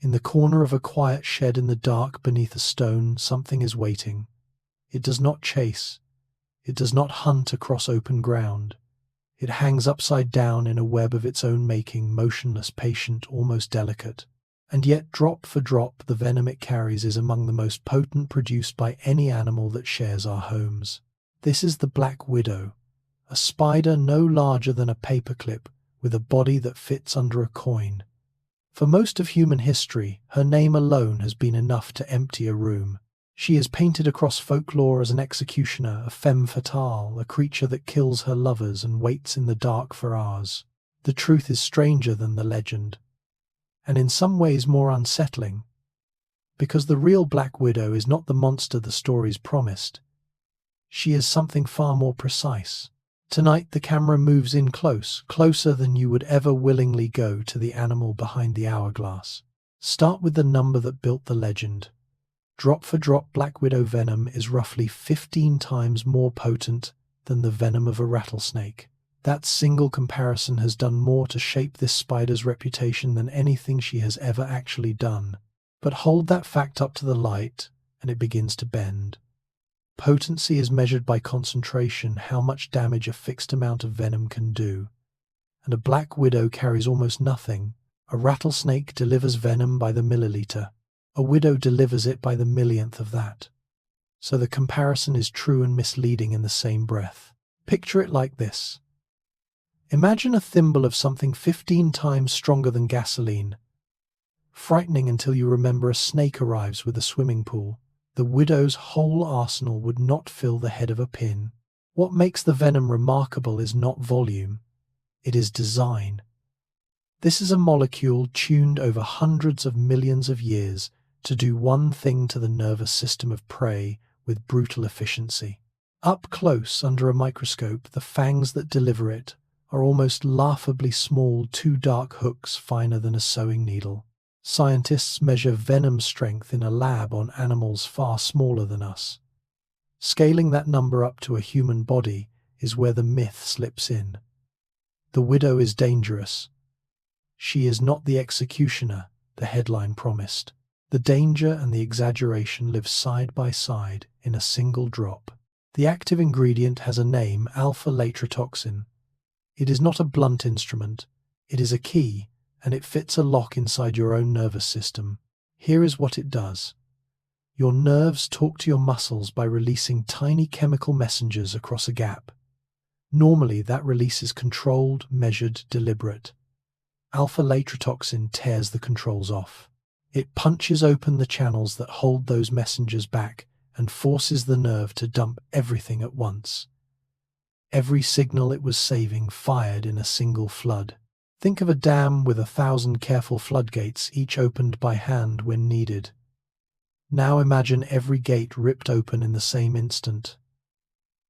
In the corner of a quiet shed in the dark beneath a stone, something is waiting. It does not chase. It does not hunt across open ground. It hangs upside down in a web of its own making, motionless, patient, almost delicate. And yet, drop for drop, the venom it carries is among the most potent produced by any animal that shares our homes. This is the black widow, a spider no larger than a paperclip, with a body that fits under a coin. For most of human history, her name alone has been enough to empty a room. She is painted across folklore as an executioner, a femme fatale, a creature that kills her lovers and waits in the dark for hours. The truth is stranger than the legend, and in some ways more unsettling, because the real Black Widow is not the monster the stories promised. She is something far more precise. Tonight the camera moves in close, closer than you would ever willingly go to the animal behind the hourglass. Start with the number that built the legend. Drop for drop, Black Widow venom is roughly 15 times more potent than the venom of a rattlesnake. That single comparison has done more to shape this spider's reputation than anything she has ever actually done. But hold that fact up to the light, and it begins to bend. Potency is measured by concentration, how much damage a fixed amount of venom can do. And a Black Widow carries almost nothing. A rattlesnake delivers venom by the milliliter. A widow delivers it by the millionth of that. So the comparison is true and misleading in the same breath. Picture it like this. Imagine a thimble of something 15 times stronger than gasoline. Frightening until you remember a snake arrives with a swimming pool. The widow's whole arsenal would not fill the head of a pin. What makes the venom remarkable is not volume. It is design. This is a molecule tuned over hundreds of millions of years to do one thing to the nervous system of prey with brutal efficiency. Up close, under a microscope, the fangs that deliver it are almost laughably small, two dark hooks finer than a sewing needle. Scientists measure venom strength in a lab on animals far smaller than us. Scaling that number up to a human body is where the myth slips in. The widow is dangerous. She is not the executioner the headline promised. The danger and the exaggeration live side by side in a single drop. The active ingredient has a name, alpha-latrotoxin. It is not a blunt instrument. It is a key, and it fits a lock inside your own nervous system. Here is what it does. Your nerves talk to your muscles by releasing tiny chemical messengers across a gap. Normally, that release is controlled, measured, deliberate. Alpha-latrotoxin tears the controls off. It punches open the channels that hold those messengers back and forces the nerve to dump everything at once. Every signal it was saving fired in a single flood. Think of a dam with 1,000 careful floodgates, each opened by hand when needed. Now imagine every gate ripped open in the same instant.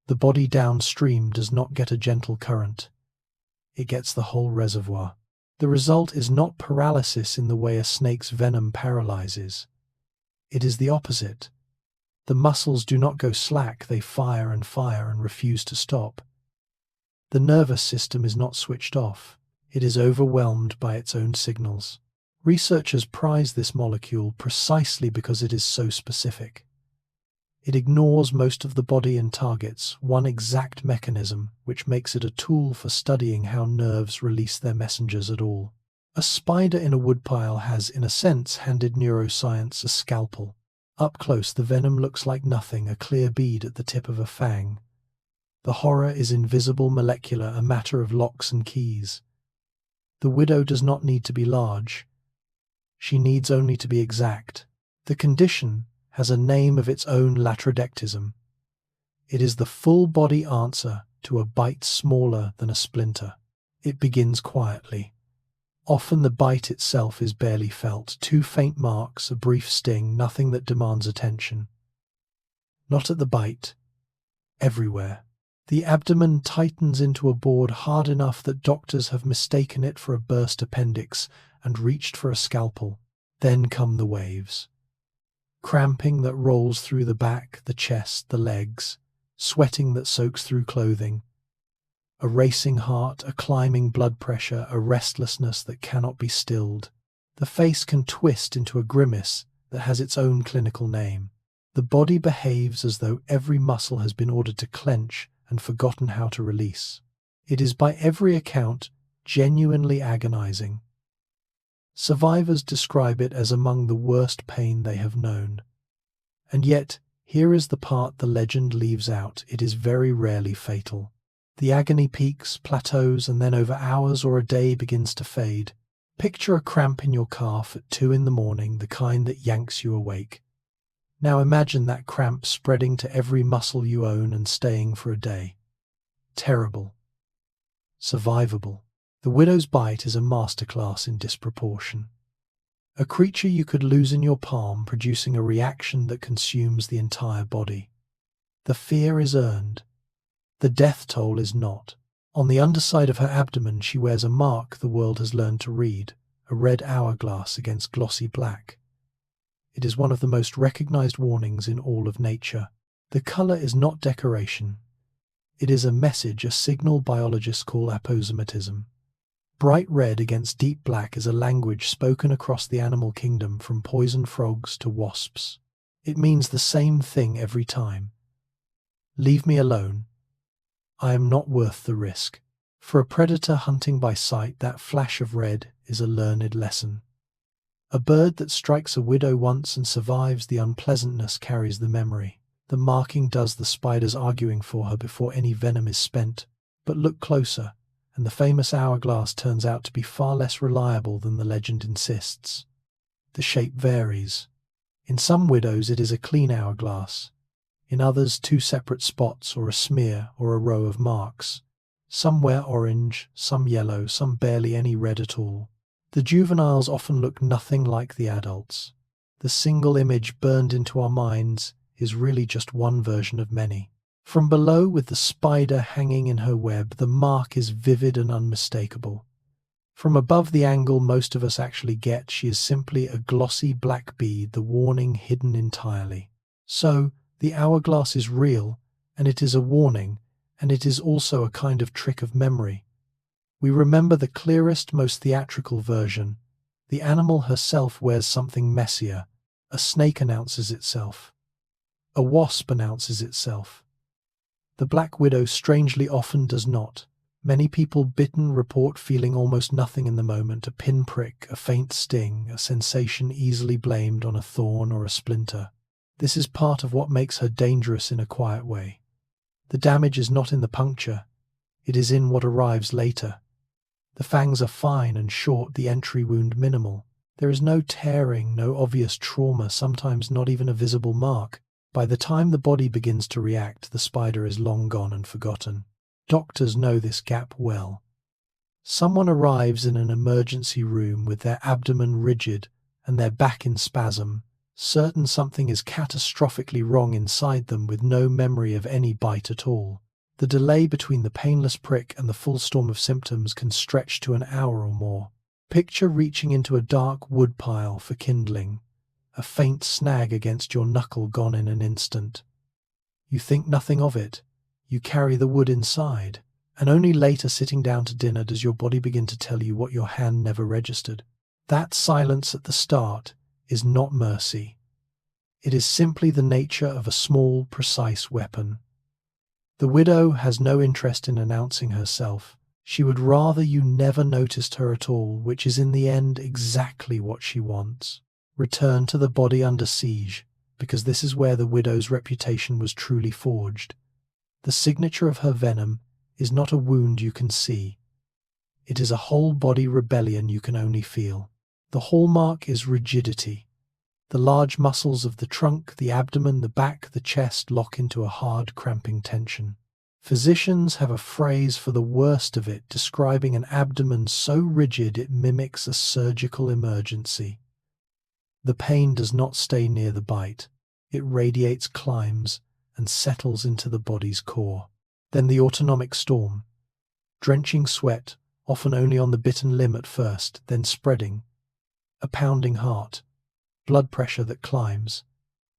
The body downstream does not get a gentle current. It gets the whole reservoir. The result is not paralysis in the way a snake's venom paralyzes. It is the opposite. The muscles do not go slack, they fire and refuse to stop. The nervous system is not switched off. It is overwhelmed by its own signals. Researchers prize this molecule precisely because it is so specific. It ignores most of the body and targets one exact mechanism, which makes it a tool for studying how nerves release their messengers at all. A spider in a woodpile has, in a sense, handed neuroscience a scalpel. Up close, the venom looks like nothing, a clear bead at the tip of a fang. The horror is invisible, molecular, a matter of locks and keys. The widow does not need to be large. She needs only to be exact. The condition has a name of its own, latrodectism. It is the full-body answer to a bite smaller than a splinter. It begins quietly. Often the bite itself is barely felt. 2 faint marks, a brief sting, nothing that demands attention. Not at the bite. Everywhere. The abdomen tightens into a board hard enough that doctors have mistaken it for a burst appendix and reached for a scalpel. Then come the waves. Cramping that rolls through the back, the chest, the legs, sweating that soaks through clothing. A racing heart, a climbing blood pressure, a restlessness that cannot be stilled. The face can twist into a grimace that has its own clinical name. The body behaves as though every muscle has been ordered to clench and forgotten how to release. It is by every account genuinely agonizing. Survivors describe it as among the worst pain they have known. And yet, here is the part the legend leaves out: it is very rarely fatal. The agony peaks, plateaus, and then over hours or a day begins to fade. Picture a cramp in your calf at 2 a.m, the kind that yanks you awake. Now imagine that cramp spreading to every muscle you own and staying for a day. Terrible. Survivable. The widow's bite is a masterclass in disproportion. A creature you could lose in your palm, producing a reaction that consumes the entire body. The fear is earned. The death toll is not. On the underside of her abdomen she wears a mark the world has learned to read, a red hourglass against glossy black. It is one of the most recognized warnings in all of nature. The color is not decoration. It is a message, a signal biologists call aposematism. Bright red against deep black is a language spoken across the animal kingdom, from poison frogs to wasps. It means the same thing every time. Leave me alone. I am not worth the risk. For a predator hunting by sight, that flash of red is a learned lesson. A bird that strikes a widow once and survives the unpleasantness carries the memory. The marking does the spider's arguing for her before any venom is spent. But look closer, and the famous hourglass turns out to be far less reliable than the legend insists. The shape varies. In some widows it is a clean hourglass. In others, 2 separate spots or a smear or a row of marks. Some wear orange, some yellow, some barely any red at all. The juveniles often look nothing like the adults. The single image burned into our minds is really just one version of many. From below, with the spider hanging in her web, the mark is vivid and unmistakable. From above, the angle most of us actually get, she is simply a glossy black bead, the warning hidden entirely. So, the hourglass is real, and it is a warning, and it is also a kind of trick of memory. We remember the clearest, most theatrical version. The animal herself wears something messier. A snake announces itself. A wasp announces itself. The black widow strangely often does not. Many people bitten report feeling almost nothing in the moment, a pinprick, a faint sting, a sensation easily blamed on a thorn or a splinter. This is part of what makes her dangerous in a quiet way. The damage is not in the puncture, it is in what arrives later. The fangs are fine and short, the entry wound minimal. There is no tearing, no obvious trauma, sometimes not even a visible mark. By the time the body begins to react, the spider is long gone and forgotten. Doctors know this gap well. Someone arrives in an emergency room with their abdomen rigid and their back in spasm, certain something is catastrophically wrong inside them, with no memory of any bite at all. The delay between the painless prick and the full storm of symptoms can stretch to an hour or more. Picture reaching into a dark woodpile for kindling, a faint snag against your knuckle gone in an instant. You think nothing of it. You carry the wood inside, and only later, sitting down to dinner, does your body begin to tell you what your hand never registered. That silence at the start is not mercy. It is simply the nature of a small, precise weapon. The widow has no interest in announcing herself. She would rather you never noticed her at all, which is in the end exactly what she wants. Return to the body under siege, because this is where the widow's reputation was truly forged. The signature of her venom is not a wound you can see. It is a whole-body rebellion you can only feel. The hallmark is rigidity. The large muscles of the trunk, the abdomen, the back, the chest lock into a hard, cramping tension. Physicians have a phrase for the worst of it, describing an abdomen so rigid it mimics a surgical emergency. The pain does not stay near the bite. It radiates, climbs, and settles into the body's core. Then the autonomic storm. Drenching sweat, often only on the bitten limb at first, then spreading. A pounding heart. Blood pressure that climbs.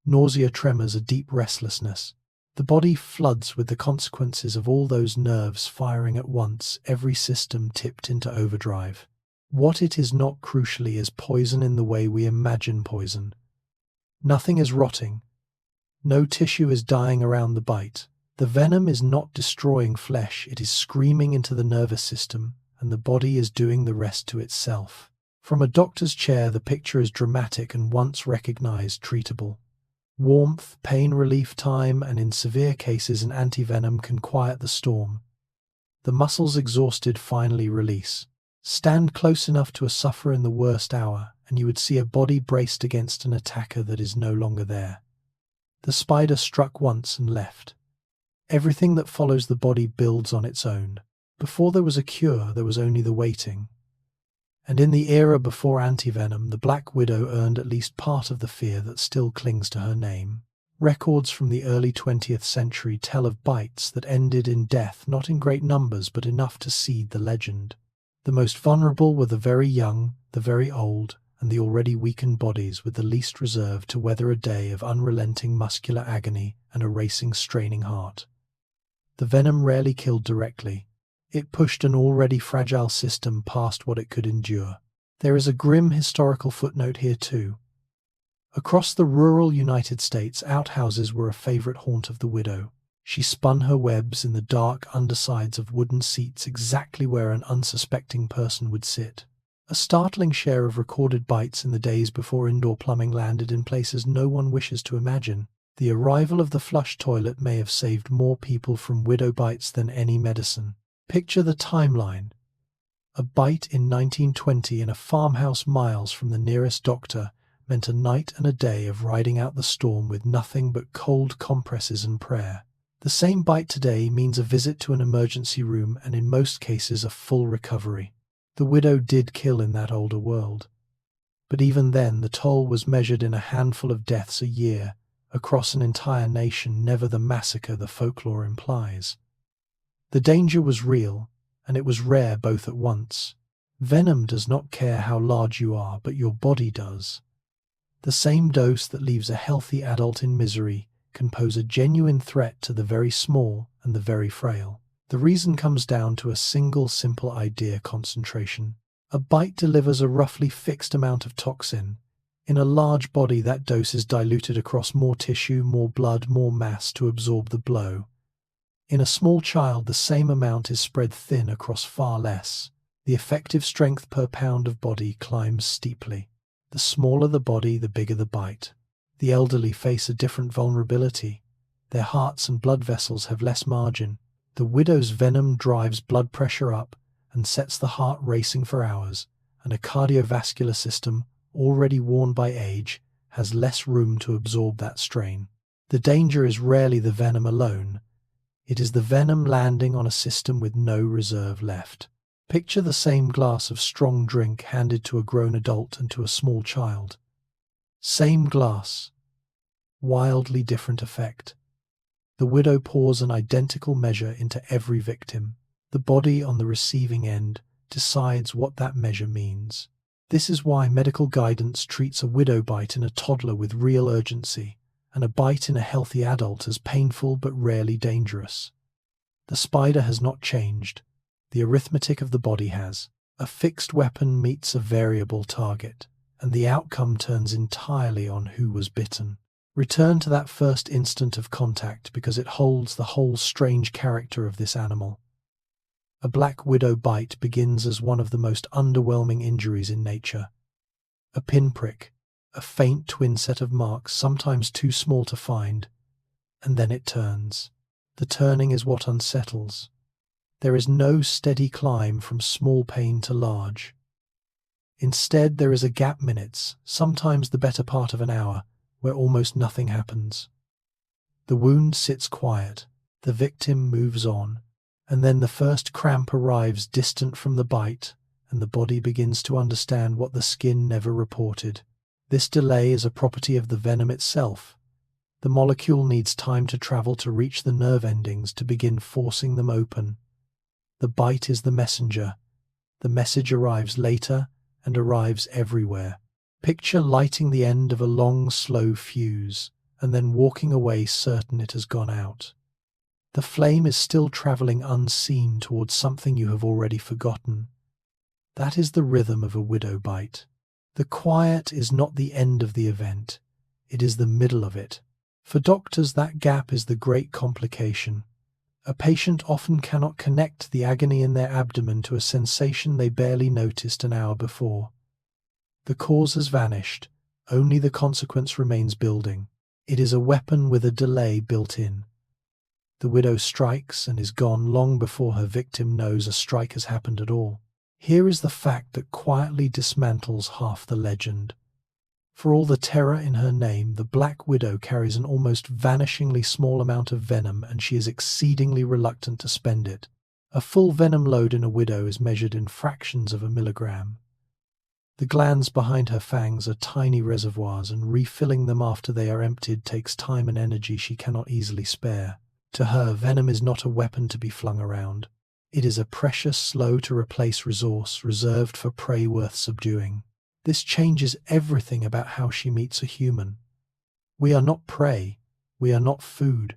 Nausea, tremors, a deep restlessness. The body floods with the consequences of all those nerves firing at once, every system tipped into overdrive. What it is not crucially is poison in the way we imagine poison. Nothing is rotting. No tissue is dying around the bite. The venom is not destroying flesh, it is screaming into the nervous system, and the body is doing the rest to itself. From a doctor's chair, the picture is dramatic and once recognized treatable. Warmth, pain relief time, and in severe cases an antivenom can quiet the storm. The muscles exhausted finally release. Stand close enough to a sufferer in the worst hour, and you would see a body braced against an attacker that is no longer there. The spider struck once and left. Everything that follows the body builds on its own. Before there was a cure, there was only the waiting. And in the era before antivenom, the Black Widow earned at least part of the fear that still clings to her name. Records from the early 20th century tell of bites that ended in death, not in great numbers, but enough to seed the legend. The most vulnerable were the very young, the very old, and the already weakened bodies with the least reserve to weather a day of unrelenting muscular agony and a racing, straining heart. The venom rarely killed directly. It pushed an already fragile system past what it could endure. There is a grim historical footnote here too. Across the rural United States, outhouses were a favorite haunt of the widow. She spun her webs in the dark undersides of wooden seats exactly where an unsuspecting person would sit. A startling share of recorded bites in the days before indoor plumbing landed in places no one wishes to imagine. The arrival of the flush toilet may have saved more people from widow bites than any medicine. Picture the timeline. A bite in 1920 in a farmhouse miles from the nearest doctor meant a night and a day of riding out the storm with nothing but cold compresses and prayer. The same bite today means a visit to an emergency room and in most cases a full recovery. The widow did kill in that older world. But even then the toll was measured in a handful of deaths a year, across an entire nation, never the massacre the folklore implies. The danger was real, and it was rare both at once. Venom does not care how large you are, but your body does. The same dose that leaves a healthy adult in misery can pose a genuine threat to the very small and the very frail. The reason comes down to a single simple idea: concentration. A bite delivers a roughly fixed amount of toxin. In a large body, that dose is diluted across more tissue, more blood, more mass to absorb the blow. In a small child, the same amount is spread thin across far less. The effective strength per pound of body climbs steeply. The smaller the body, the bigger the bite. The elderly face a different vulnerability. Their hearts and blood vessels have less margin. The widow's venom drives blood pressure up and sets the heart racing for hours, and a cardiovascular system, already worn by age, has less room to absorb that strain. The danger is rarely the venom alone. It is the venom landing on a system with no reserve left. Picture the same glass of strong drink handed to a grown adult and to a small child. Same glass. Wildly different effect. The widow pours an identical measure into every victim. The body on the receiving end decides what that measure means. This is why medical guidance treats a widow bite in a toddler with real urgency, and a bite in a healthy adult as painful but rarely dangerous. The spider has not changed. The arithmetic of the body has. A fixed weapon meets a variable target, and the outcome turns entirely on who was bitten. Return to that first instant of contact because it holds the whole strange character of this animal. A black widow bite begins as one of the most underwhelming injuries in nature. A pinprick, a faint twin set of marks, sometimes too small to find, and then it turns. The turning is what unsettles. There is no steady climb from small pain to large. Instead, there is a gap, minutes, sometimes the better part of an hour, where almost nothing happens. The wound sits quiet, the victim moves on, and then the first cramp arrives distant from the bite, and the body begins to understand what the skin never reported. This delay is a property of the venom itself. The molecule needs time to travel to reach the nerve endings to begin forcing them open. The bite is the messenger. The message arrives later and arrives everywhere. Picture lighting the end of a long, slow fuse and then walking away certain it has gone out. The flame is still traveling unseen towards something you have already forgotten. That is the rhythm of a widow bite. The quiet is not the end of the event, it is the middle of it. For doctors, that gap is the great complication. A patient often cannot connect the agony in their abdomen to a sensation they barely noticed an hour before. The cause has vanished, only the consequence remains building. It is a weapon with a delay built in. The widow strikes and is gone long before her victim knows a strike has happened at all. Here is the fact that quietly dismantles half the legend. For all the terror in her name, the Black Widow carries an almost vanishingly small amount of venom, and she is exceedingly reluctant to spend it. A full venom load in a widow is measured in fractions of a milligram. The glands behind her fangs are tiny reservoirs, and refilling them after they are emptied takes time and energy she cannot easily spare. To her, venom is not a weapon to be flung around. It is a precious, slow-to-replace resource reserved for prey worth subduing. This changes everything about how she meets a human. We are not prey. We are not food.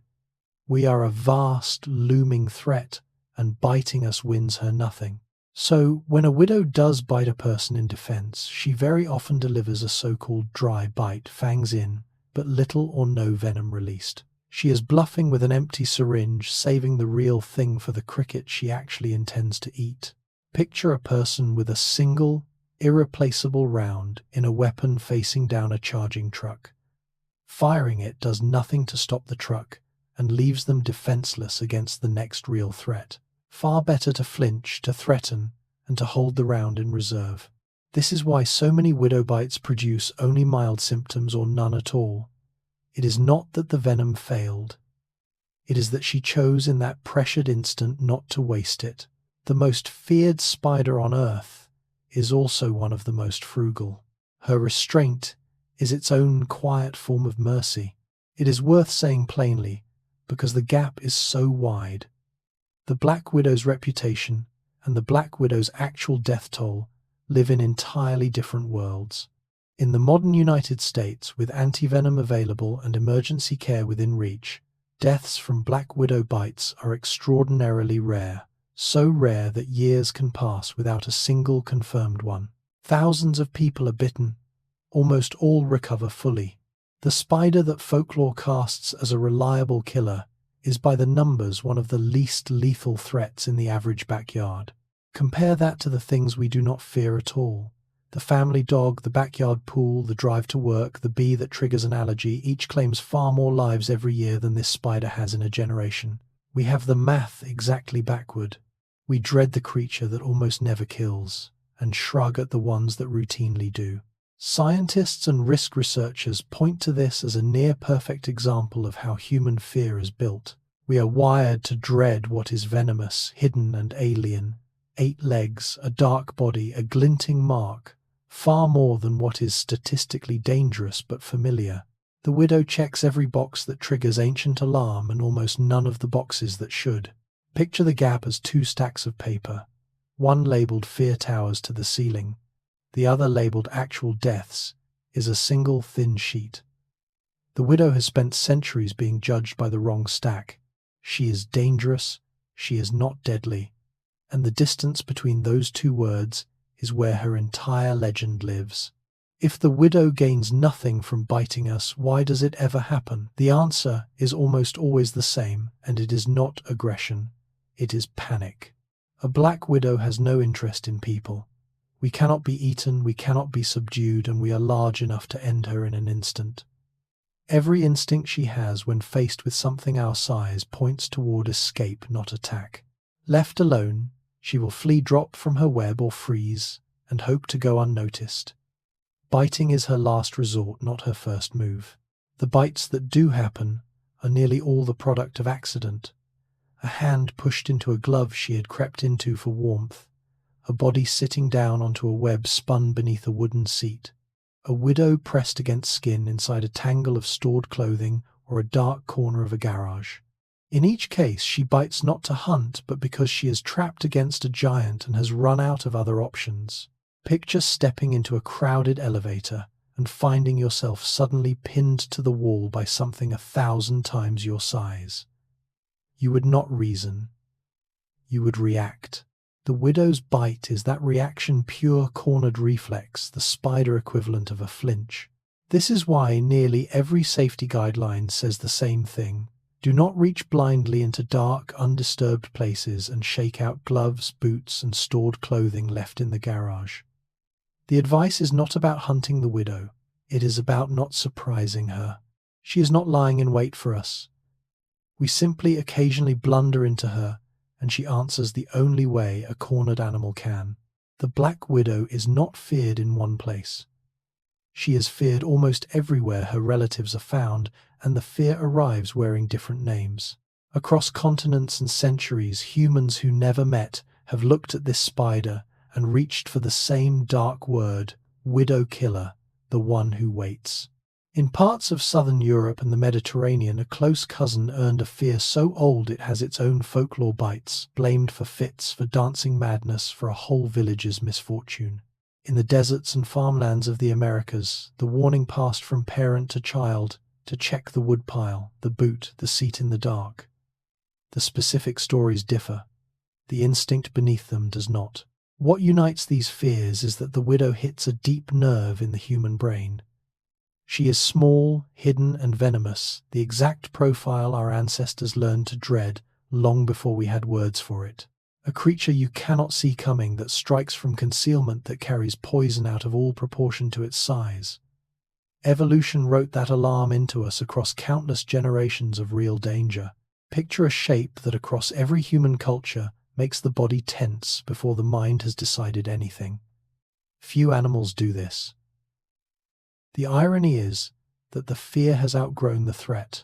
We are a vast, looming threat, and biting us wins her nothing. So, when a widow does bite a person in defense, she very often delivers a so-called dry bite, fangs in, but little or no venom released. She is bluffing with an empty syringe, saving the real thing for the cricket she actually intends to eat. Picture a person with a single, irreplaceable round in a weapon facing down a charging truck. Firing it does nothing to stop the truck and leaves them defenseless against the next real threat. Far better to flinch, to threaten, and to hold the round in reserve. This is why so many widow bites produce only mild symptoms or none at all. It is not that the venom failed. It is that she chose in that pressured instant not to waste it. The most feared spider on earth is also one of the most frugal. Her restraint is its own quiet form of mercy. It is worth saying plainly, because the gap is so wide. The Black Widow's reputation and the Black Widow's actual death toll live in entirely different worlds. In the modern United States, with antivenom available and emergency care within reach, deaths from Black Widow bites are extraordinarily rare. So rare that years can pass without a single confirmed one. Thousands of people are bitten. Almost all recover fully. The spider that folklore casts as a reliable killer is by the numbers one of the least lethal threats in the average backyard. Compare that to the things we do not fear at all. The family dog, the backyard pool, the drive to work, the bee that triggers an allergy, each claims far more lives every year than this spider has in a generation. We have the math exactly backward. We dread the creature that almost never kills, and shrug at the ones that routinely do. Scientists and risk researchers point to this as a near-perfect example of how human fear is built. We are wired to dread what is venomous, hidden and alien. 8 legs, a dark body, a glinting mark, far more than what is statistically dangerous but familiar. The widow checks every box that triggers ancient alarm and almost none of the boxes that should. Picture the gap as 2 stacks of paper, one labeled Fear Towers to the ceiling, the other labeled Actual Deaths, is a single thin sheet. The widow has spent centuries being judged by the wrong stack. She is dangerous, she is not deadly, and the distance between those 2 words is where her entire legend lives. If the widow gains nothing from biting us, why does it ever happen? The answer is almost always the same, and it is not aggression. It is panic. A Black Widow has no interest in people. We cannot be eaten, we cannot be subdued, and we are large enough to end her in an instant. Every instinct she has when faced with something our size points toward escape, not attack. Left alone, she will flee, drop from her web, or freeze, and hope to go unnoticed. Biting is her last resort, not her first move. The bites that do happen are nearly all the product of accident. A hand pushed into a glove she had crept into for warmth, a body sitting down onto a web spun beneath a wooden seat, a widow pressed against skin inside a tangle of stored clothing or a dark corner of a garage. In each case, she bites not to hunt, but because she is trapped against a giant and has run out of other options. Picture stepping into a crowded elevator and finding yourself suddenly pinned to the wall by something 1,000 times your size. You would not reason. You would react. The widow's bite is that reaction pure cornered reflex, the spider equivalent of a flinch. This is why nearly every safety guideline says the same thing. Do not reach blindly into dark, undisturbed places and shake out gloves, boots, and stored clothing left in the garage. The advice is not about hunting the widow. It is about not surprising her. She is not lying in wait for us. We simply occasionally blunder into her, and she answers the only way a cornered animal can. The black widow is not feared in one place. She is feared almost everywhere her relatives are found, and the fear arrives wearing different names. Across continents and centuries, humans who never met have looked at this spider and reached for the same dark word, widow killer, the one who waits. In parts of southern Europe and the Mediterranean, a close cousin earned a fear so old it has its own folklore bites, blamed for fits, for dancing madness, for a whole village's misfortune. In the deserts and farmlands of the Americas, the warning passed from parent to child to check the woodpile, the boot, the seat in the dark. The specific stories differ. The instinct beneath them does not. What unites these fears is that the widow hits a deep nerve in the human brain. She is small, hidden, and venomous, the exact profile our ancestors learned to dread long before we had words for it. A creature you cannot see coming, that strikes from concealment, that carries poison out of all proportion to its size. Evolution wrote that alarm into us across countless generations of real danger. Picture a shape that across every human culture makes the body tense before the mind has decided anything. Few animals do this. The irony is that the fear has outgrown the threat.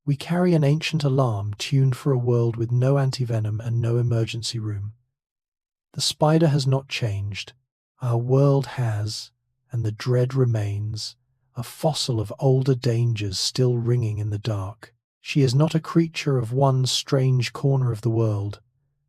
We carry an ancient alarm tuned for a world with no antivenom and no emergency room. The spider has not changed. Our world has, and the dread remains, a fossil of older dangers still ringing in the dark. She is not a creature of one strange corner of the world.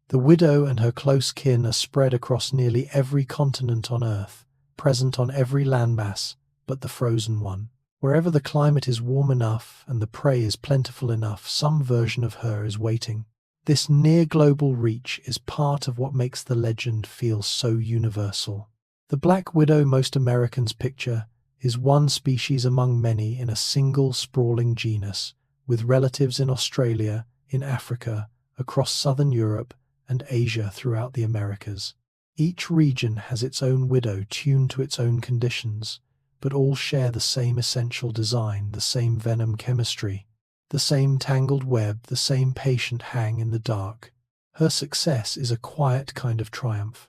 The widow and her close kin are spread across nearly every continent on Earth, present on every landmass but the frozen one. Wherever the climate is warm enough and the prey is plentiful enough, some version of her is waiting. This near-global reach is part of what makes the legend feel so universal. The black widow most Americans picture is one species among many in a single sprawling genus, with relatives in Australia, in Africa, across southern Europe, and Asia throughout the Americas. Each region has its own widow tuned to its own conditions, but all share the same essential design, the same venom chemistry, the same tangled web, the same patient hang in the dark. Her success is a quiet kind of triumph.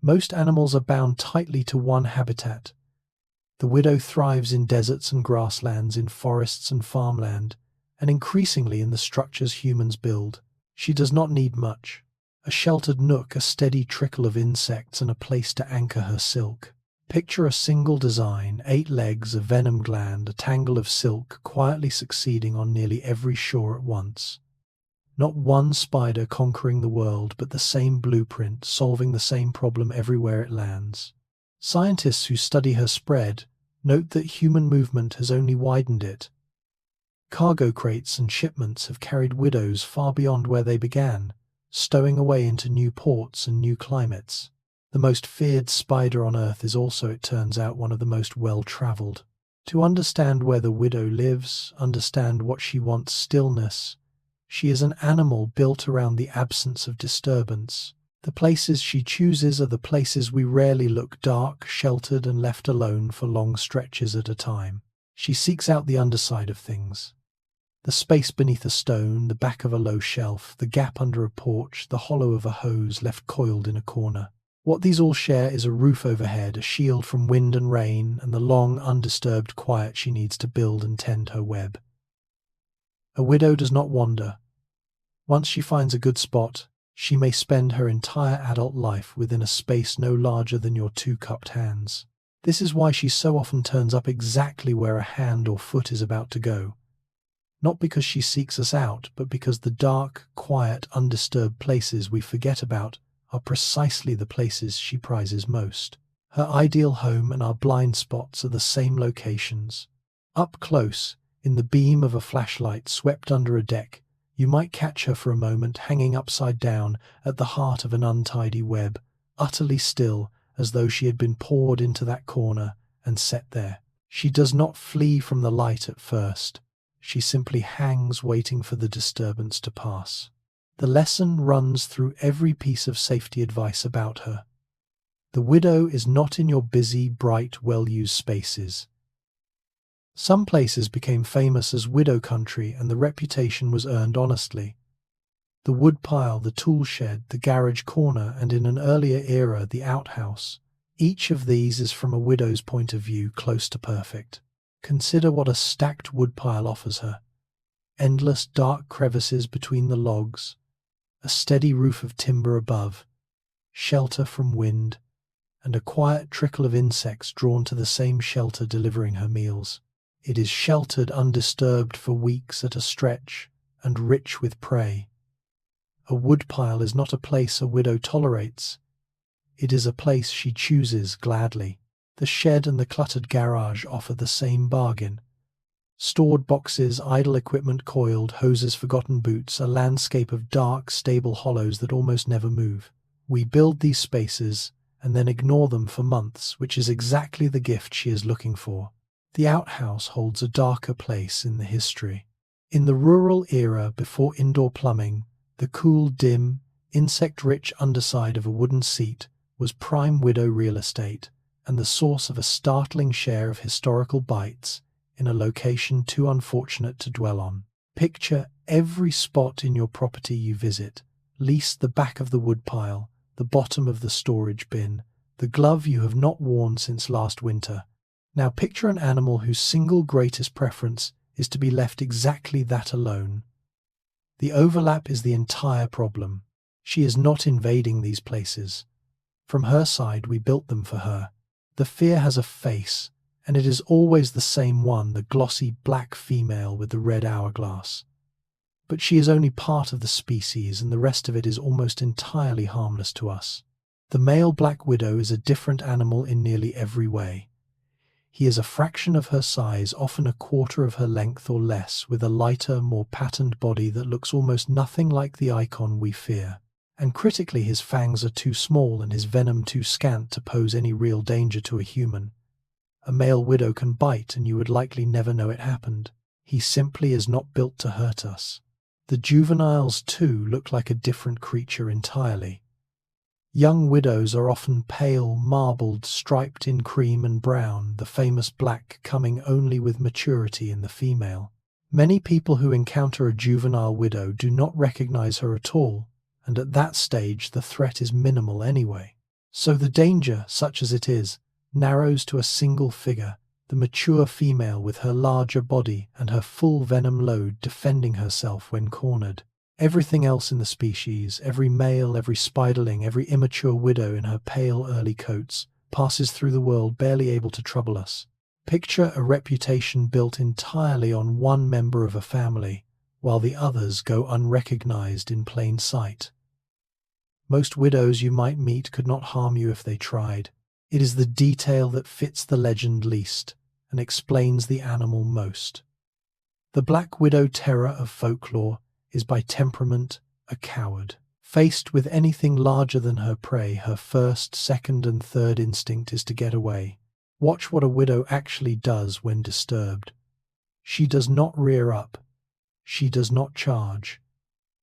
Most animals are bound tightly to one habitat. The widow thrives in deserts and grasslands, in forests and farmland, and increasingly in the structures humans build. She does not need much. A sheltered nook, a steady trickle of insects, and a place to anchor her silk. Picture a single design, 8 legs, a venom gland, a tangle of silk, quietly succeeding on nearly every shore at once. Not one spider conquering the world, but the same blueprint, solving the same problem everywhere it lands. Scientists who study her spread note that human movement has only widened it. Cargo crates and shipments have carried widows far beyond where they began, stowing away into new ports and new climates. The most feared spider on Earth is also, it turns out, one of the most well-traveled. To understand where the widow lives, understand what she wants: stillness. She is an animal built around the absence of disturbance. The places she chooses are the places we rarely look: dark, sheltered, and left alone for long stretches at a time. She seeks out the underside of things. The space beneath a stone, the back of a low shelf, the gap under a porch, the hollow of a hose left coiled in a corner. What these all share is a roof overhead, a shield from wind and rain, and the long, undisturbed quiet she needs to build and tend her web. A widow does not wander. Once she finds a good spot, she may spend her entire adult life within a space no larger than your 2 cupped hands. This is why she so often turns up exactly where a hand or foot is about to go. Not because she seeks us out, but because the dark, quiet, undisturbed places we forget about are precisely the places she prizes most. Her ideal home and our blind spots are the same locations. Up close, in the beam of a flashlight swept under a deck, You might catch her for a moment hanging upside down at the heart of an untidy web, utterly still, as though she had been poured into that corner and set there. She does not flee from the light at first. She simply hangs waiting for the disturbance to pass. The lesson runs through every piece of safety advice about her. The widow is not in your busy, bright, well-used spaces. Some places became famous as widow country, and the reputation was earned honestly. The woodpile, the tool shed, the garage corner, and in an earlier era, the outhouse. Each of these is from a widow's point of view close to perfect. Consider what a stacked woodpile offers her. Endless dark crevices between the logs, a steady roof of timber above, shelter from wind, and a quiet trickle of insects drawn to the same shelter delivering her meals. It is sheltered undisturbed for weeks at a stretch, and rich with prey. A woodpile is not a place a widow tolerates. It is a place she chooses gladly. The shed and the cluttered garage offer the same bargain. Stored boxes, idle equipment coiled, hoses, forgotten boots, a landscape of dark, stable hollows that almost never move. We build these spaces and then ignore them for months, which is exactly the gift she is looking for. The outhouse holds a darker place in the history. In the rural era before indoor plumbing, the cool, dim, insect-rich underside of a wooden seat was prime widow real estate and the source of a startling share of historical bites in a location too unfortunate to dwell on. Picture every spot in your property you visit, least the back of the woodpile, the bottom of the storage bin, the glove you have not worn since last winter. Now picture an animal whose single greatest preference is to be left exactly that alone. The overlap is the entire problem. She is not invading these places. From her side, we built them for her. The fear has a face, and it is always the same one, the glossy black female with the red hourglass. But she is only part of the species, and the rest of it is almost entirely harmless to us. The male black widow is a different animal in nearly every way. He is a fraction of her size, often a quarter of her length or less, with a lighter, more patterned body that looks almost nothing like the icon we fear. And critically, his fangs are too small and his venom too scant to pose any real danger to a human. A male widow can bite and you would likely never know it happened. He simply is not built to hurt us. The juveniles, too, look like a different creature entirely. Young widows are often pale, marbled, striped in cream and brown, the famous black coming only with maturity in the female. Many people who encounter a juvenile widow do not recognize her at all, and at that stage the threat is minimal anyway. So the danger, such as it is, narrows to a single figure, the mature female with her larger body and her full venom load defending herself when cornered. Everything else in the species, every male, every spiderling, every immature widow in her pale early coats, passes through the world barely able to trouble us. Picture a reputation built entirely on one member of a family, while the others go unrecognized in plain sight. Most widows you might meet could not harm you if they tried. It is the detail that fits the legend least and explains the animal most. The black widow terror of folklore is by temperament a coward. Faced with anything larger than her prey, her first, second, and third instinct is to get away. Watch what a widow actually does when disturbed. She does not rear up. She does not charge.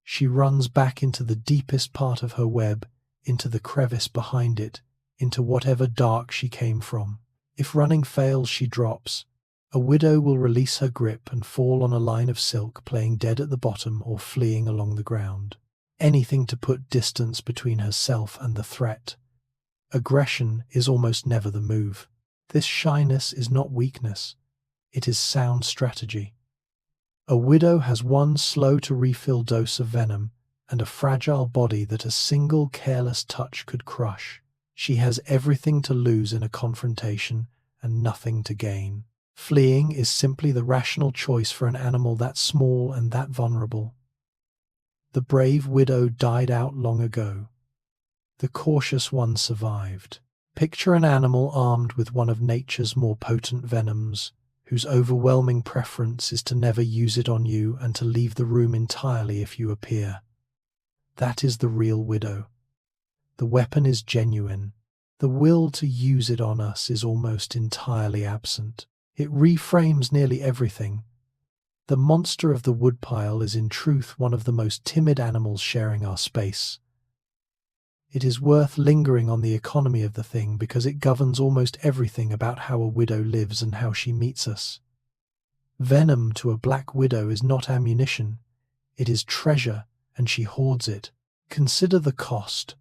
She runs back into the deepest part of her web, into the crevice behind it, into whatever dark she came from. If running fails, she drops. A widow will release her grip and fall on a line of silk, playing dead at the bottom or fleeing along the ground. Anything to put distance between herself and the threat. Aggression is almost never the move. This shyness is not weakness. It is sound strategy. A widow has one slow-to-refill dose of venom and a fragile body that a single careless touch could crush. She has everything to lose in a confrontation and nothing to gain. Fleeing is simply the rational choice for an animal that small and that vulnerable. The brave widow died out long ago. The cautious one survived. Picture an animal armed with one of nature's more potent venoms, whose overwhelming preference is to never use it on you and to leave the room entirely if you appear. That is the real widow. The weapon is genuine. The will to use it on us is almost entirely absent. It reframes nearly everything. The monster of the woodpile is in truth one of the most timid animals sharing our space. It is worth lingering on the economy of the thing because it governs almost everything about how a widow lives and how she meets us. Venom to a black widow is not ammunition. It is treasure, and she hoards it. Consider the cost.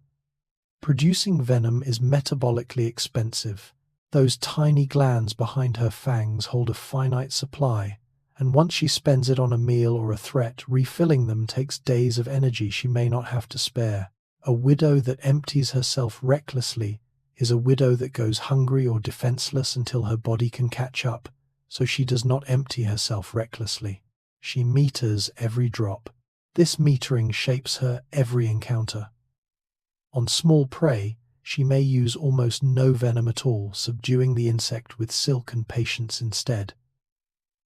Producing venom is metabolically expensive. Those tiny glands behind her fangs hold a finite supply, and once she spends it on a meal or a threat, refilling them takes days of energy she may not have to spare. A widow that empties herself recklessly is a widow that goes hungry or defenseless until her body can catch up, so she does not empty herself recklessly. She meters every drop. This metering shapes her every encounter. On small prey, she may use almost no venom at all, subduing the insect with silk and patience instead.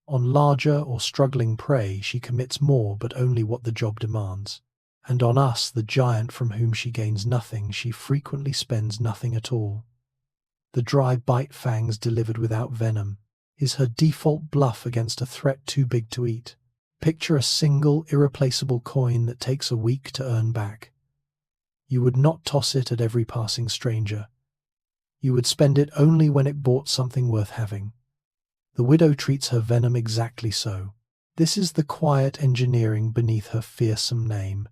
On larger or struggling prey, she commits more, but only what the job demands. And on us, the giant from whom she gains nothing, she frequently spends nothing at all. The dry bite fangs delivered without venom is her default bluff against a threat too big to eat. Picture a single, irreplaceable coin that takes a week to earn back. You would not toss it at every passing stranger. You would spend it only when it bought something worth having. The widow treats her venom exactly so. This is the quiet engineering beneath her fearsome name.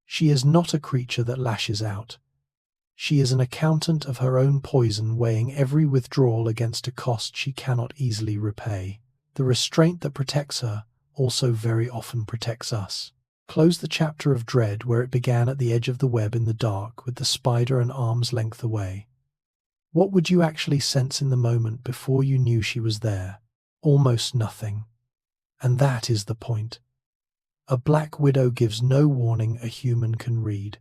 She is not a creature that lashes out. She is an accountant of her own poison, weighing every withdrawal against a cost she cannot easily repay. The restraint that protects her also very often protects us. Close the chapter of dread where it began at the edge of the web in the dark, with the spider an arm's length away. What would you actually sense in the moment before you knew she was there? Almost nothing. And that is the point. A black widow gives no warning a human can read.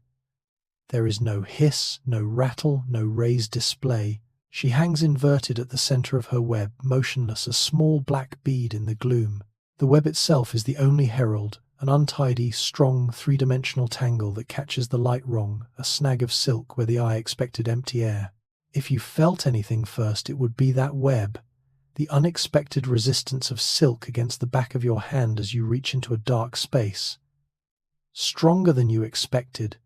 There is no hiss, no rattle, no raised display. She hangs inverted at the center of her web, motionless, a small black bead in the gloom. The web itself is the only herald, an untidy, strong, three-dimensional tangle that catches the light wrong, a snag of silk where the eye expected empty air. If you felt anything first, it would be that web, the unexpected resistance of silk against the back of your hand as you reach into a dark space. Stronger than you expected,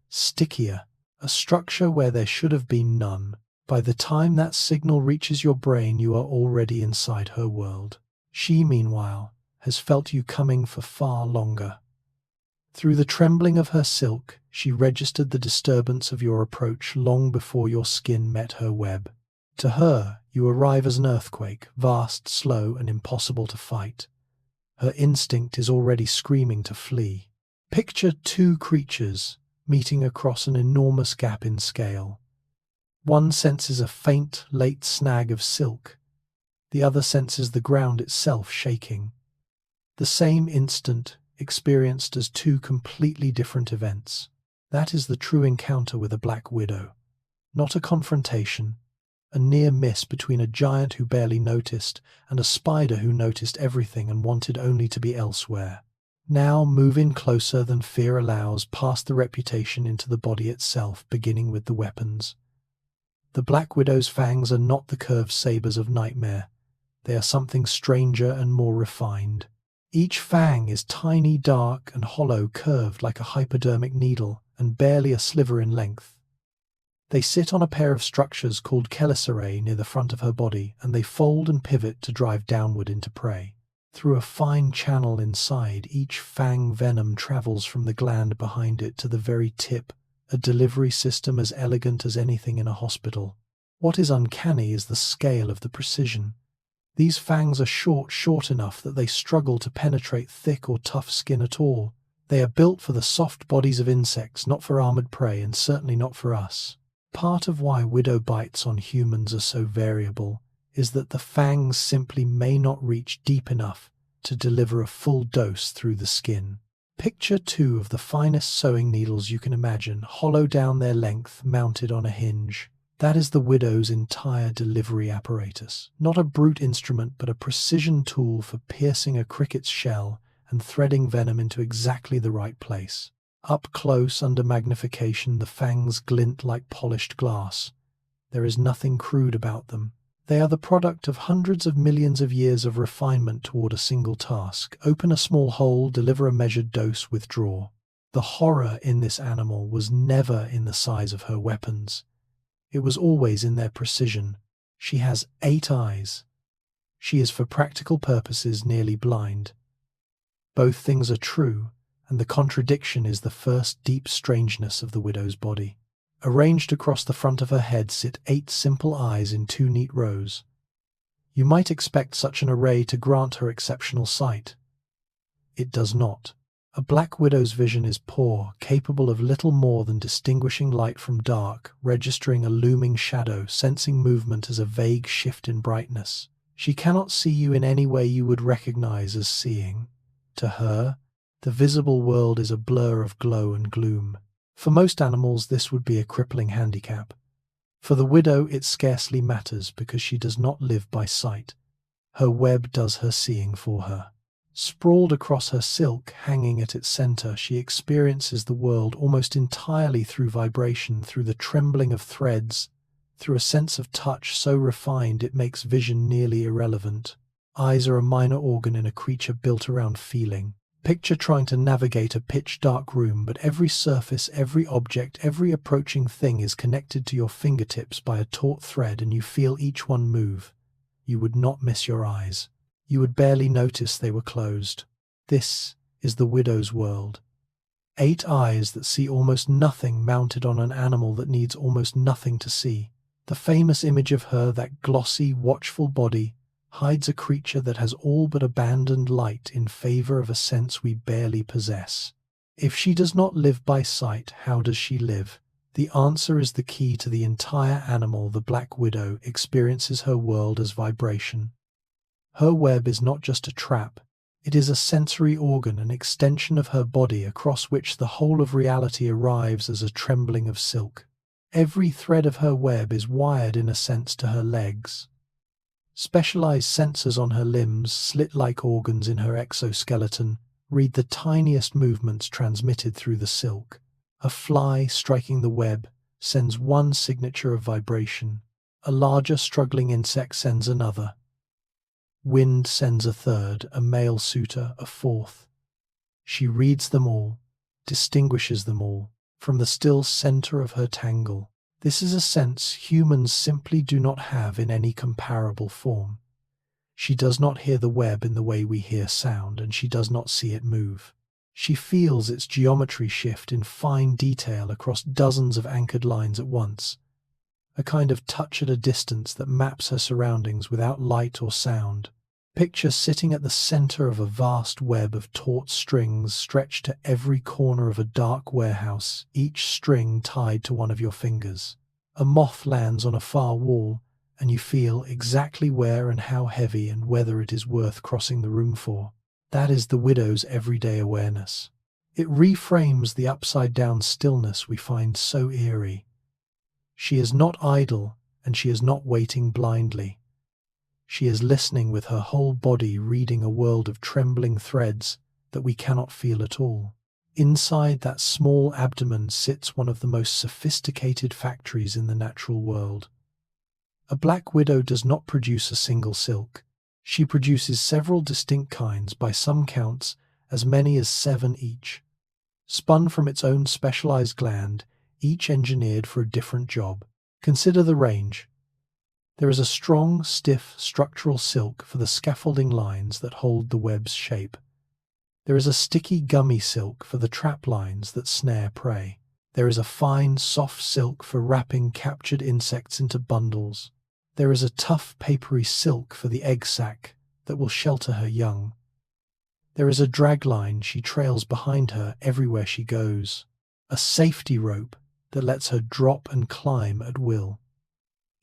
stickier, a structure where there should have been none. By the time that signal reaches your brain, you are already inside her world. She, meanwhile, has felt you coming for far longer. Through the trembling of her silk, she registered the disturbance of your approach long before your skin met her web. To her, you arrive as an earthquake, vast, slow, and impossible to fight. Her instinct is already screaming to flee. Picture two creatures meeting across an enormous gap in scale. One senses a faint, late snag of silk. The other senses the ground itself shaking. The same instant, experienced as two completely different events. That is the true encounter with a black widow. Not a confrontation, a near miss between a giant who barely noticed and a spider who noticed everything and wanted only to be elsewhere. Now move in closer than fear allows, past the reputation into the body itself, beginning with the weapons. The black widow's fangs are not the curved sabers of nightmare. They are something stranger and more refined. Each fang is tiny, dark, and hollow, curved like a hypodermic needle, and barely a sliver in length. They sit on a pair of structures called chelicerae near the front of her body, and they fold and pivot to drive downward into prey. Through a fine channel inside, each fang venom travels from the gland behind it to the very tip, a delivery system as elegant as anything in a hospital. What is uncanny is the scale of the precision. These fangs are short enough that they struggle to penetrate thick or tough skin at all. They are built for the soft bodies of insects, not for armored prey, and certainly not for us. Part of why widow bites on humans are so variable is that the fangs simply may not reach deep enough to deliver a full dose through the skin. Picture two of the finest sewing needles you can imagine, hollow down their length, mounted on a hinge. That is the widow's entire delivery apparatus. Not a brute instrument, but a precision tool for piercing a cricket's shell and threading venom into exactly the right place. Up close, under magnification, the fangs glint like polished glass. There is nothing crude about them. They are the product of hundreds of millions of years of refinement toward a single task. Open a small hole, deliver a measured dose, withdraw. The horror in this animal was never in the size of her weapons. It was always in their precision. She has 8 eyes. She is for practical purposes nearly blind. Both things are true, and the contradiction is the first deep strangeness of the widow's body. Arranged across the front of her head sit 8 simple eyes in 2 neat rows. You might expect such an array to grant her exceptional sight. It does not. A black widow's vision is poor, capable of little more than distinguishing light from dark, registering a looming shadow, sensing movement as a vague shift in brightness. She cannot see you in any way you would recognize as seeing. To her, the visible world is a blur of glow and gloom. For most animals, this would be a crippling handicap. For the widow, it scarcely matters because she does not live by sight. Her web does her seeing for her. Sprawled across her silk, hanging at its center, she experiences the world almost entirely through vibration, through the trembling of threads, through a sense of touch so refined it makes vision nearly irrelevant. Eyes are a minor organ in a creature built around feeling. Picture trying to navigate a pitch-dark room, but every surface, every object, every approaching thing is connected to your fingertips by a taut thread, and you feel each one move. You would not miss your eyes. You would barely notice they were closed. This is the widow's world. 8 eyes that see almost nothing mounted on an animal that needs almost nothing to see. The famous image of her, that glossy, watchful body, hides a creature that has all but abandoned light in favor of a sense we barely possess. If she does not live by sight, how does she live? The answer is the key to the entire animal. The black widow experiences her world as vibration. Her web is not just a trap, it is a sensory organ, an extension of her body across which the whole of reality arrives as a trembling of silk. Every thread of her web is wired in a sense to her legs. Specialized sensors on her limbs, slit-like organs in her exoskeleton, read the tiniest movements transmitted through the silk. A fly striking the web sends one signature of vibration. A larger struggling insect sends another. Wind sends a third, a male suitor a fourth. She reads them all, distinguishes them all, from the still center of her tangle. This is a sense humans simply do not have in any comparable form. She does not hear the web in the way we hear sound, and she does not see it move. She feels its geometry shift in fine detail across dozens of anchored lines at once, a kind of touch at a distance that maps her surroundings without light or sound. Picture sitting at the center of a vast web of taut strings stretched to every corner of a dark warehouse, each string tied to one of your fingers. A moth lands on a far wall, and you feel exactly where and how heavy and whether it is worth crossing the room for. That is the widow's everyday awareness. It reframes the upside-down stillness we find so eerie. She is not idle, and she is not waiting blindly. She is listening with her whole body, reading a world of trembling threads that we cannot feel at all. Inside that small abdomen sits one of the most sophisticated factories in the natural world. A black widow does not produce a single silk. She produces several distinct kinds, by some counts as many as 7 each. Spun from its own specialized gland, each engineered for a different job. Consider the range. There is a strong, stiff, structural silk for the scaffolding lines that hold the web's shape. There is a sticky, gummy silk for the trap lines that snare prey. There is a fine, soft silk for wrapping captured insects into bundles. There is a tough, papery silk for the egg sac that will shelter her young. There is a drag line she trails behind her everywhere she goes. A safety rope that lets her drop and climb at will.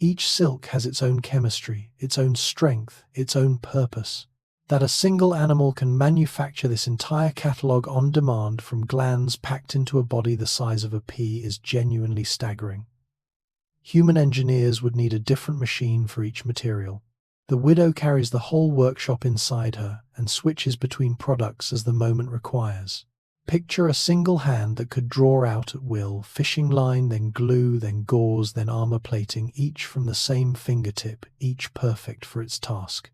Each silk has its own chemistry, its own strength, its own purpose. That a single animal can manufacture this entire catalogue on demand from glands packed into a body the size of a pea is genuinely staggering. Human engineers would need a different machine for each material. The widow carries the whole workshop inside her and switches between products as the moment requires. Picture a single hand that could draw out at will, fishing line, then glue, then gauze, then armor plating, each from the same fingertip, each perfect for its task.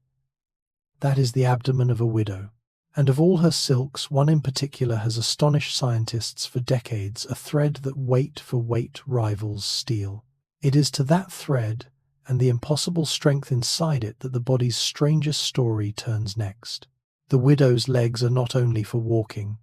That is the abdomen of a widow. And of all her silks, one in particular has astonished scientists for decades, a thread that weight for weight rivals steel. It is to that thread and the impossible strength inside it that the body's strangest story turns next. The widow's legs are not only for walking,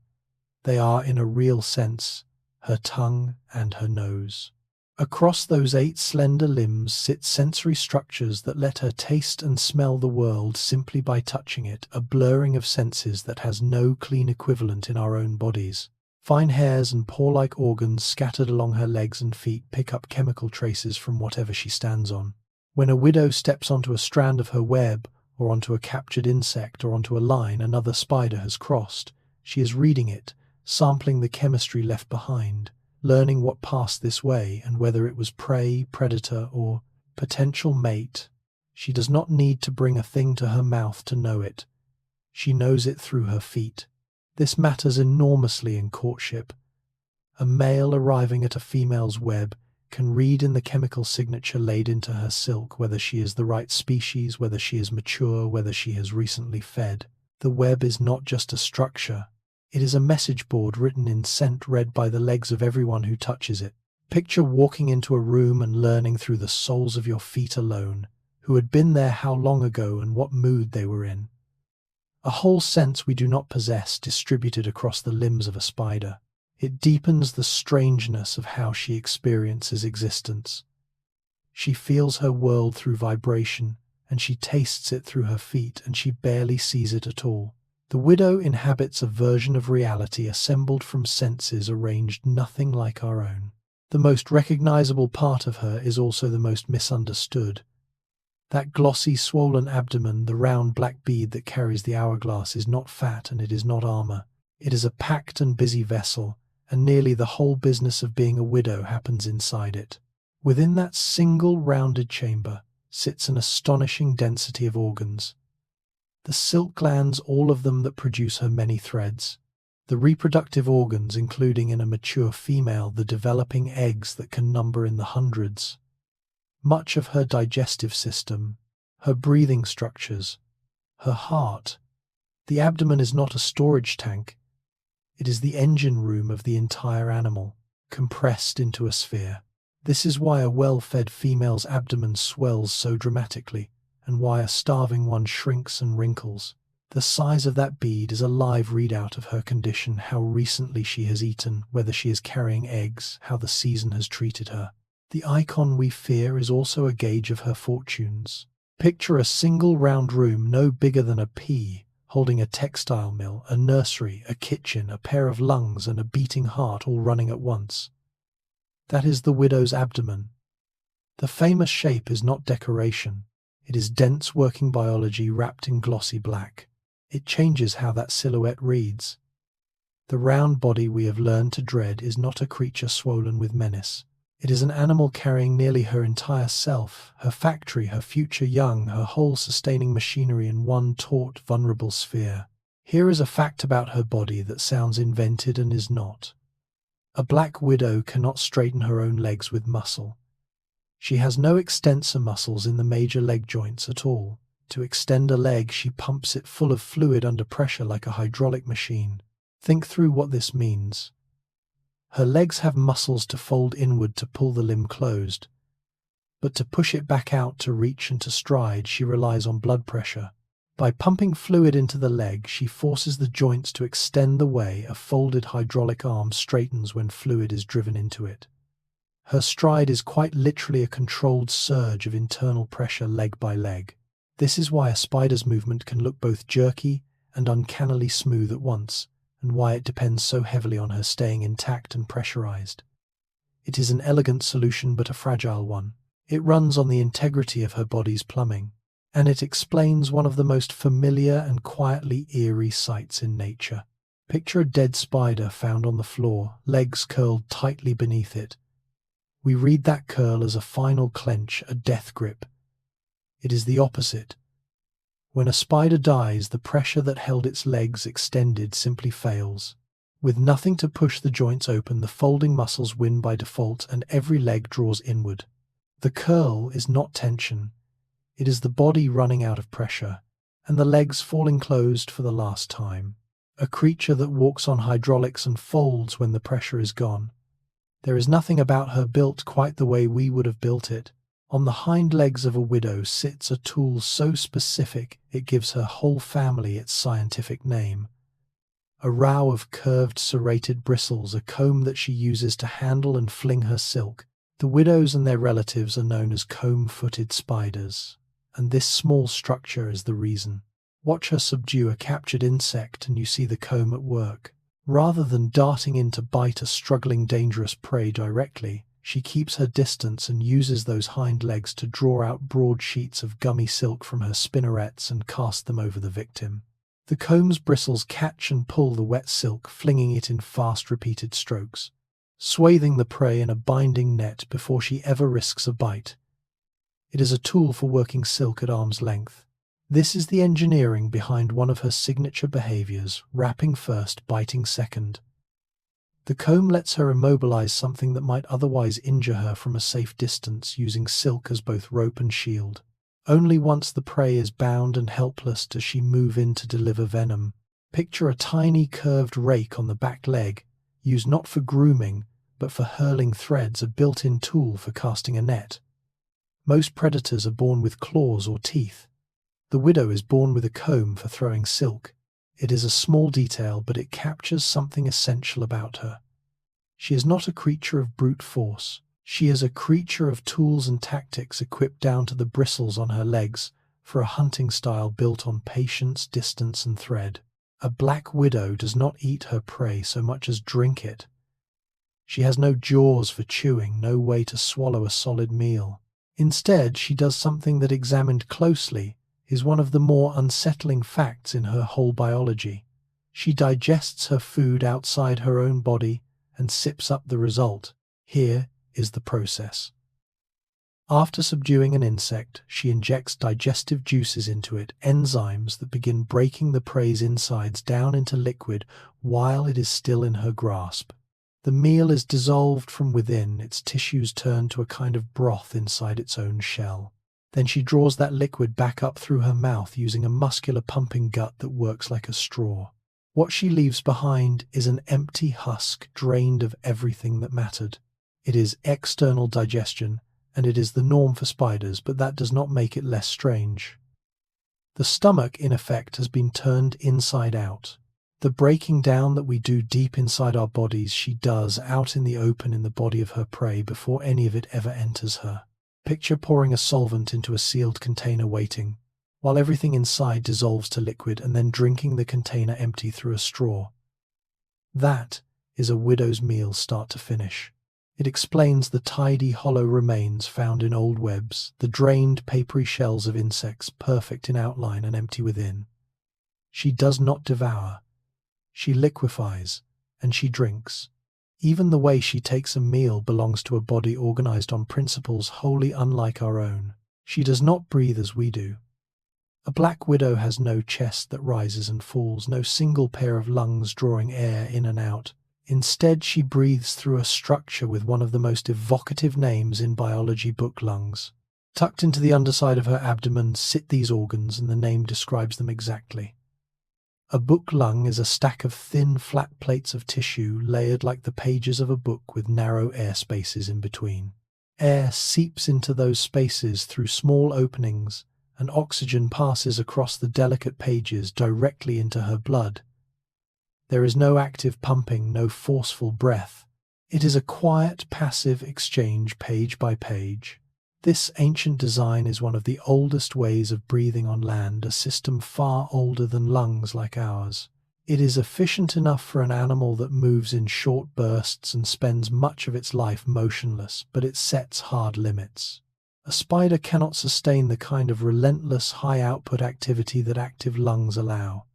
they are, in a real sense, her tongue and her nose. Across those 8 slender limbs sit sensory structures that let her taste and smell the world simply by touching it, a blurring of senses that has no clean equivalent in our own bodies. Fine hairs and paw-like organs scattered along her legs and feet pick up chemical traces from whatever she stands on. When a widow steps onto a strand of her web, or onto a captured insect, or onto a line another spider has crossed, she is reading it, sampling the chemistry left behind, learning what passed this way and whether it was prey, predator, or potential mate. She does not need to bring a thing to her mouth to know it. She knows it through her feet. This matters enormously in courtship. A male arriving at a female's web can read in the chemical signature laid into her silk whether she is the right species, whether she is mature, whether she has recently fed. The web is not just a structure. It is a message board written in scent read by the legs of everyone who touches it. Picture walking into a room and learning through the soles of your feet alone who had been there, how long ago, and what mood they were in. A whole sense we do not possess distributed across the limbs of a spider. It deepens the strangeness of how she experiences existence. She feels her world through vibration, and she tastes it through her feet, and she barely sees it at all. The widow inhabits a version of reality assembled from senses arranged nothing like our own. The most recognizable part of her is also the most misunderstood. That glossy, swollen abdomen, the round black bead that carries the hourglass, is not fat and it is not armor. It is a packed and busy vessel, and nearly the whole business of being a widow happens inside it. Within that single rounded chamber sits an astonishing density of organs. The silk glands, all of them that produce her many threads. The reproductive organs, including in a mature female the developing eggs that can number in the hundreds. Much of her digestive system, her breathing structures, her heart. The abdomen is not a storage tank. It is the engine room of the entire animal, compressed into a sphere. This is why a well-fed female's abdomen swells so dramatically, and why a starving one shrinks and wrinkles. The size of that bead is a live readout of her condition, how recently she has eaten, whether she is carrying eggs, how the season has treated her. The icon we fear is also a gauge of her fortunes. Picture a single round room no bigger than a pea, holding a textile mill, a nursery, a kitchen, a pair of lungs, and a beating heart all running at once. That is the widow's abdomen. The famous shape is not decoration. It is dense working biology wrapped in glossy black. It changes how that silhouette reads. The round body we have learned to dread is not a creature swollen with menace. It is an animal carrying nearly her entire self, her factory, her future young, her whole sustaining machinery in one taut, vulnerable sphere. Here is a fact about her body that sounds invented and is not. A black widow cannot straighten her own legs with muscle. She has no extensor muscles in the major leg joints at all. To extend a leg, she pumps it full of fluid under pressure like a hydraulic machine. Think through what this means. Her legs have muscles to fold inward to pull the limb closed, but to push it back out, to reach and to stride, she relies on blood pressure. By pumping fluid into the leg, she forces the joints to extend the way a folded hydraulic arm straightens when fluid is driven into it. Her stride is quite literally a controlled surge of internal pressure leg by leg. This is why a spider's movement can look both jerky and uncannily smooth at once, and why it depends so heavily on her staying intact and pressurized. It is an elegant solution but a fragile one. It runs on the integrity of her body's plumbing, and it explains one of the most familiar and quietly eerie sights in nature. Picture a dead spider found on the floor, legs curled tightly beneath it. We read that curl as a final clench, a death grip. It is the opposite. When a spider dies, the pressure that held its legs extended simply fails. With nothing to push the joints open, the folding muscles win by default, and every leg draws inward. The curl is not tension. It is the body running out of pressure, and the legs falling closed for the last time. A creature that walks on hydraulics and folds when the pressure is gone. There is nothing about her built quite the way we would have built it. On the hind legs of a widow sits a tool so specific it gives her whole family its scientific name. A row of curved serrated bristles, a comb that she uses to handle and fling her silk. The widows and their relatives are known as comb-footed spiders, and this small structure is the reason. Watch her subdue a captured insect and you see the comb at work. Rather than darting in to bite a struggling, dangerous prey directly, she keeps her distance and uses those hind legs to draw out broad sheets of gummy silk from her spinnerets and cast them over the victim. The comb's bristles catch and pull the wet silk, flinging it in fast, repeated strokes, swathing the prey in a binding net before she ever risks a bite. It is a tool for working silk at arm's length. This is the engineering behind one of her signature behaviors, wrapping first, biting second. The comb lets her immobilize something that might otherwise injure her from a safe distance, using silk as both rope and shield. Only once the prey is bound and helpless does she move in to deliver venom. Picture a tiny curved rake on the back leg, used not for grooming, but for hurling threads, a built-in tool for casting a net. Most predators are born with claws or teeth. The widow is born with a comb for throwing silk. It is a small detail, but it captures something essential about her. She is not a creature of brute force. She is a creature of tools and tactics, equipped down to the bristles on her legs for a hunting style built on patience, distance, and thread. A black widow does not eat her prey so much as drink it. She has no jaws for chewing, no way to swallow a solid meal. Instead, she does something that, examined closely, is one of the more unsettling facts in her whole biology. She digests her food outside her own body and sips up the result. Here is the process. After subduing an insect, she injects digestive juices into it, enzymes that begin breaking the prey's insides down into liquid while it is still in her grasp. The meal is dissolved from within, its tissues turn to a kind of broth inside its own shell. Then she draws that liquid back up through her mouth using a muscular pumping gut that works like a straw. What she leaves behind is an empty husk drained of everything that mattered. It is external digestion, and it is the norm for spiders, but that does not make it less strange. The stomach, in effect, has been turned inside out. The breaking down that we do deep inside our bodies, she does out in the open in the body of her prey before any of it ever enters her. Picture pouring a solvent into a sealed container, waiting, while everything inside dissolves to liquid, and then drinking the container empty through a straw. That is a widow's meal start to finish. It explains the tidy, hollow remains found in old webs, the drained, papery shells of insects, perfect in outline and empty within. She does not devour. She liquefies, and she drinks. Even the way she takes a meal belongs to a body organized on principles wholly unlike our own. She does not breathe as we do. A black widow has no chest that rises and falls, no single pair of lungs drawing air in and out. Instead, she breathes through a structure with one of the most evocative names in biology book, lungs. Tucked into the underside of her abdomen sit these organs, and the name describes them exactly. A book lung is a stack of thin, flat plates of tissue layered like the pages of a book with narrow air spaces in between. Air seeps into those spaces through small openings, and oxygen passes across the delicate pages directly into her blood. There is no active pumping, no forceful breath. It is a quiet, passive exchange page by page. This ancient design is one of the oldest ways of breathing on land, a system far older than lungs like ours. It is efficient enough for an animal that moves in short bursts and spends much of its life motionless, but it sets hard limits. A spider cannot sustain the kind of relentless, high-output activity that active lungs allow.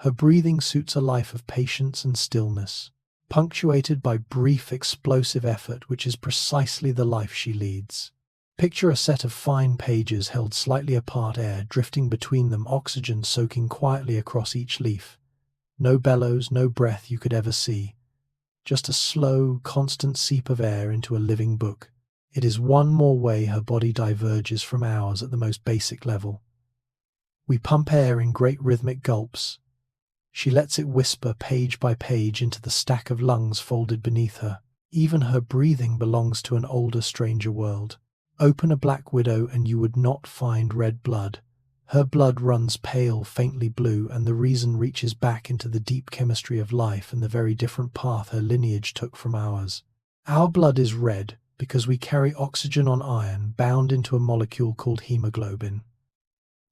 Her breathing suits a life of patience and stillness. punctuated by brief explosive effort, which is precisely the life she leads. Picture a set of fine pages held slightly apart, air drifting between them, oxygen soaking quietly across each leaf. No bellows, no breath you could ever see. Just a slow, constant seep of air into a living book. It is one more way her body diverges from ours at the most basic level. We pump air in great rhythmic gulps. She lets it whisper page by page into the stack of lungs folded beneath her. Even her breathing belongs to an older, stranger world. Open a black widow and you would not find red blood. Her blood runs pale, faintly blue, and the reason reaches back into the deep chemistry of life and the very different path her lineage took from ours. Our blood is red because we carry oxygen on iron bound into a molecule called hemoglobin.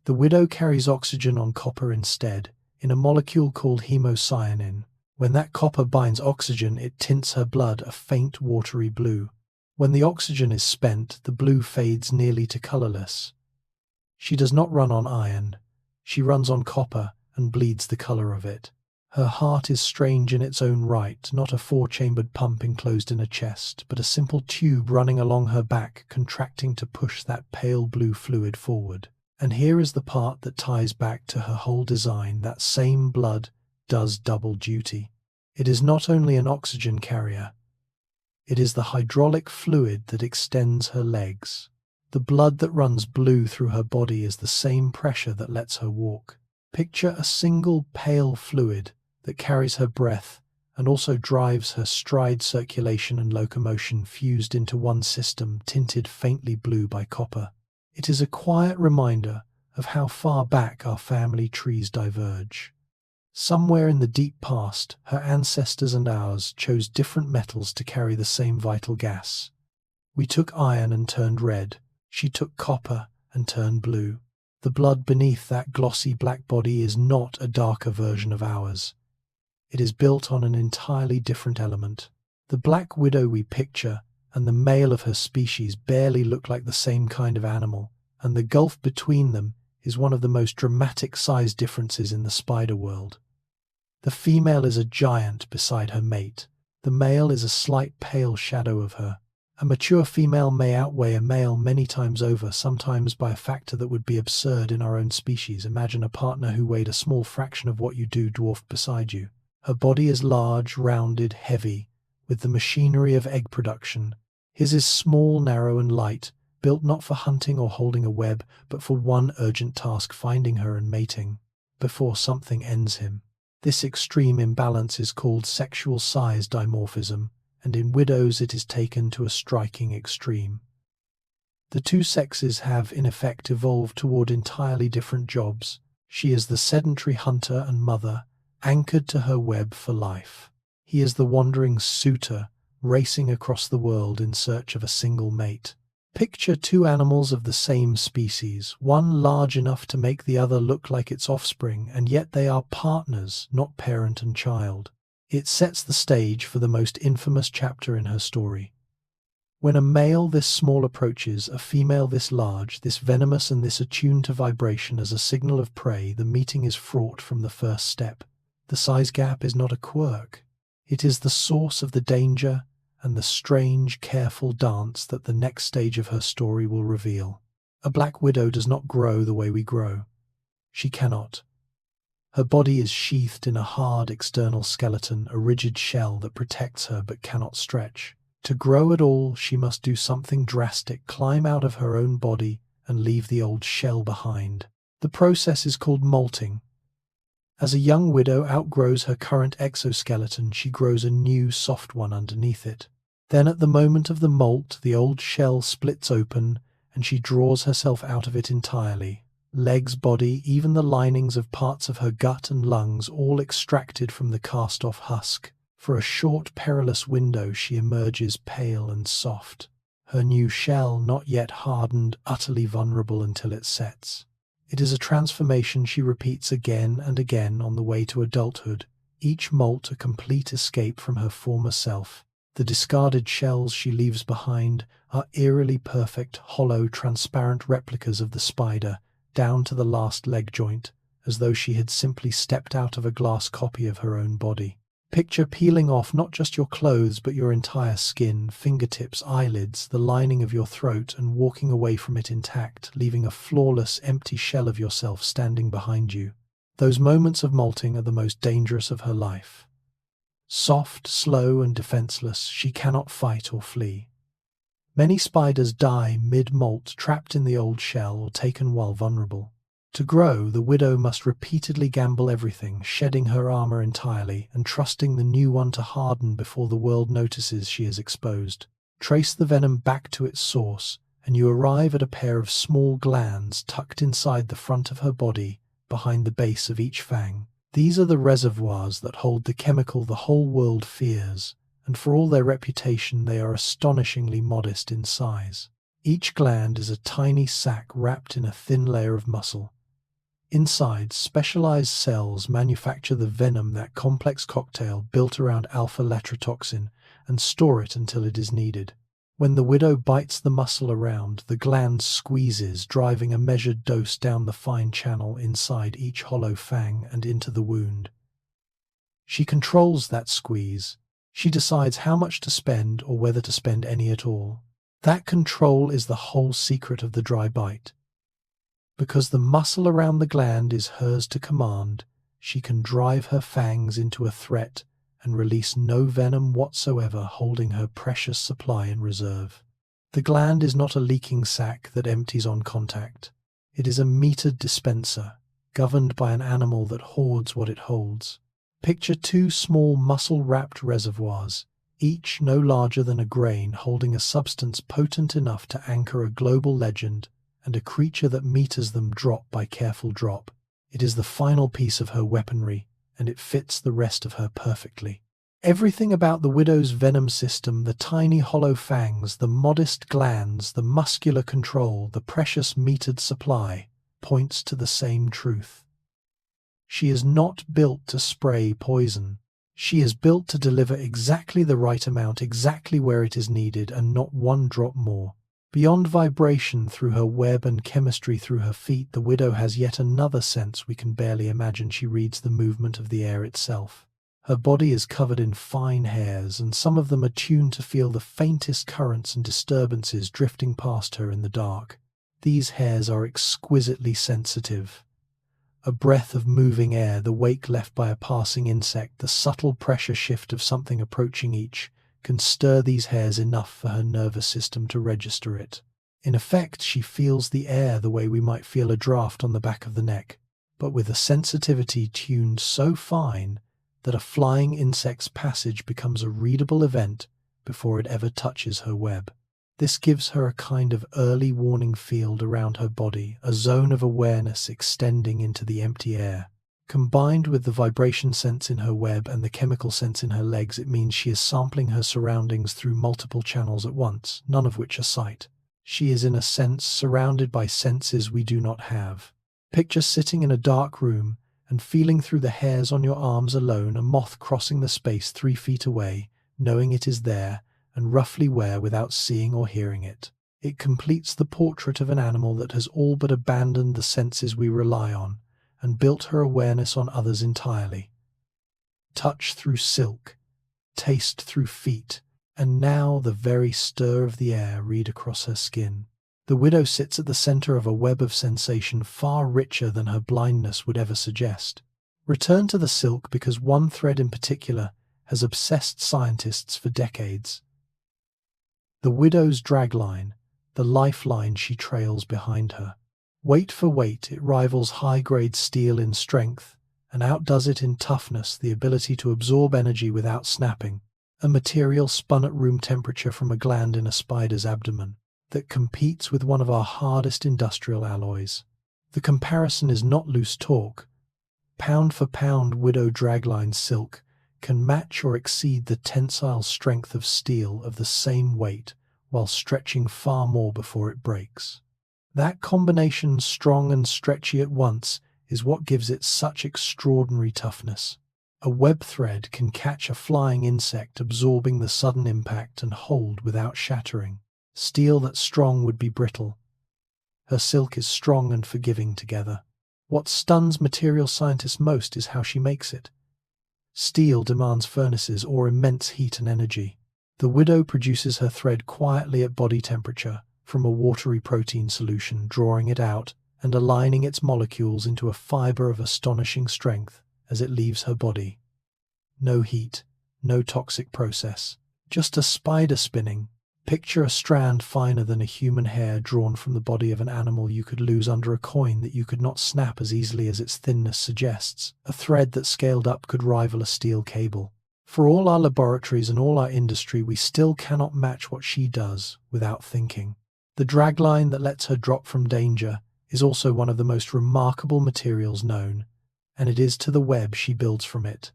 The widow carries oxygen on copper instead, in a molecule called hemocyanin. When that copper binds oxygen, it tints her blood a faint watery blue. When the oxygen is spent, the blue fades nearly to colorless. She does not run on iron. She runs on copper and bleeds the color of it. Her heart is strange in its own right, not a four-chambered pump enclosed in a chest, but a simple tube running along her back, contracting to push that pale blue fluid forward. And here is the part that ties back to her whole design. That same blood does double duty. It is not only an oxygen carrier. It is the hydraulic fluid that extends her legs. The blood that runs blue through her body is the same pressure that lets her walk. Picture a single pale fluid that carries her breath and also drives her stride, circulation and locomotion fused into one system, tinted faintly blue by copper. It is a quiet reminder of how far back our family trees diverge. Somewhere in the deep past, her ancestors and ours chose different metals to carry the same vital gas. We took iron and turned red. She took copper and turned blue. The blood beneath that glossy black body is not a darker version of ours. It is built on an entirely different element. The black widow we picture and the male of her species barely look like the same kind of animal, and the gulf between them is one of the most dramatic size differences in the spider world. The female is a giant beside her mate. The male is a slight pale shadow of her. A mature female may outweigh a male many times over, sometimes by a factor that would be absurd in our own species. Imagine a partner who weighed a small fraction of what you do dwarfed beside you. Her body is large, rounded, heavy, with the machinery of egg production. His is small, narrow and light, built not for hunting or holding a web, but for one urgent task, finding her and mating, before something ends him. This extreme imbalance is called sexual size dimorphism, and in widows it is taken to a striking extreme. The two sexes have, in effect, evolved toward entirely different jobs. She is the sedentary hunter and mother, anchored to her web for life. He is the wandering suitor, racing across the world in search of a single mate. Picture two animals of the same species, one large enough to make the other look like its offspring, and yet they are partners, not parent and child. It sets the stage for the most infamous chapter in her story. When a male this small approaches a female this large, this venomous and this attuned to vibration as a signal of prey, the meeting is fraught from the first step. The size gap is not a quirk. It is the source of the danger and the strange, careful dance that the next stage of her story will reveal. A black widow does not grow the way we grow. She cannot. Her body is sheathed in a hard external skeleton, a rigid shell that protects her but cannot stretch. To grow at all, she must do something drastic, climb out of her own body and leave the old shell behind. The process is called molting. As a young widow outgrows her current exoskeleton, she grows a new, soft one underneath it. Then at the moment of the molt, the old shell splits open and she draws herself out of it entirely. Legs, body, even the linings of parts of her gut and lungs, all extracted from the cast-off husk. For a short, perilous window she emerges pale and soft. Her new shell, not yet hardened, utterly vulnerable until it sets. It is a transformation she repeats again and again on the way to adulthood, each molt a complete escape from her former self. The discarded shells she leaves behind are eerily perfect, hollow, transparent replicas of the spider, down to the last leg joint, as though she had simply stepped out of a glass copy of her own body. Picture peeling off not just your clothes but your entire skin, fingertips, eyelids, the lining of your throat, and walking away from it intact, leaving a flawless, empty shell of yourself standing behind you. Those moments of molting are the most dangerous of her life. Soft, slow, and defenseless, she cannot fight or flee. Many spiders die mid-molt, trapped in the old shell or taken while vulnerable. To grow, the widow must repeatedly gamble everything, shedding her armor entirely and trusting the new one to harden before the world notices she is exposed. Trace the venom back to its source, and you arrive at a pair of small glands tucked inside the front of her body, behind the base of each fang. These are the reservoirs that hold the chemical the whole world fears, and for all their reputation, they are astonishingly modest in size. Each gland is a tiny sac wrapped in a thin layer of muscle. Inside, specialized cells manufacture the venom, that complex cocktail built around alpha-latrotoxin, and store it until it is needed. When the widow bites the muscle around, the gland squeezes, driving a measured dose down the fine channel inside each hollow fang and into the wound. She controls that squeeze. She decides how much to spend or whether to spend any at all. That control is the whole secret of the dry bite. Because the muscle around the gland is hers to command, she can drive her fangs into a threat and release no venom whatsoever, holding her precious supply in reserve. The gland is not a leaking sac that empties on contact. It is a metered dispenser, governed by an animal that hoards what it holds. Picture two small muscle-wrapped reservoirs, each no larger than a grain, holding a substance potent enough to anchor a global legend and a creature that meters them drop by careful drop. It is the final piece of her weaponry, and it fits the rest of her perfectly. Everything about the widow's venom system, the tiny hollow fangs, the modest glands, the muscular control, the precious metered supply, points to the same truth. She is not built to spray poison. She is built to deliver exactly the right amount, exactly where it is needed, and not one drop more. Beyond vibration through her web and chemistry through her feet, the widow has yet another sense we can barely imagine. She reads the movement of the air itself. Her body is covered in fine hairs, and some of them are tuned to feel the faintest currents and disturbances drifting past her in the dark. These hairs are exquisitely sensitive. A breath of moving air, the wake left by a passing insect, the subtle pressure shift of something approaching each, can stir these hairs enough for her nervous system to register it. In effect, she feels the air the way we might feel a draft on the back of the neck, but with a sensitivity tuned so fine that a flying insect's passage becomes a readable event before it ever touches her web. This gives her a kind of early warning field around her body, a zone of awareness extending into the empty air. Combined with the vibration sense in her web and the chemical sense in her legs, it means she is sampling her surroundings through multiple channels at once, none of which are sight. She is, in a sense, surrounded by senses we do not have. Picture sitting in a dark room and feeling through the hairs on your arms alone, a moth crossing the space 3 feet away, knowing it is there and roughly where without seeing or hearing it. It completes the portrait of an animal that has all but abandoned the senses we rely on and built her awareness on others entirely. Touch through silk, taste through feet, and now the very stir of the air read across her skin. The widow sits at the center of a web of sensation far richer than her blindness would ever suggest. Return to the silk, because one thread in particular has obsessed scientists for decades. The widow's dragline, the lifeline she trails behind her. Weight for weight, it rivals high-grade steel in strength and outdoes it in toughness, the ability to absorb energy without snapping, a material spun at room temperature from a gland in a spider's abdomen that competes with one of our hardest industrial alloys. The comparison is not loose talk. Pound for pound, widow dragline silk can match or exceed the tensile strength of steel of the same weight while stretching far more before it breaks. That combination, strong and stretchy at once, is what gives it such extraordinary toughness. A web thread can catch a flying insect, absorbing the sudden impact, and hold without shattering. Steel that's strong would be brittle. Her silk is strong and forgiving together. What stuns material scientists most is how she makes it. Steel demands furnaces or immense heat and energy. The widow produces her thread quietly at body temperature from a watery protein solution, drawing it out and aligning its molecules into a fiber of astonishing strength as it leaves her body. No heat, no toxic process, just a spider spinning. Picture a strand finer than a human hair drawn from the body of an animal you could lose under a coin that you could not snap as easily as its thinness suggests. A thread that scaled up could rival a steel cable. For all our laboratories and all our industry, we still cannot match what she does without thinking. The dragline that lets her drop from danger is also one of the most remarkable materials known, and it is to the web she builds from it,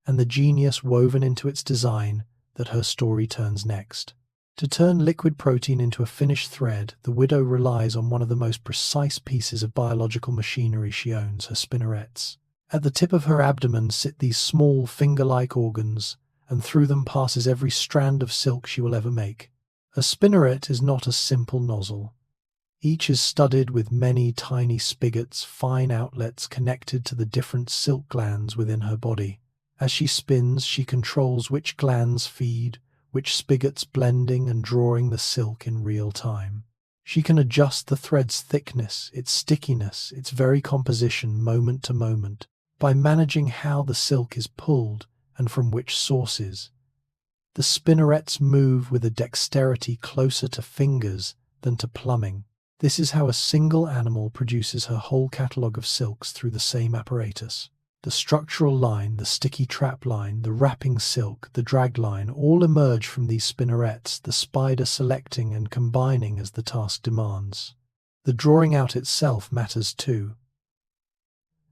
and the genius woven into its design, that her story turns next. To turn liquid protein into a finished thread, the widow relies on one of the most precise pieces of biological machinery she owns, her spinnerets. At the tip of her abdomen sit these small finger-like organs, and through them passes every strand of silk she will ever make. A spinneret is not a simple nozzle. Each is studded with many tiny spigots, fine outlets connected to the different silk glands within her body. As she spins, she controls which glands feed, which spigots blending and drawing the silk in real time. She can adjust the thread's thickness, its stickiness, its very composition moment to moment, by managing how the silk is pulled and from which sources. The spinnerets move with a dexterity closer to fingers than to plumbing. This is how a single animal produces her whole catalogue of silks through the same apparatus. The structural line, the sticky trap line, the wrapping silk, the drag line all emerge from these spinnerets, the spider selecting and combining as the task demands. The drawing out itself matters too.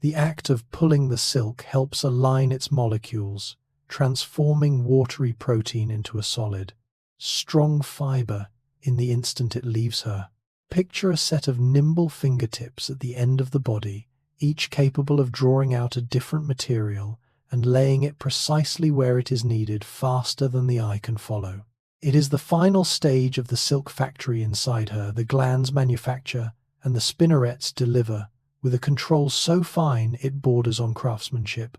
The act of pulling the silk helps align its molecules, transforming watery protein into a solid, strong fiber in the instant it leaves her. Picture a set of nimble fingertips at the end of the body, each capable of drawing out a different material and laying it precisely where it is needed faster than the eye can follow. It is the final stage of the silk factory inside her. The glands manufacture and the spinnerets deliver, with a control so fine it borders on craftsmanship.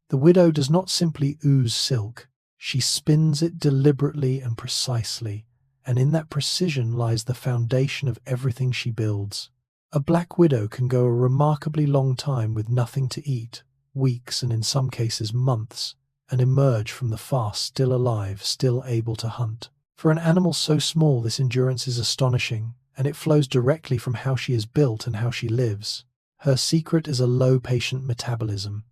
The widow does not simply ooze silk, she spins it deliberately and precisely, and in that precision lies the foundation of everything she builds. A black widow can go a remarkably long time with nothing to eat, weeks and in some cases months, and emerge from the fast still alive, still able to hunt. For an animal so small, this endurance is astonishing, and it flows directly from how she is built and how she lives. Her secret is a low, patient metabolism.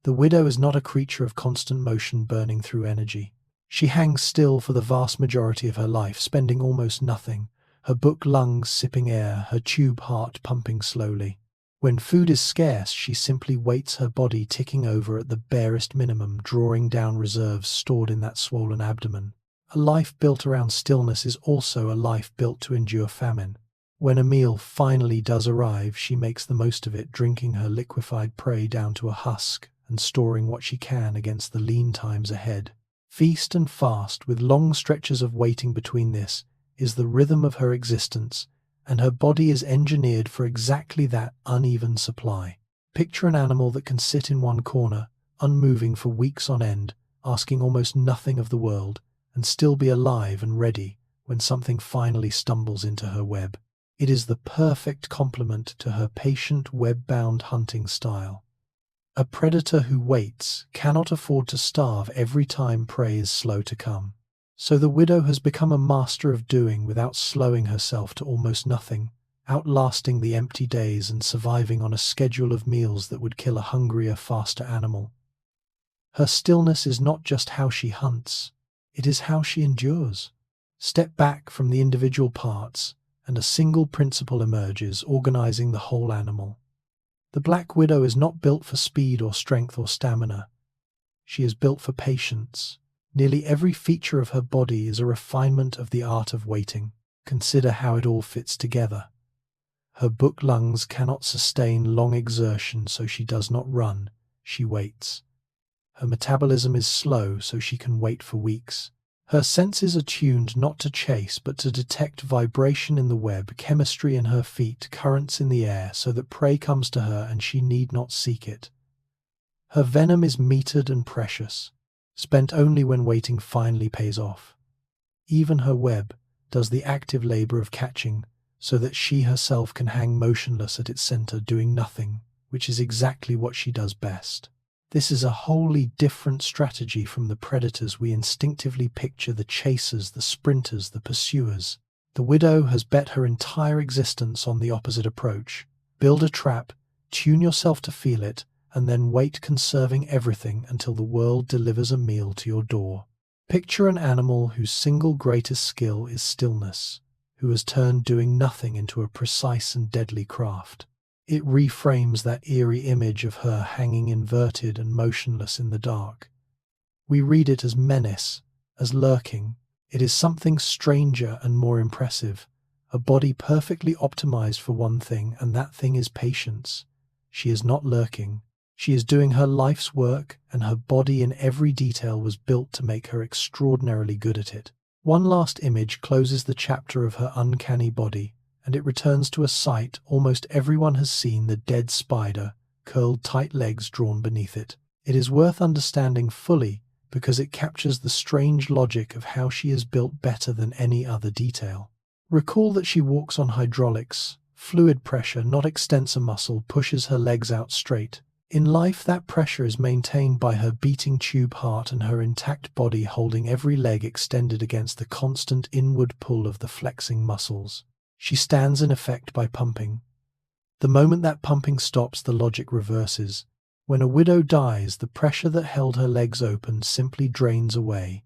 The widow is not a creature of constant motion burning through energy. She hangs still for the vast majority of her life, spending almost nothing, her book lungs sipping air, her tube heart pumping slowly. When food is scarce, she simply waits, her body ticking over at the barest minimum, drawing down reserves stored in that swollen abdomen. A life built around stillness is also a life built to endure famine. When a meal finally does arrive, she makes the most of it, drinking her liquefied prey down to a husk and storing what she can against the lean times ahead. Feast and fast, with long stretches of waiting between this, is the rhythm of her existence, and her body is engineered for exactly that uneven supply. Picture an animal that can sit in one corner, unmoving for weeks on end, asking almost nothing of the world, and still be alive and ready when something finally stumbles into her web. It is the perfect complement to her patient, web-bound hunting style. A predator who waits cannot afford to starve every time prey is slow to come. So the widow has become a master of doing without slowing herself to almost nothing, outlasting the empty days and surviving on a schedule of meals that would kill a hungrier, faster animal. Her stillness is not just how she hunts, it is how she endures. Step back from the individual parts, and a single principle emerges, organizing the whole animal. The black widow is not built for speed or strength or stamina. She is built for patience. Nearly every feature of her body is a refinement of the art of waiting. Consider how it all fits together. Her book lungs cannot sustain long exertion, so she does not run, she waits. Her metabolism is slow, so she can wait for weeks. Her senses are tuned not to chase, but to detect vibration in the web, chemistry in her feet, currents in the air, so that prey comes to her and she need not seek it. Her venom is metered and precious, spent only when waiting finally pays off. Even her web does the active labor of catching, so that she herself can hang motionless at its center doing nothing, which is exactly what she does best. This is a wholly different strategy from the predators we instinctively picture: the chasers, the sprinters, the pursuers. The widow has bet her entire existence on the opposite approach. Build a trap, tune yourself to feel it, and then wait, conserving everything until the world delivers a meal to your door. Picture an animal whose single greatest skill is stillness, who has turned doing nothing into a precise and deadly craft. It reframes that eerie image of her hanging inverted and motionless in the dark. We read it as menace, as lurking. It is something stranger and more impressive, a body perfectly optimized for one thing, and that thing is patience. She is not lurking. She is doing her life's work, and her body in every detail was built to make her extraordinarily good at it. One last image closes the chapter of her uncanny body, and it returns to a sight almost everyone has seen: the dead spider, curled tight legs drawn beneath it. It is worth understanding fully because it captures the strange logic of how she is built better than any other detail. Recall that she walks on hydraulics. Fluid pressure, not extensor muscle, pushes her legs out straight. In life, that pressure is maintained by her beating tube heart and her intact body holding every leg extended against the constant inward pull of the flexing muscles. She stands in effect by pumping. The moment that pumping stops, the logic reverses. When a widow dies, the pressure that held her legs open simply drains away.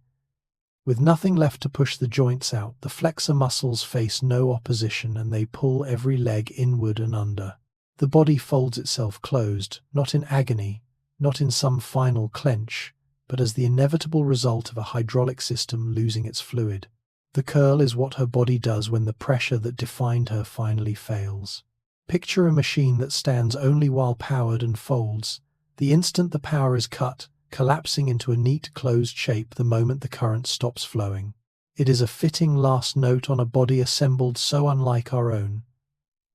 With nothing left to push the joints out, the flexor muscles face no opposition and they pull every leg inward and under. The body folds itself closed, not in agony, not in some final clench, but as the inevitable result of a hydraulic system losing its fluid. The curl is what her body does when the pressure that defined her finally fails. Picture a machine that stands only while powered and folds. The instant the power is cut, collapsing into a neat closed shape the moment the current stops flowing. It is a fitting last note on a body assembled so unlike our own.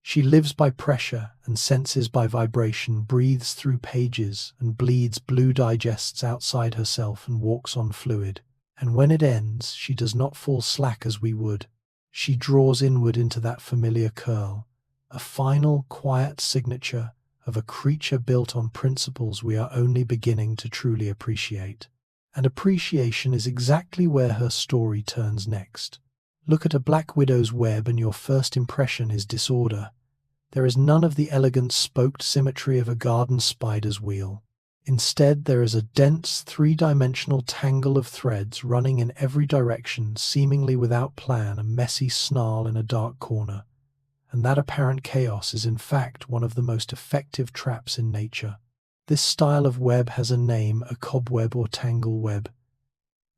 She lives by pressure and senses by vibration, breathes through pages and bleeds blue, digests outside herself and walks on fluid. And when it ends, she does not fall slack as we would. She draws inward into that familiar curl, a final, quiet signature of a creature built on principles we are only beginning to truly appreciate. And appreciation is exactly where her story turns next. Look at a black widow's web and your first impression is disorder. There is none of the elegant spoked symmetry of a garden spider's wheel. Instead, there is a dense, three-dimensional tangle of threads running in every direction, seemingly without plan, a messy snarl in a dark corner. And that apparent chaos is in fact one of the most effective traps in nature. This style of web has a name, a cobweb or tangle web.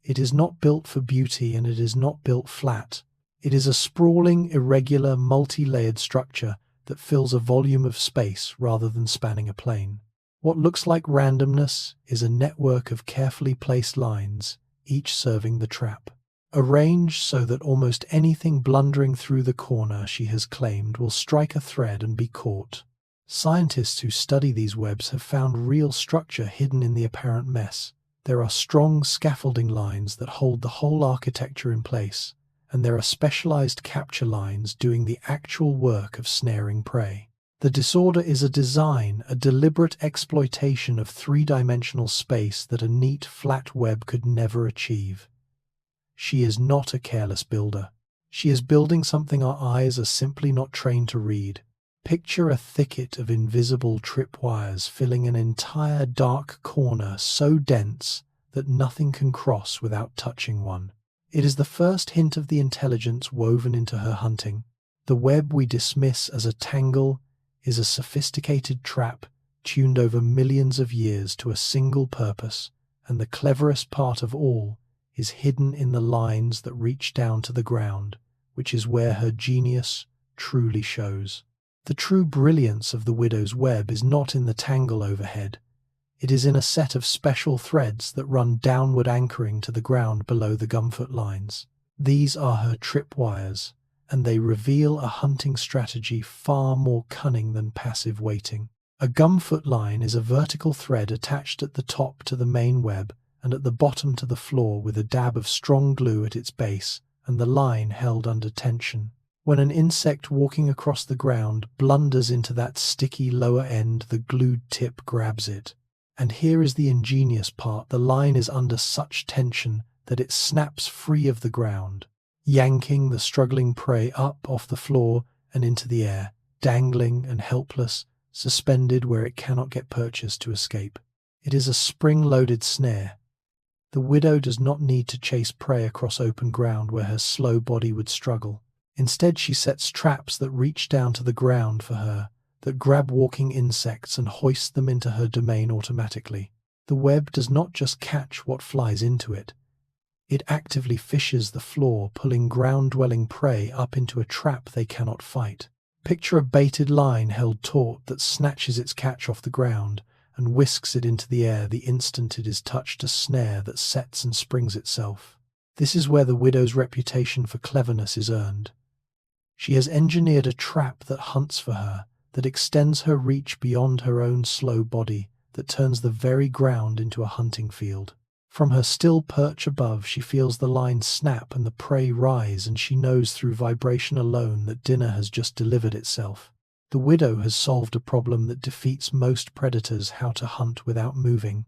It is not built for beauty and it is not built flat. It is a sprawling, irregular, multi-layered structure that fills a volume of space rather than spanning a plane. What looks like randomness is a network of carefully placed lines, each serving the trap. Arranged so that almost anything blundering through the corner she has claimed will strike a thread and be caught. Scientists who study these webs have found real structure hidden in the apparent mess. There are strong scaffolding lines that hold the whole architecture in place, and there are specialized capture lines doing the actual work of snaring prey. The disorder is a design, a deliberate exploitation of three-dimensional space that a neat, flat web could never achieve. She is not a careless builder. She is building something our eyes are simply not trained to read. Picture a thicket of invisible tripwires filling an entire dark corner so dense that nothing can cross without touching one. It is the first hint of the intelligence woven into her hunting. The web we dismiss as a tangle is a sophisticated trap tuned over millions of years to a single purpose, and the cleverest part of all is hidden in the lines that reach down to the ground, which is where her genius truly shows. The true brilliance of the widow's web is not in the tangle overhead. It is in a set of special threads that run downward, anchoring to the ground below the gumfoot lines. These are her tripwires, and they reveal a hunting strategy far more cunning than passive waiting. A gumfoot line is a vertical thread attached at the top to the main web and at the bottom to the floor with a dab of strong glue at its base and the line held under tension. When an insect walking across the ground blunders into that sticky lower end, the glued tip grabs it. And here is the ingenious part: the line is under such tension that it snaps free of the ground, yanking the struggling prey up off the floor and into the air, dangling and helpless, suspended where it cannot get purchase to escape. It is a spring-loaded snare. The widow does not need to chase prey across open ground where her slow body would struggle. Instead, she sets traps that reach down to the ground for her, that grab walking insects and hoist them into her domain automatically. The web does not just catch what flies into it. It actively fishes the floor, pulling ground-dwelling prey up into a trap they cannot fight. Picture a baited line held taut that snatches its catch off the ground and whisks it into the air the instant it is touched, a snare that sets and springs itself. This is where the widow's reputation for cleverness is earned. She has engineered a trap that hunts for her, that extends her reach beyond her own slow body, that turns the very ground into a hunting field. From her still perch above, she feels the line snap and the prey rise, and she knows through vibration alone that dinner has just delivered itself. The widow has solved a problem that defeats most predators: how to hunt without moving.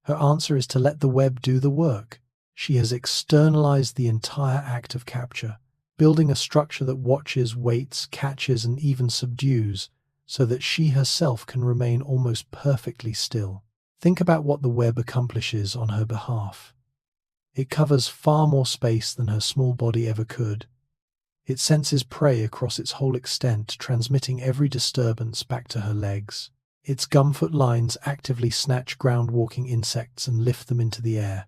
Her answer is to let the web do the work. She has externalized the entire act of capture, building a structure that watches, waits, catches, and even subdues, so that she herself can remain almost perfectly still. Think about what the web accomplishes on her behalf. It covers far more space than her small body ever could. It senses prey across its whole extent, transmitting every disturbance back to her legs. Its gumfoot lines actively snatch ground-walking insects and lift them into the air.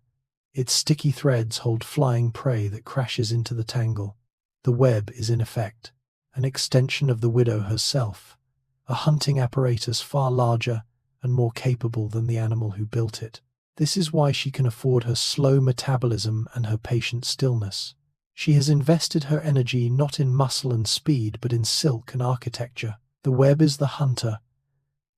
Its sticky threads hold flying prey that crashes into the tangle. The web is, in effect, an extension of the widow herself, a hunting apparatus far larger and more capable than the animal who built it. This is why she can afford her slow metabolism and her patient stillness. She has invested her energy not in muscle and speed, but in silk and architecture. The web is the hunter.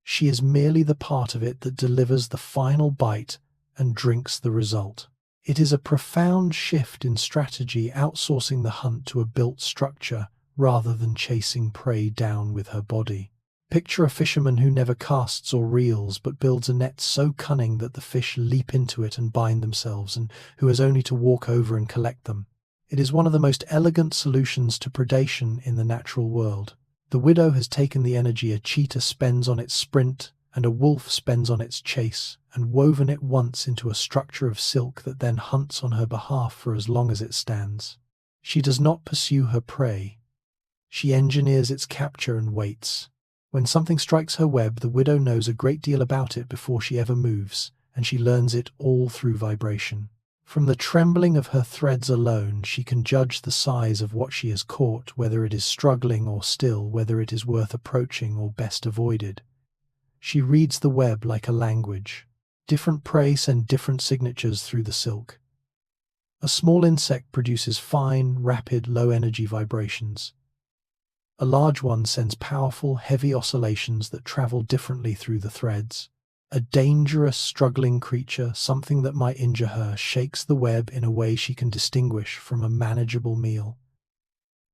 She is merely the part of it that delivers the final bite and drinks the result. It is a profound shift in strategy, outsourcing the hunt to a built structure rather than chasing prey down with her body. Picture a fisherman who never casts or reels, but builds a net so cunning that the fish leap into it and bind themselves, and who has only to walk over and collect them. It is one of the most elegant solutions to predation in the natural world. The widow has taken the energy a cheetah spends on its sprint and a wolf spends on its chase, and woven it once into a structure of silk that then hunts on her behalf for as long as it stands. She does not pursue her prey. She engineers its capture and waits. When something strikes her web, the widow knows a great deal about it before she ever moves, and she learns it all through vibration. From the trembling of her threads alone, she can judge the size of what she has caught, whether it is struggling or still, whether it is worth approaching or best avoided. She reads the web like a language. Different prey send different signatures through the silk. A small insect produces fine, rapid, low-energy vibrations. A large one sends powerful, heavy oscillations that travel differently through the threads. A dangerous, struggling creature, something that might injure her, shakes the web in a way she can distinguish from a manageable meal.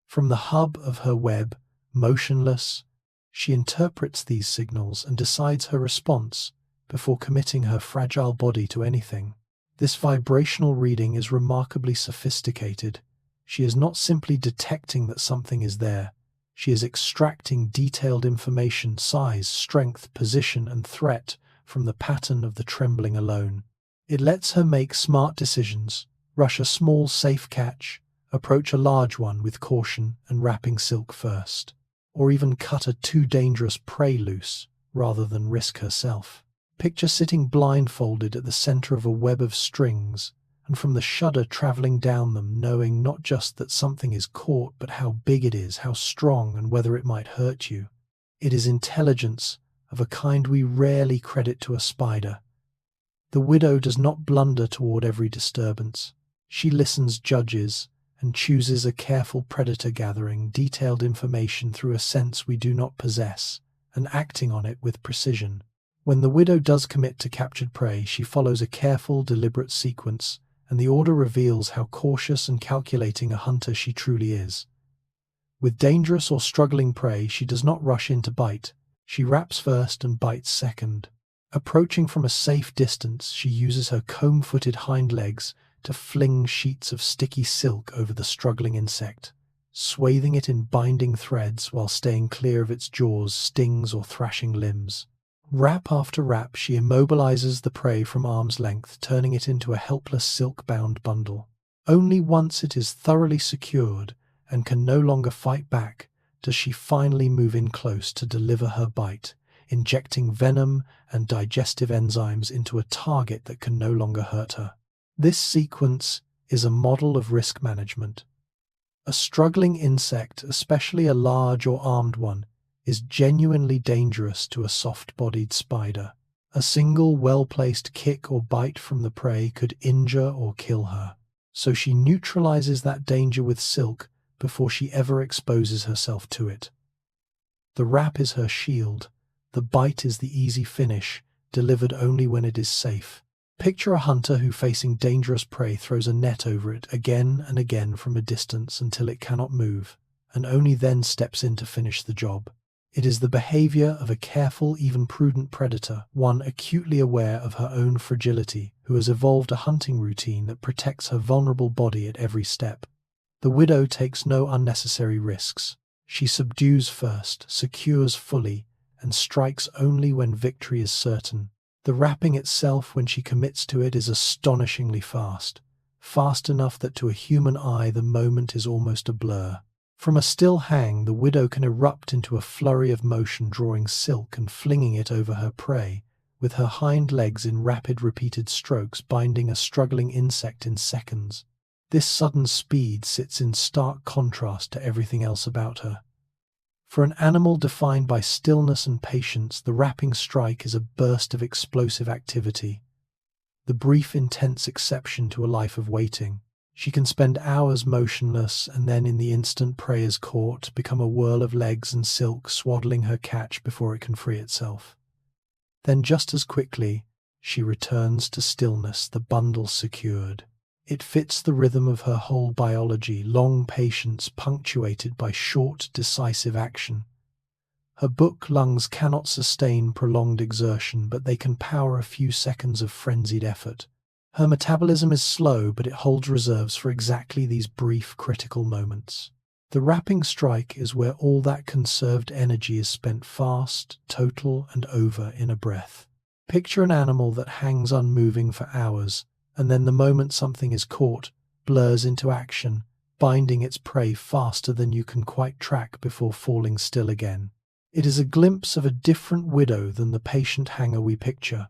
From the hub of her web, motionless, she interprets these signals and decides her response before committing her fragile body to anything. This vibrational reading is remarkably sophisticated. She is not simply detecting that something is there. She is extracting detailed information, size, strength, position, and threat from the pattern of the trembling alone. It lets her make smart decisions, rush a small, safe catch, approach a large one with caution and wrapping silk first, or even cut a too dangerous prey loose rather than risk herself. Picture sitting blindfolded at the center of a web of strings, and from the shudder traveling down them, knowing not just that something is caught, but how big it is, how strong, and whether it might hurt you. It is intelligence of a kind we rarely credit to a spider. The widow does not blunder toward every disturbance. She listens, judges, and chooses a careful predator, gathering detailed information through a sense we do not possess, and acting on it with precision. When the widow does commit to captured prey, she follows a careful, deliberate sequence, and the order reveals how cautious and calculating a hunter she truly is. With dangerous or struggling prey, she does not rush in to bite. She wraps first and bites second. Approaching from a safe distance, she uses her comb-footed hind legs to fling sheets of sticky silk over the struggling insect, swathing it in binding threads while staying clear of its jaws, stings, or thrashing limbs. Rap after rap, she immobilizes the prey from arm's length, turning it into a helpless silk-bound bundle. Only once it is thoroughly secured and can no longer fight back does she finally move in close to deliver her bite, injecting venom and digestive enzymes into a target that can no longer hurt her. This sequence is a model of risk management. A struggling insect, especially a large or armed one, is genuinely dangerous to a soft-bodied spider. A single well-placed kick or bite from the prey could injure or kill her. So she neutralizes that danger with silk before she ever exposes herself to it. The wrap is her shield. The bite is the easy finish, delivered only when it is safe. Picture a hunter who, facing dangerous prey, throws a net over it again and again from a distance until it cannot move, and only then steps in to finish the job. It is the behavior of a careful, even prudent predator, one acutely aware of her own fragility, who has evolved a hunting routine that protects her vulnerable body at every step. The widow takes no unnecessary risks. She subdues first, secures fully, and strikes only when victory is certain. The wrapping itself, when she commits to it, is astonishingly fast. Fast enough that to a human eye the moment is almost a blur. From a still hang, the widow can erupt into a flurry of motion, drawing silk and flinging it over her prey, with her hind legs in rapid repeated strokes, binding a struggling insect in seconds. This sudden speed sits in stark contrast to everything else about her. For an animal defined by stillness and patience, the wrapping strike is a burst of explosive activity, the brief, intense exception to a life of waiting. She can spend hours motionless, and then in the instant prey is caught, become a whirl of legs and silk swaddling her catch before it can free itself. Then just as quickly, she returns to stillness, the bundle secured. It fits the rhythm of her whole biology, long patience punctuated by short, decisive action. Her book lungs cannot sustain prolonged exertion, but they can power a few seconds of frenzied effort. Her metabolism is slow, but it holds reserves for exactly these brief, critical moments. The wrapping strike is where all that conserved energy is spent fast, total, and over in a breath. Picture an animal that hangs unmoving for hours, and then the moment something is caught, blurs into action, binding its prey faster than you can quite track before falling still again. It is a glimpse of a different widow than the patient hanger we picture.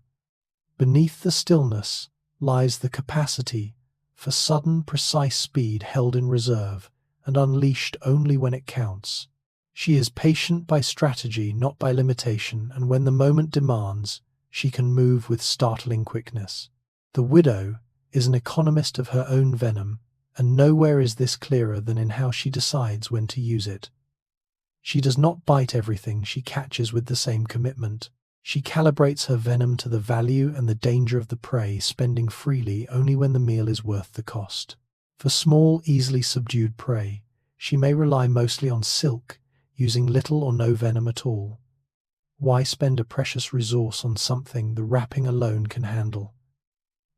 Beneath the stillness lies the capacity for sudden, precise speed held in reserve and unleashed only when it counts. She is patient by strategy, not by limitation, and when the moment demands, she can move with startling quickness. The widow is an economist of her own venom, and nowhere is this clearer than in how she decides when to use it. She does not bite everything she catches with the same commitment. She calibrates her venom to the value and the danger of the prey, spending freely only when the meal is worth the cost. For small, easily subdued prey, she may rely mostly on silk, using little or no venom at all. Why spend a precious resource on something the wrapping alone can handle?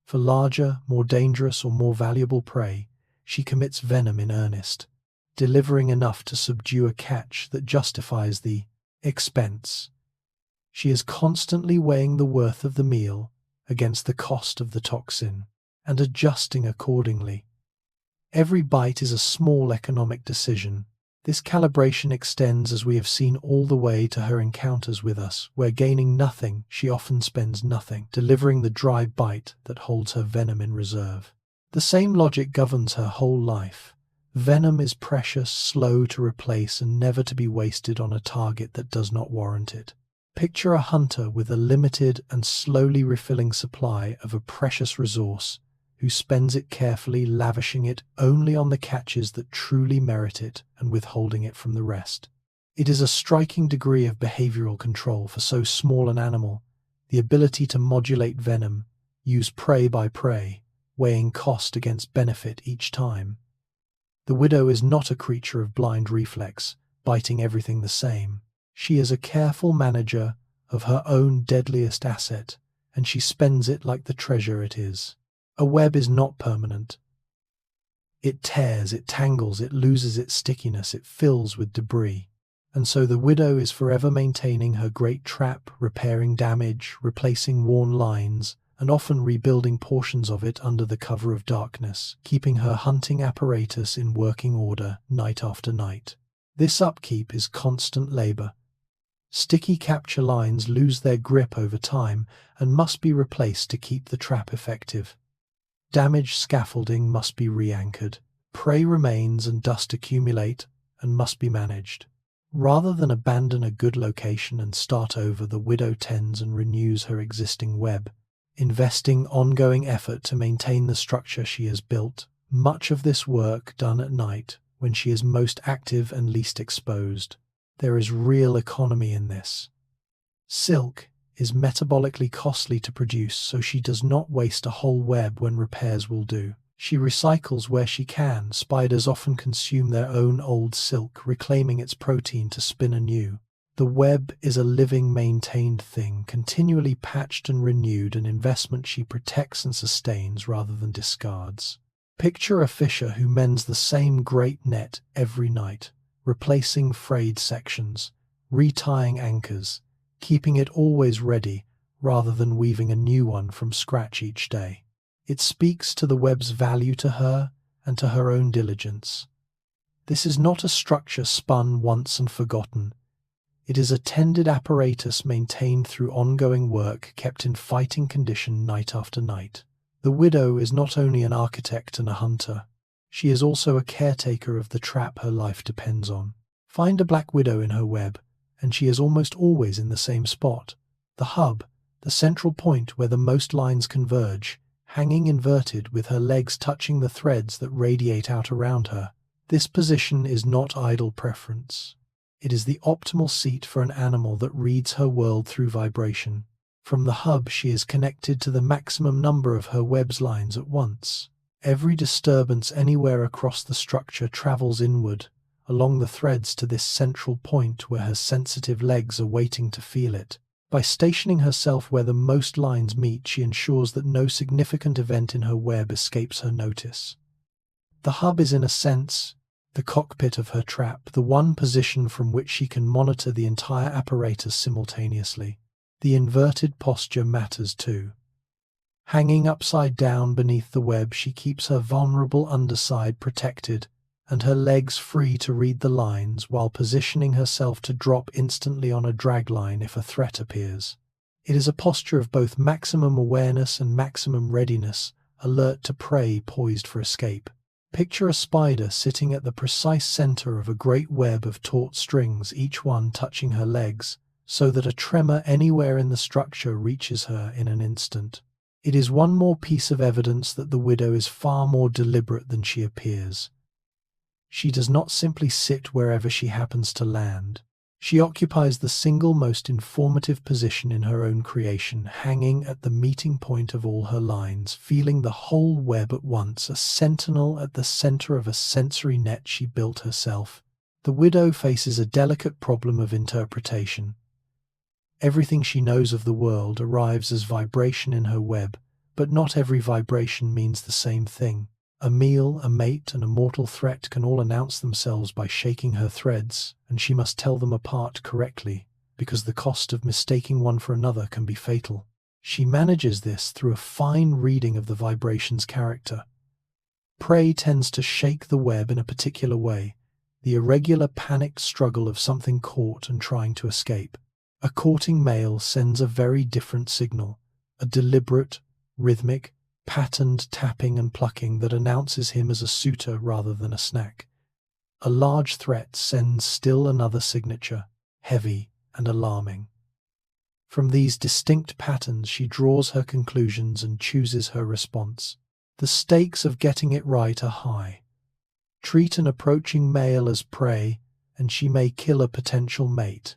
For larger, more dangerous, or more valuable prey, she commits venom in earnest, delivering enough to subdue a catch that justifies the expense. She is constantly weighing the worth of the meal against the cost of the toxin and adjusting accordingly. Every bite is a small economic decision. This calibration extends, as we have seen, all the way to her encounters with us, where gaining nothing, she often spends nothing, delivering the dry bite that holds her venom in reserve. The same logic governs her whole life. Venom is precious, slow to replace, and never to be wasted on a target that does not warrant it. Picture a hunter with a limited and slowly refilling supply of a precious resource, who spends it carefully, lavishing it only on the catches that truly merit it and withholding it from the rest. It is a striking degree of behavioral control for so small an animal, the ability to modulate venom, use prey by prey, weighing cost against benefit each time. The widow is not a creature of blind reflex, biting everything the same. She is a careful manager of her own deadliest asset, and she spends it like the treasure it is. A web is not permanent. It tears, it tangles, it loses its stickiness, it fills with debris. And so the widow is forever maintaining her great trap, repairing damage, replacing worn lines, and often rebuilding portions of it under the cover of darkness, keeping her hunting apparatus in working order night after night. This upkeep is constant labor. Sticky capture lines lose their grip over time and must be replaced to keep the trap effective. Damaged scaffolding must be re-anchored. Prey remains and dust accumulate and must be managed. Rather than abandon a good location and start over, the widow tends and renews her existing web, investing ongoing effort to maintain the structure she has built, much of this work done at night when she is most active and least exposed. There is real economy in this. Silk is metabolically costly to produce, so she does not waste a whole web when repairs will do. She recycles where she can. Spiders often consume their own old silk, reclaiming its protein to spin anew. The web is a living, maintained thing, continually patched and renewed, an investment she protects and sustains rather than discards. Picture a fisher who mends the same great net every night, replacing frayed sections, retying anchors, keeping it always ready rather than weaving a new one from scratch each day. It speaks to the web's value to her and to her own diligence. This is not a structure spun once and forgotten. It is a tended apparatus maintained through ongoing work, kept in fighting condition night after night. The widow is not only an architect and a hunter, she is also a caretaker of the trap her life depends on. Find a black widow in her web, and she is almost always in the same spot, the hub, the central point where the most lines converge, hanging inverted with her legs touching the threads that radiate out around her. This position is not idle preference. It is the optimal seat for an animal that reads her world through vibration. From the hub, she is connected to the maximum number of her web's lines at once. Every disturbance anywhere across the structure travels inward, along the threads to this central point where her sensitive legs are waiting to feel it. By stationing herself where the most lines meet, she ensures that no significant event in her web escapes her notice. The hub is, in a sense, the cockpit of her trap, the one position from which she can monitor the entire apparatus simultaneously. The inverted posture matters too. Hanging upside down beneath the web, she keeps her vulnerable underside protected and her legs free to read the lines, while positioning herself to drop instantly on a dragline if a threat appears. It is a posture of both maximum awareness and maximum readiness, alert to prey poised for escape. Picture a spider sitting at the precise center of a great web of taut strings, each one touching her legs, so that a tremor anywhere in the structure reaches her in an instant. It is one more piece of evidence that the widow is far more deliberate than she appears. She does not simply sit wherever she happens to land. She occupies the single most informative position in her own creation, hanging at the meeting point of all her lines, feeling the whole web at once, a sentinel at the center of a sensory net she built herself. The widow faces a delicate problem of interpretation. Everything she knows of the world arrives as vibration in her web, but not every vibration means the same thing. A meal, a mate, and a mortal threat can all announce themselves by shaking her threads, and she must tell them apart correctly, because the cost of mistaking one for another can be fatal. She manages this through a fine reading of the vibration's character. Prey tends to shake the web in a particular way, the irregular, panicked struggle of something caught and trying to escape. A courting male sends a very different signal, a deliberate, rhythmic, patterned tapping and plucking that announces him as a suitor rather than a snack. A large threat sends still another signature, heavy and alarming. From these distinct patterns she draws her conclusions and chooses her response. The stakes of getting it right are high. Treat an approaching male as prey, and she may kill a potential mate.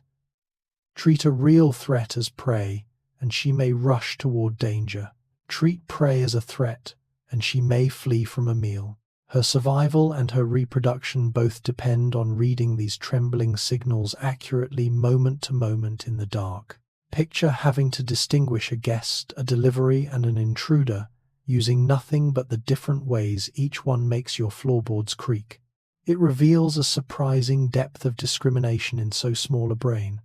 Treat a real threat as prey, and she may rush toward danger. Treat prey as a threat, and she may flee from a meal. Her survival and her reproduction both depend on reading these trembling signals accurately moment to moment in the dark. Picture having to distinguish a guest, a delivery, and an intruder, using nothing but the different ways each one makes your floorboards creak. It reveals a surprising depth of discrimination in so small a brain.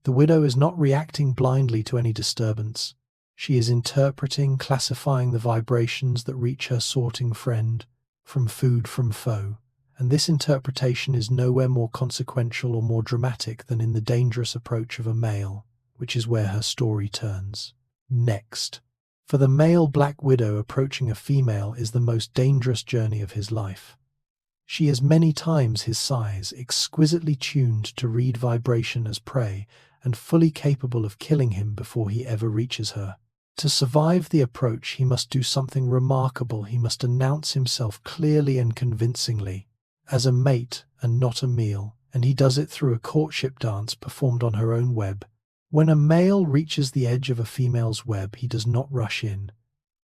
The widow is not reacting blindly to any disturbance. She is interpreting, classifying the vibrations that reach her sorting friend, from food from foe, and this interpretation is nowhere more consequential or more dramatic than in the dangerous approach of a male, which is where her story turns. Next, for the male black widow, approaching a female is the most dangerous journey of his life. She is many times his size, exquisitely tuned to read vibration as prey, and fully capable of killing him before he ever reaches her. To survive the approach, he must do something remarkable. He must announce himself clearly and convincingly, as a mate and not a meal, and he does it through a courtship dance performed on her own web. When a male reaches the edge of a female's web, he does not rush in.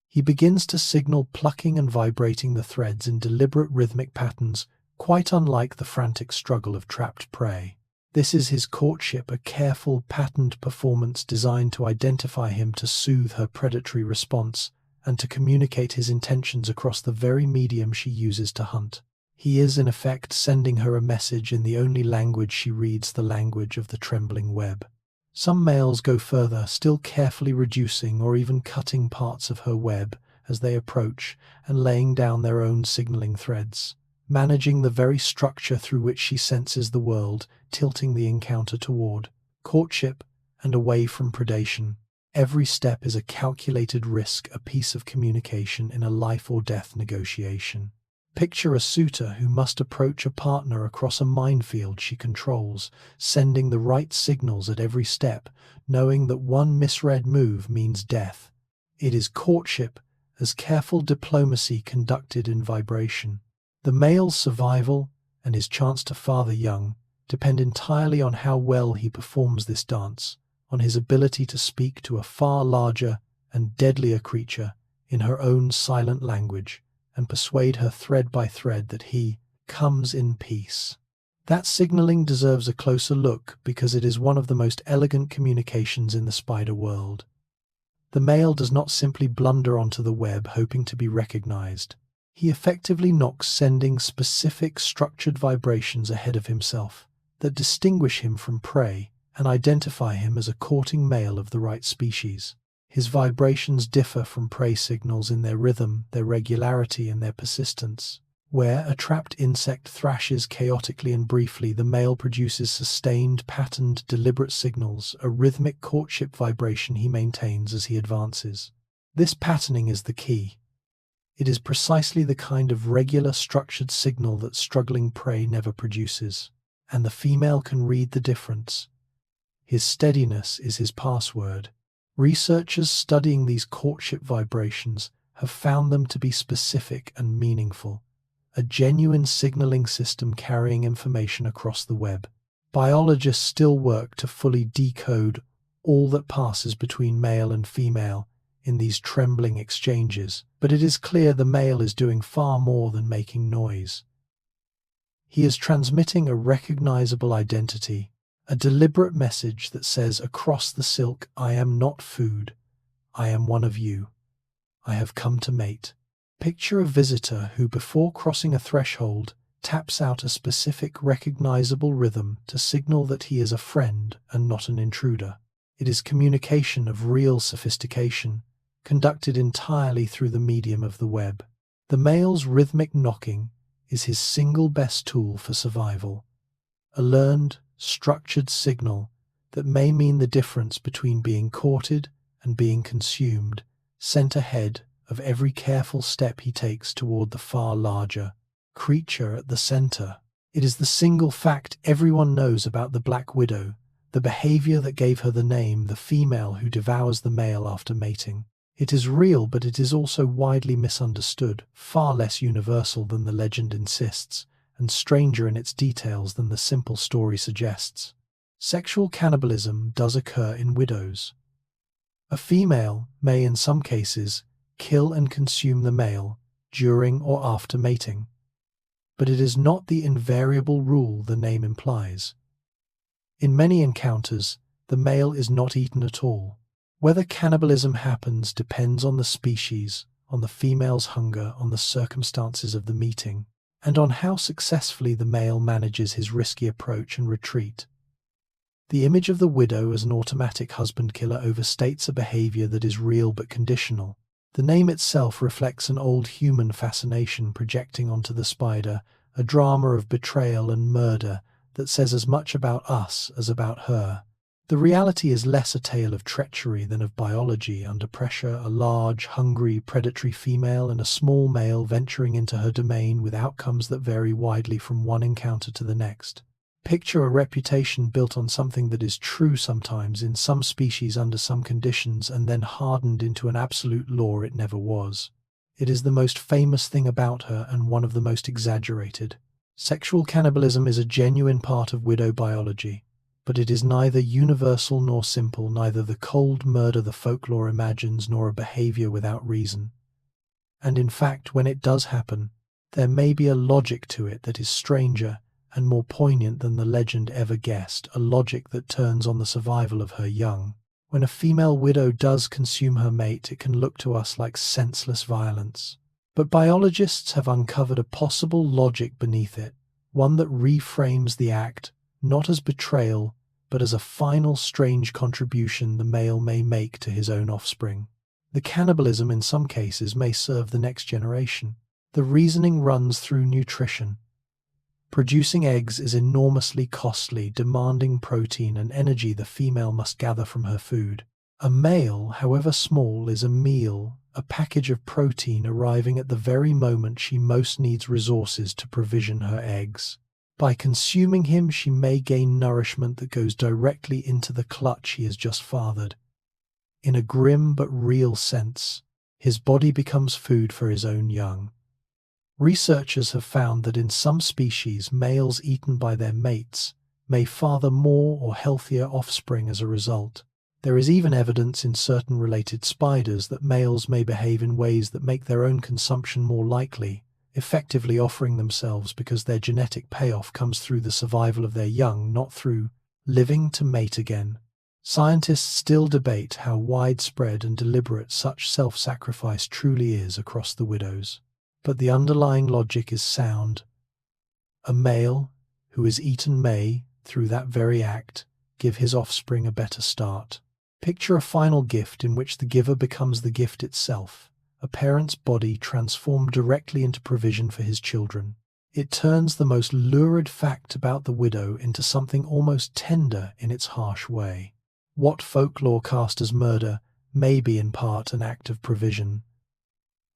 He begins to signal, plucking and vibrating the threads in deliberate rhythmic patterns, quite unlike the frantic struggle of trapped prey. This is his courtship, a careful, patterned performance designed to identify him, to soothe her predatory response, and to communicate his intentions across the very medium she uses to hunt. He is, in effect, sending her a message in the only language she reads, the language of the trembling web. Some males go further, still carefully reducing or even cutting parts of her web as they approach, and laying down their own signaling threads, managing the very structure through which she senses the world, tilting the encounter toward courtship and away from predation. Every step is a calculated risk, a piece of communication in a life or death negotiation. Picture a suitor who must approach a partner across a minefield she controls, sending the right signals at every step, knowing that one misread move means death. It is courtship as careful diplomacy conducted in vibration. The male's survival and his chance to father young depend entirely on how well he performs this dance, on his ability to speak to a far larger and deadlier creature in her own silent language, and persuade her thread by thread that he comes in peace. That signaling deserves a closer look because it is one of the most elegant communications in the spider world. The male does not simply blunder onto the web hoping to be recognized. He effectively knocks, sending specific structured vibrations ahead of himself that distinguish him from prey and identify him as a courting male of the right species. His vibrations differ from prey signals in their rhythm, their regularity, and their persistence. Where a trapped insect thrashes chaotically and briefly, the male produces sustained, patterned, deliberate signals, a rhythmic courtship vibration he maintains as he advances. This patterning is the key. It is precisely the kind of regular, structured signal that struggling prey never produces, and the female can read the difference. His steadiness is his password. Researchers studying these courtship vibrations have found them to be specific and meaningful, a genuine signaling system carrying information across the web. Biologists still work to fully decode all that passes between male and female in these trembling exchanges, but it is clear the male is doing far more than making noise. He is transmitting a recognizable identity, a deliberate message that says across the silk, I am not food, I am one of you. I have come to mate. Picture a visitor who, before crossing a threshold, taps out a specific recognizable rhythm to signal that he is a friend and not an intruder. It is communication of real sophistication, conducted entirely through the medium of the web. The male's rhythmic knocking is his single best tool for survival, a learned, structured signal that may mean the difference between being courted and being consumed, sent ahead of every careful step he takes toward the far larger creature at the center. It is the single fact everyone knows about the Black Widow, the behavior that gave her the name, the female who devours the male after mating. It is real, but it is also widely misunderstood, far less universal than the legend insists, and stranger in its details than the simple story suggests. Sexual cannibalism does occur in widows. A female may, in some cases, kill and consume the male during or after mating, but it is not the invariable rule the name implies. In many encounters, the male is not eaten at all. Whether cannibalism happens depends on the species, on the female's hunger, on the circumstances of the meeting, and on how successfully the male manages his risky approach and retreat. The image of the widow as an automatic husband killer overstates a behavior that is real but conditional. The name itself reflects an old human fascination projecting onto the spider, a drama of betrayal and murder that says as much about us as about her. The reality is less a tale of treachery than of biology under pressure, a large, hungry, predatory female and a small male venturing into her domain with outcomes that vary widely from one encounter to the next. Picture a reputation built on something that is true sometimes in some species under some conditions and then hardened into an absolute law it never was. It is the most famous thing about her and one of the most exaggerated. Sexual cannibalism is a genuine part of widow biology, but it is neither universal nor simple, neither the cold murder the folklore imagines nor a behavior without reason. And in fact, when it does happen, there may be a logic to it that is stranger and more poignant than the legend ever guessed, a logic that turns on the survival of her young. When a female widow does consume her mate, it can look to us like senseless violence. But biologists have uncovered a possible logic beneath it, one that reframes the act, not as betrayal, but as a final strange contribution the male may make to his own offspring. The cannibalism in some cases may serve the next generation. The reasoning runs through nutrition. Producing eggs is enormously costly, demanding protein and energy the female must gather from her food. A male, however small, is a meal, a package of protein arriving at the very moment she most needs resources to provision her eggs. By consuming him, she may gain nourishment that goes directly into the clutch he has just fathered. In a grim but real sense, his body becomes food for his own young. Researchers have found that in some species, males eaten by their mates may father more or healthier offspring as a result. There is even evidence in certain related spiders that males may behave in ways that make their own consumption more likely, effectively offering themselves because their genetic payoff comes through the survival of their young, not through living to mate again. Scientists still debate how widespread and deliberate such self-sacrifice truly is across the widows. But the underlying logic is sound. A male who is eaten may, through that very act, give his offspring a better start. Picture a final gift in which the giver becomes the gift itself, a parent's body transformed directly into provision for his children. It turns the most lurid fact about the widow into something almost tender in its harsh way. What folklore cast as murder may be in part an act of provision.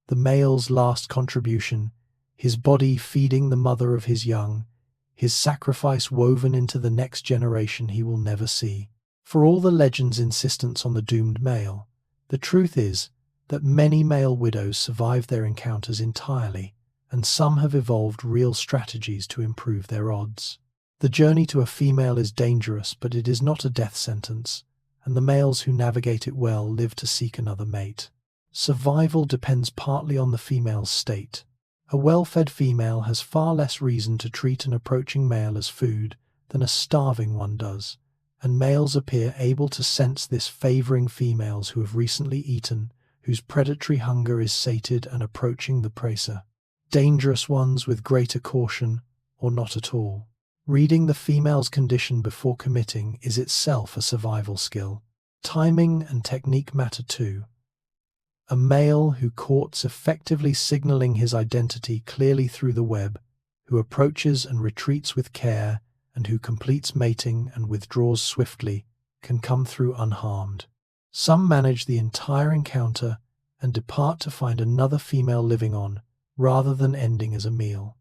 The male's last contribution, his body feeding the mother of his young, his sacrifice woven into the next generation he will never see. For all the legend's insistence on the doomed male, the truth is that many male widows survive their encounters entirely, and some have evolved real strategies to improve their odds. The journey to a female is dangerous, but it is not a death sentence, and the males who navigate it well live to seek another mate. Survival depends partly on the female's state. A well-fed female has far less reason to treat an approaching male as food than a starving one does, and males appear able to sense this, favoring females who have recently eaten, whose predatory hunger is sated and approaching the prey. Dangerous ones with greater caution, or not at all. Reading the female's condition before committing is itself a survival skill. Timing and technique matter too. A male who courts effectively signaling his identity clearly through the web, who approaches and retreats with care, and who completes mating and withdraws swiftly, can come through unharmed. Some manage the entire encounter and depart to find another female living on, rather than ending as a meal.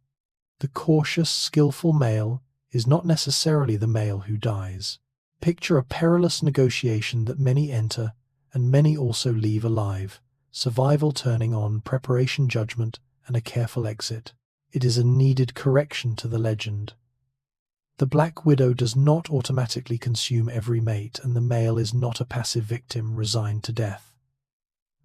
The cautious, skillful male is not necessarily the male who dies. Picture a perilous negotiation that many enter and many also leave alive. Survival turning on preparation, judgment, and a careful exit. It is a needed correction to the legend. The black widow does not automatically consume every mate, and the male is not a passive victim resigned to death.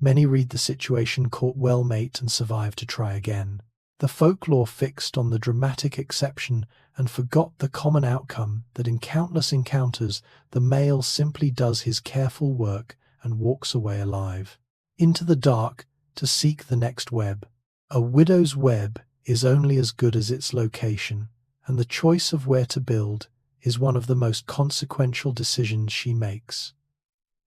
Many read the situation, caught well mate and survive to try again. The folklore fixed on the dramatic exception and forgot the common outcome that in countless encounters the male simply does his careful work and walks away alive, into the dark to seek the next web. A widow's web is only as good as its location, and the choice of where to build is one of the most consequential decisions she makes.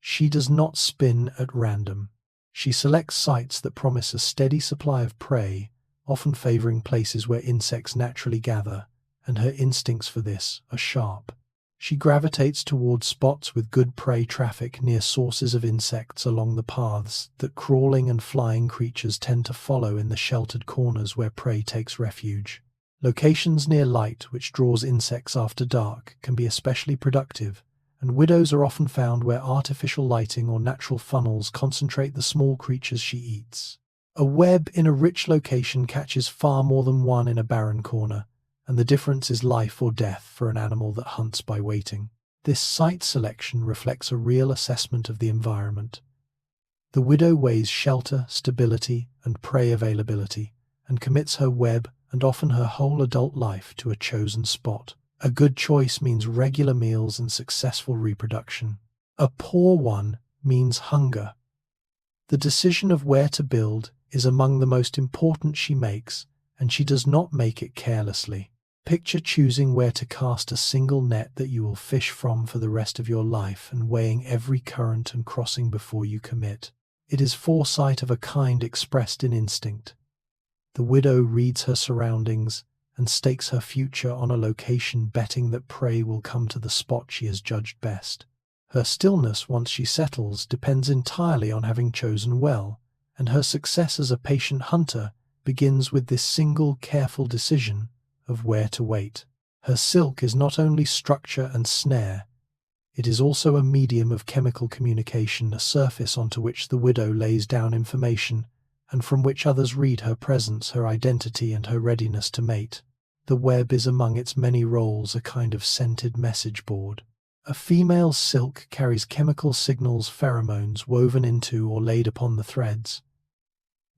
She does not spin at random. She selects sites that promise a steady supply of prey, often favoring places where insects naturally gather, and her instincts for this are sharp. She gravitates towards spots with good prey traffic near sources of insects along the paths that crawling and flying creatures tend to follow, in the sheltered corners where prey takes refuge. Locations near light, which draws insects after dark, can be especially productive, and widows are often found where artificial lighting or natural funnels concentrate the small creatures she eats. A web in a rich location catches far more than one in a barren corner, and the difference is life or death for an animal that hunts by waiting. This site selection reflects a real assessment of the environment. The widow weighs shelter, stability, and prey availability, and commits her web and often her whole adult life to a chosen spot. A good choice means regular meals and successful reproduction. A poor one means hunger. The decision of where to build is among the most important she makes, and she does not make it carelessly. Picture choosing where to cast a single net that you will fish from for the rest of your life, and weighing every current and crossing before you commit. It is foresight of a kind expressed in instinct. The widow reads her surroundings and stakes her future on a location, betting that prey will come to the spot she has judged best. Her stillness once she settles depends entirely on having chosen well, and her success as a patient hunter begins with this single careful decision of where to wait. Her silk is not only structure and snare, it is also a medium of chemical communication, a surface onto which the widow lays down information, and from which others read her presence, her identity, and her readiness to mate. The web is, among its many roles, a kind of scented message board. A female's silk carries chemical signals, pheromones, woven into or laid upon the threads.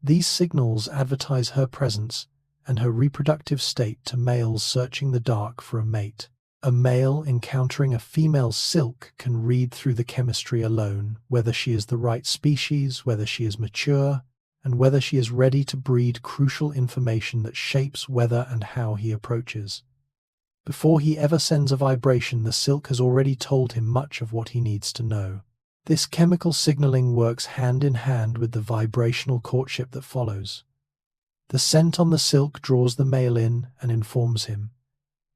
These signals advertise her presence and her reproductive state to males searching the dark for a mate. A male encountering a female's silk can read through the chemistry alone whether she is the right species, whether she is mature, and whether she is ready to breed, crucial information that shapes whether and how he approaches. Before he ever sends a vibration, the silk has already told him much of what he needs to know. This chemical signaling works hand in hand with the vibrational courtship that follows. The scent on the silk draws the male in and informs him.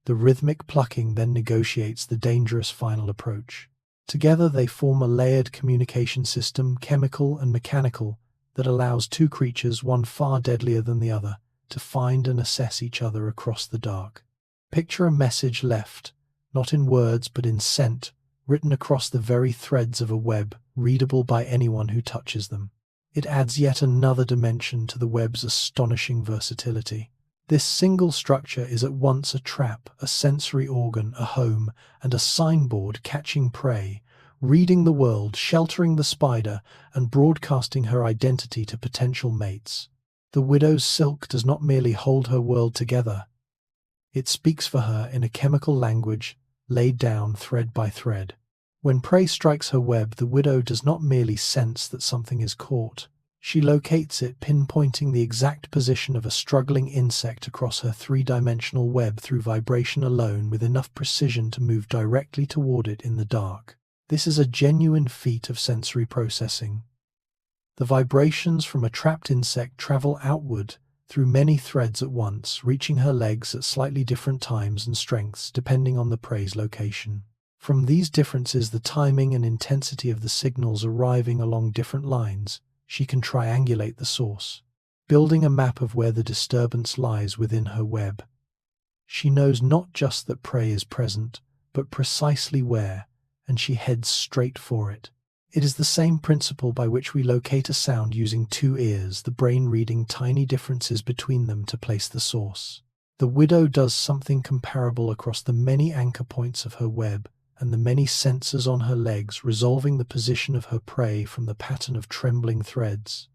The rhythmic plucking then negotiates the dangerous final approach. Together they form a layered communication system, chemical and mechanical, that allows two creatures, one far deadlier than the other, to find and assess each other across the dark. Picture a message left, not in words but in scent, written across the very threads of a web, readable by anyone who touches them. It adds yet another dimension to the web's astonishing versatility. This single structure is at once a trap, a sensory organ, a home, and a signboard, catching prey, reading the world, sheltering the spider, and broadcasting her identity to potential mates. The widow's silk does not merely hold her world together. It speaks for her in a chemical language, laid down thread by thread. When prey strikes her web, the widow does not merely sense that something is caught. She locates it, pinpointing the exact position of a struggling insect across her three-dimensional web through vibration alone, with enough precision to move directly toward it in the dark. This is a genuine feat of sensory processing. The vibrations from a trapped insect travel outward through many threads at once, reaching her legs at slightly different times and strengths depending on the prey's location. From these differences, the timing and intensity of the signals arriving along different lines, she can triangulate the source, building a map of where the disturbance lies within her web. She knows not just that prey is present, but precisely where, and she heads straight for it. It is the same principle by which we locate a sound using two ears, the brain reading tiny differences between them to place the source. The widow does something comparable across the many anchor points of her web and the many sensors on her legs, resolving the position of her prey from the pattern of trembling threads.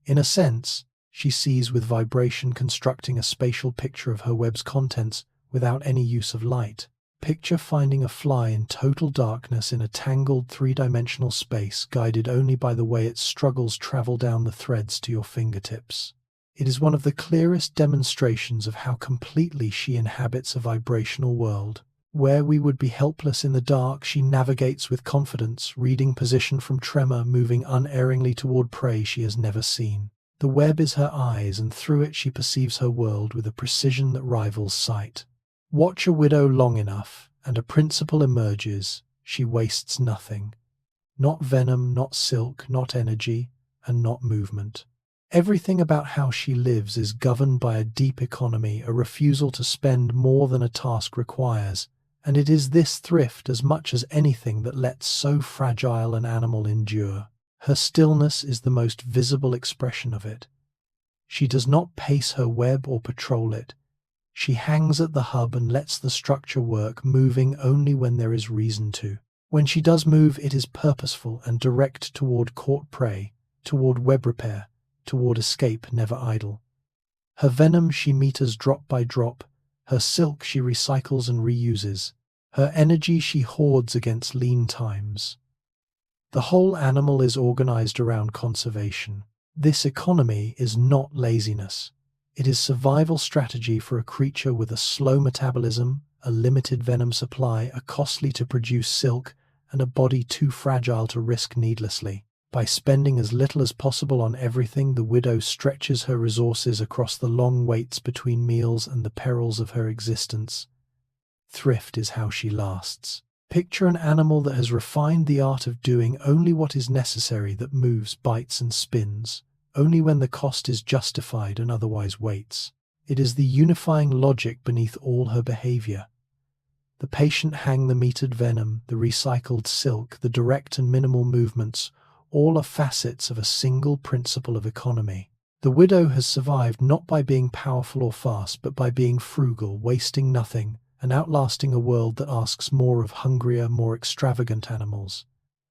In a sense, she sees with vibration, constructing a spatial picture of her web's contents without any use of light. Picture finding a fly in total darkness in a tangled three-dimensional space, guided only by the way its struggles travel down the threads to your fingertips. It is one of the clearest demonstrations of how completely she inhabits a vibrational world. Where we would be helpless in the dark, she navigates with confidence, reading position from tremor, moving unerringly toward prey she has never seen. The web is her eyes, and through it she perceives her world with a precision that rivals sight. Watch a widow long enough, and a principle emerges. She wastes nothing. Not venom, not silk, not energy, and not movement. Everything about how she lives is governed by a deep economy, a refusal to spend more than a task requires, and it is this thrift as much as anything that lets so fragile an animal endure. Her stillness is the most visible expression of it. She does not pace her web or patrol it. She hangs at the hub and lets the structure work, moving only when there is reason to. When she does move, it is purposeful and direct toward caught prey, toward web repair, toward escape, never idle. Her venom she meters drop by drop, her silk she recycles and reuses, her energy she hoards against lean times. The whole animal is organized around conservation. This economy is not laziness. It is survival strategy for a creature with a slow metabolism, a limited venom supply, a costly to produce silk, and a body too fragile to risk needlessly. By spending as little as possible on everything, the widow stretches her resources across the long waits between meals and the perils of her existence. Thrift is how she lasts. Picture an animal that has refined the art of doing only what is necessary, that moves, bites, and spins only when the cost is justified and otherwise waits. It is the unifying logic beneath all her behavior. The patient hang, the metered venom, the recycled silk, the direct and minimal movements, all are facets of a single principle of economy. The widow has survived not by being powerful or fast, but by being frugal, wasting nothing, and outlasting a world that asks more of hungrier, more extravagant animals.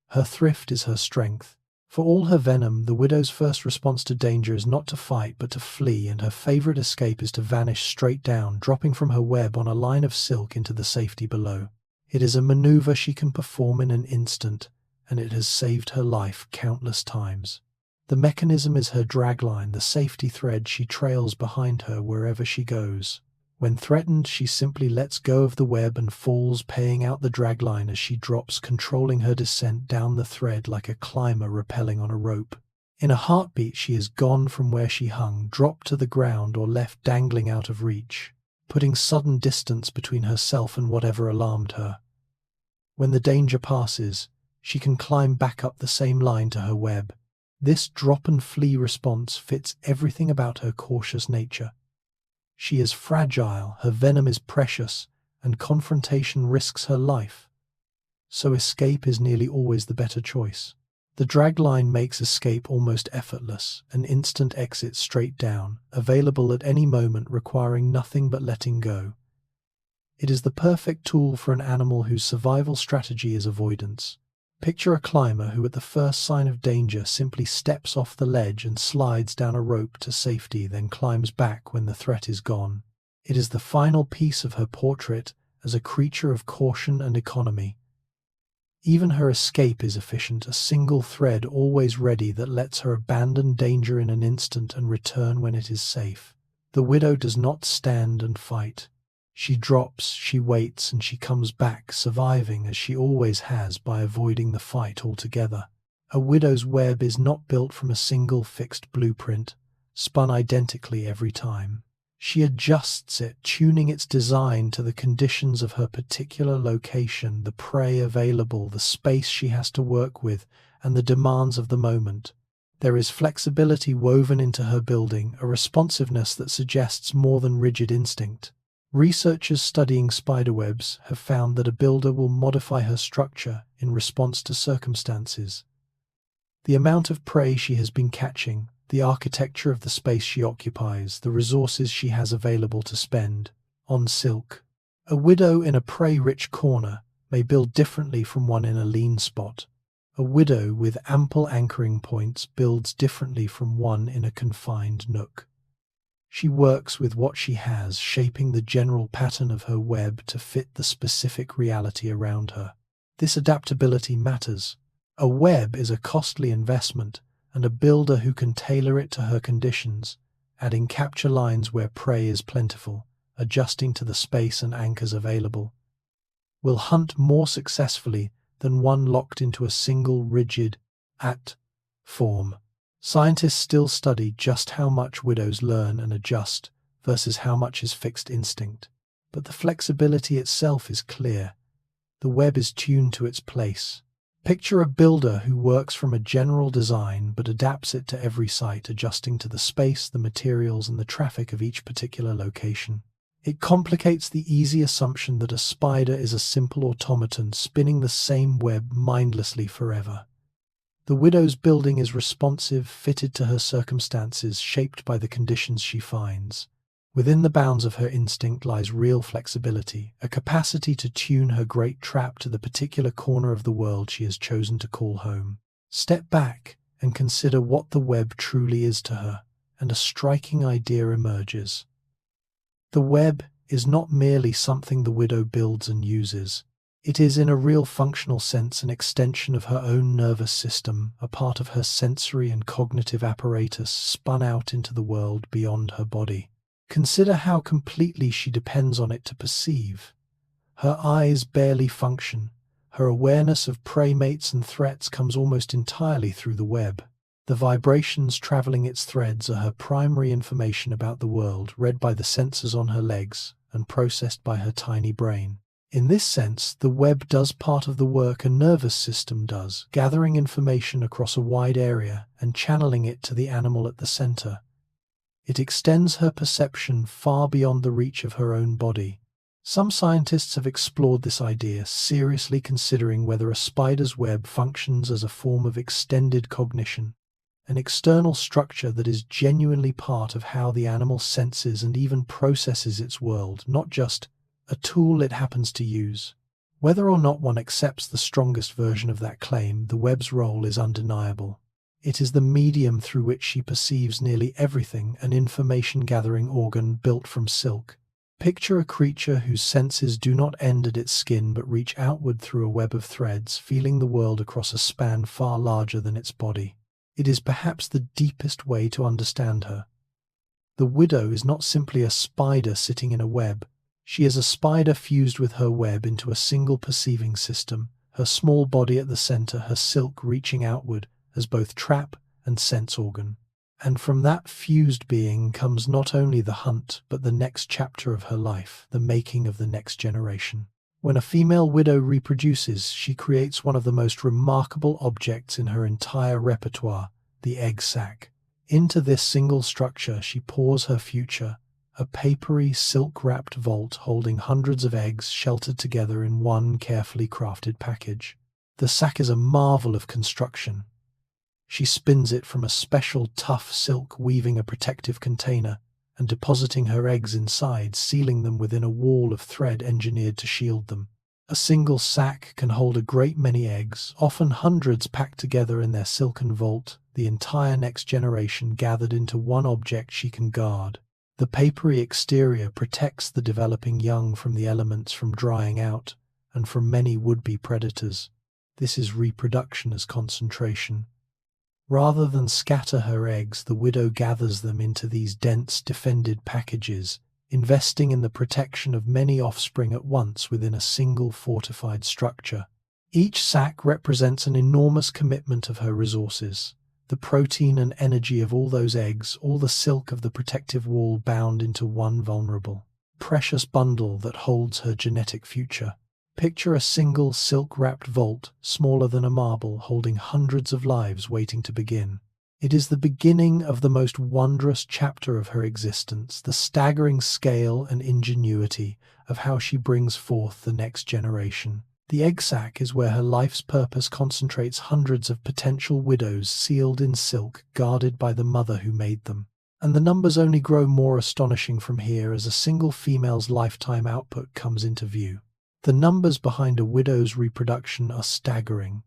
Her thrift is her strength. For all her venom, the widow's first response to danger is not to fight but to flee, and her favorite escape is to vanish straight down, dropping from her web on a line of silk into the safety below. It is a maneuver she can perform in an instant, and it has saved her life countless times. The mechanism is her dragline, the safety thread she trails behind her wherever she goes. When threatened, she simply lets go of the web and falls, paying out the dragline as she drops, controlling her descent down the thread like a climber rappelling on a rope. In a heartbeat, she is gone from where she hung, dropped to the ground, or left dangling out of reach, putting sudden distance between herself and whatever alarmed her. When the danger passes, she can climb back up the same line to her web. This drop-and-flee response fits everything about her cautious nature. She is fragile, her venom is precious, and confrontation risks her life. So escape is nearly always the better choice. The dragline makes escape almost effortless, an instant exit straight down, available at any moment, requiring nothing but letting go. It is the perfect tool for an animal whose survival strategy is avoidance. Picture a climber who at the first sign of danger simply steps off the ledge and slides down a rope to safety, then climbs back when the threat is gone. It is the final piece of her portrait as a creature of caution and economy. Even her escape is efficient, a single thread always ready that lets her abandon danger in an instant and return when it is safe. The widow does not stand and fight. She drops, she waits, and she comes back, surviving as she always has by avoiding the fight altogether. A widow's web is not built from a single fixed blueprint, spun identically every time. She adjusts it, tuning its design to the conditions of her particular location, the prey available, the space she has to work with, and the demands of the moment. There is flexibility woven into her building, a responsiveness that suggests more than rigid instinct. Researchers studying spiderwebs have found that a builder will modify her structure in response to circumstances. The amount of prey she has been catching, the architecture of the space she occupies, the resources she has available to spend on silk. A widow in a prey-rich corner may build differently from one in a lean spot. A widow with ample anchoring points builds differently from one in a confined nook. She works with what she has, shaping the general pattern of her web to fit the specific reality around her. This adaptability matters. A web is a costly investment, and a builder who can tailor it to her conditions, adding capture lines where prey is plentiful, adjusting to the space and anchors available, will hunt more successfully than one locked into a single rigid form. Scientists still study just how much widows learn and adjust versus how much is fixed instinct. But the flexibility itself is clear. The web is tuned to its place. Picture a builder who works from a general design but adapts it to every site, adjusting to the space, the materials, and the traffic of each particular location. It complicates the easy assumption that a spider is a simple automaton spinning the same web mindlessly forever. The widow's building is responsive, fitted to her circumstances, shaped by the conditions she finds. Within the bounds of her instinct lies real flexibility, a capacity to tune her great trap to the particular corner of the world she has chosen to call home. Step back and consider what the web truly is to her, and a striking idea emerges. The web is not merely something the widow builds and uses. It is, in a real functional sense, an extension of her own nervous system, a part of her sensory and cognitive apparatus spun out into the world beyond her body. Consider how completely she depends on it to perceive. Her eyes barely function. Her awareness of prey mates and threats comes almost entirely through the web. The vibrations traveling its threads are her primary information about the world, read by the sensors on her legs and processed by her tiny brain. In this sense, the web does part of the work a nervous system does, gathering information across a wide area and channeling it to the animal at the center. It extends her perception far beyond the reach of her own body. Some scientists have explored this idea, seriously considering whether a spider's web functions as a form of extended cognition, an external structure that is genuinely part of how the animal senses and even processes its world, not just a tool it happens to use. Whether or not one accepts the strongest version of that claim, the web's role is undeniable. It is the medium through which she perceives nearly everything, an information-gathering organ built from silk. Picture a creature whose senses do not end at its skin but reach outward through a web of threads, feeling the world across a span far larger than its body. It is perhaps the deepest way to understand her. The widow is not simply a spider sitting in a web. She is a spider fused with her web into a single perceiving system, her small body at the center, her silk reaching outward as both trap and sense organ. And from that fused being comes not only the hunt, but the next chapter of her life, the making of the next generation. When a female widow reproduces, she creates one of the most remarkable objects in her entire repertoire, the egg sac. Into this single structure she pours her future, a papery, silk-wrapped vault holding hundreds of eggs sheltered together in one carefully crafted package. The sac is a marvel of construction. She spins it from a special tough silk, weaving a protective container and depositing her eggs inside, sealing them within a wall of thread engineered to shield them. A single sac can hold a great many eggs, often hundreds packed together in their silken vault, the entire next generation gathered into one object she can guard. The papery exterior protects the developing young from the elements, from drying out, and from many would-be predators. This is reproduction as concentration. Rather than scatter her eggs, the widow gathers them into these dense, defended packages, investing in the protection of many offspring at once within a single fortified structure. Each sac represents an enormous commitment of her resources. The protein and energy of all those eggs, all the silk of the protective wall bound into one vulnerable, precious bundle that holds her genetic future. Picture a single silk-wrapped vault, smaller than a marble, holding hundreds of lives waiting to begin. It is the beginning of the most wondrous chapter of her existence, the staggering scale and ingenuity of how she brings forth the next generation. The egg sac is where her life's purpose concentrates, hundreds of potential widows sealed in silk, guarded by the mother who made them. And the numbers only grow more astonishing from here as a single female's lifetime output comes into view. The numbers behind a widow's reproduction are staggering.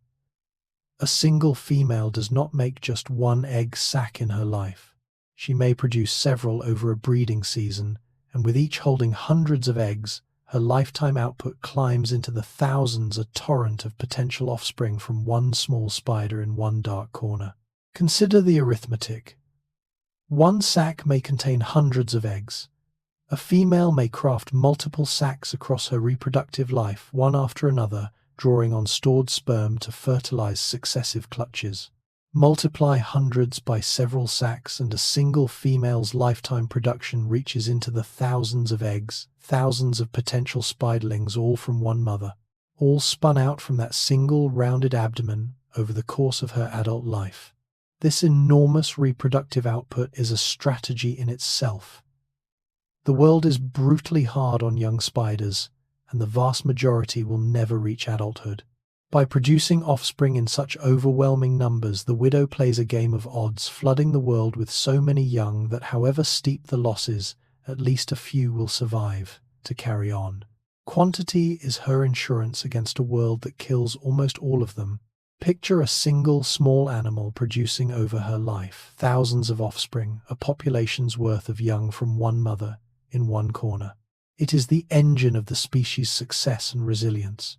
A single female does not make just one egg sac in her life. She may produce several over a breeding season, and with each holding hundreds of eggs, her lifetime output climbs into the thousands, a torrent of potential offspring from one small spider in one dark corner. Consider the arithmetic. One sac may contain hundreds of eggs. A female may craft multiple sacs across her reproductive life, one after another, drawing on stored sperm to fertilize successive clutches. Multiply hundreds by several sacs and a single female's lifetime production reaches into the thousands of eggs, thousands of potential spiderlings, all from one mother, all spun out from that single rounded abdomen over the course of her adult life. This enormous reproductive output is a strategy in itself. The world is brutally hard on young spiders, and the vast majority will never reach adulthood. By producing offspring in such overwhelming numbers, the widow plays a game of odds, flooding the world with so many young that however steep the losses, at least a few will survive to carry on. Quantity is her insurance against a world that kills almost all of them. Picture a single small animal producing over her life thousands of offspring, a population's worth of young from one mother in one corner. It is the engine of the species' success and resilience.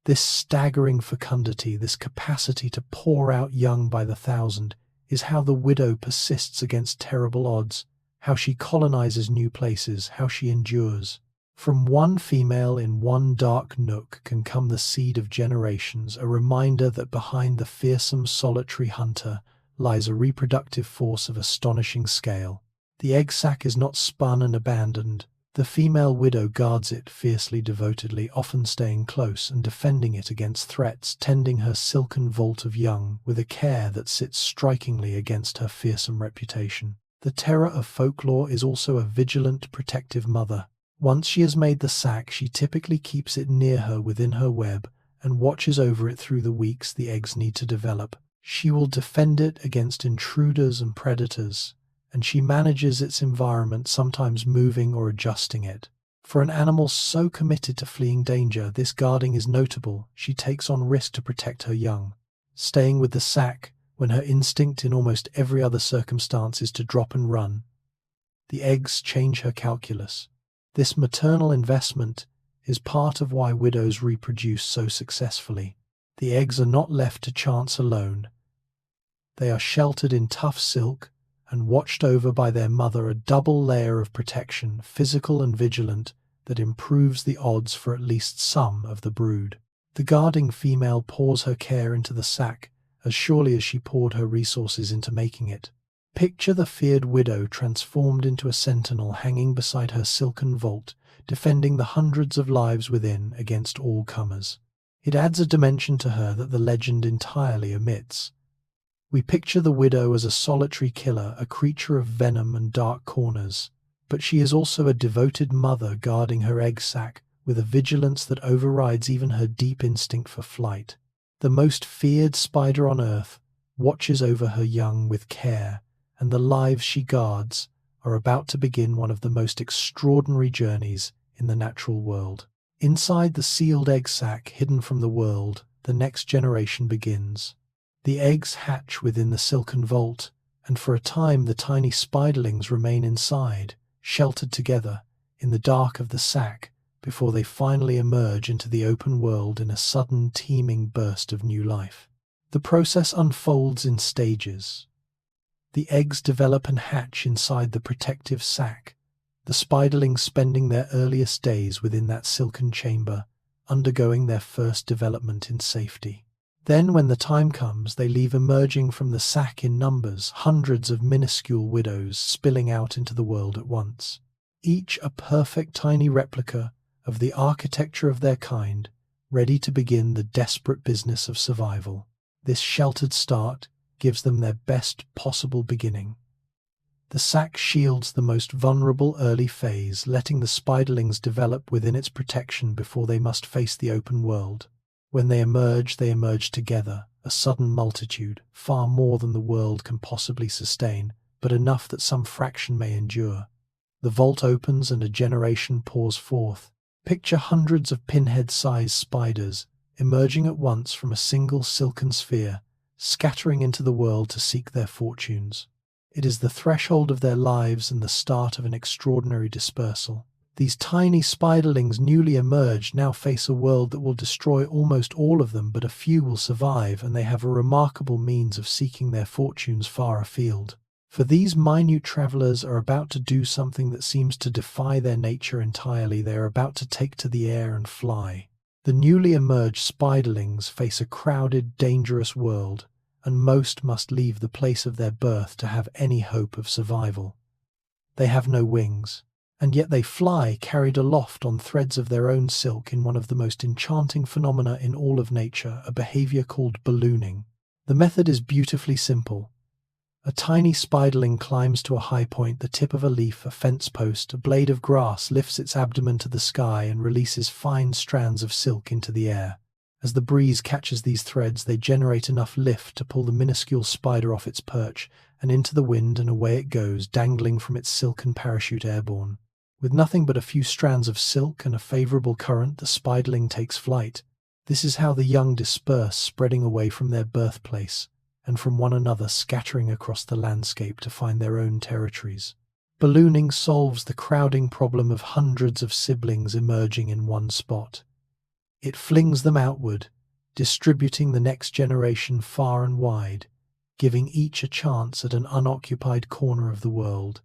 This staggering fecundity, this capacity to pour out young by the thousand, is how the widow persists against terrible odds, how she colonizes new places, how she endures. From one female in one dark nook can come the seed of generations, a reminder that behind the fearsome solitary hunter lies a reproductive force of astonishing scale. The egg sac is not spun and abandoned. The female widow guards it fiercely, devotedly, often staying close and defending it against threats, tending her silken vault of young with a care that sits strikingly against her fearsome reputation. The terror of folklore is also a vigilant, protective mother. Once she has made the sac, she typically keeps it near her within her web and watches over it through the weeks the eggs need to develop. She will defend it against intruders and predators, and she manages its environment, sometimes moving or adjusting it. For an animal so committed to fleeing danger, this guarding is notable. She takes on risk to protect her young, staying with the sac when her instinct in almost every other circumstance is to drop and run. The eggs change her calculus. This maternal investment is part of why widows reproduce so successfully. The eggs are not left to chance alone. They are sheltered in tough silk and watched over by their mother, a double layer of protection, physical and vigilant, that improves the odds for at least some of the brood. The guarding female pours her care into the sac as surely as she poured her resources into making it. Picture the feared widow transformed into a sentinel, hanging beside her silken vault, defending the hundreds of lives within against all comers. It adds a dimension to her that the legend entirely omits. We picture the widow as a solitary killer, a creature of venom and dark corners, but she is also a devoted mother guarding her egg sac with a vigilance that overrides even her deep instinct for flight. The most feared spider on earth watches over her young with care, and the lives she guards are about to begin one of the most extraordinary journeys in the natural world. Inside the sealed egg sac, hidden from the world, the next generation begins. The eggs hatch within the silken vault, and for a time the tiny spiderlings remain inside, sheltered together in the dark of the sac, before they finally emerge into the open world in a sudden, teeming burst of new life. The process unfolds in stages. The eggs develop and hatch inside the protective sac, the spiderlings spending their earliest days within that silken chamber, undergoing their first development in safety. Then, when the time comes, they leave, emerging from the sac in numbers, hundreds of minuscule widows spilling out into the world at once, each a perfect tiny replica of the architecture of their kind, ready to begin the desperate business of survival. This sheltered start gives them their best possible beginning. The sac shields the most vulnerable early phase, letting the spiderlings develop within its protection before they must face the open world. When they emerge together, a sudden multitude, far more than the world can possibly sustain, but enough that some fraction may endure. The vault opens and a generation pours forth. Picture hundreds of pinhead-sized spiders emerging at once from a single silken sphere, scattering into the world to seek their fortunes. It is the threshold of their lives and the start of an extraordinary dispersal. These tiny spiderlings newly emerged now face a world that will destroy almost all of them, but a few will survive, and they have a remarkable means of seeking their fortunes far afield. For these minute travelers are about to do something that seems to defy their nature entirely. They are about to take to the air and fly. The newly emerged spiderlings face a crowded, dangerous world, and most must leave the place of their birth to have any hope of survival. They have no wings, and yet they fly, carried aloft on threads of their own silk in one of the most enchanting phenomena in all of nature, a behavior called ballooning. The method is beautifully simple. A tiny spiderling climbs to a high point, the tip of a leaf, a fence post, a blade of grass, lifts its abdomen to the sky and releases fine strands of silk into the air. As the breeze catches these threads, they generate enough lift to pull the minuscule spider off its perch and into the wind, and away it goes, dangling from its silken parachute airborne. With nothing but a few strands of silk and a favorable current, the spiderling takes flight. This is how the young disperse, spreading away from their birthplace and from one another, scattering across the landscape to find their own territories. Ballooning solves the crowding problem of hundreds of siblings emerging in one spot. It flings them outward, distributing the next generation far and wide, giving each a chance at an unoccupied corner of the world.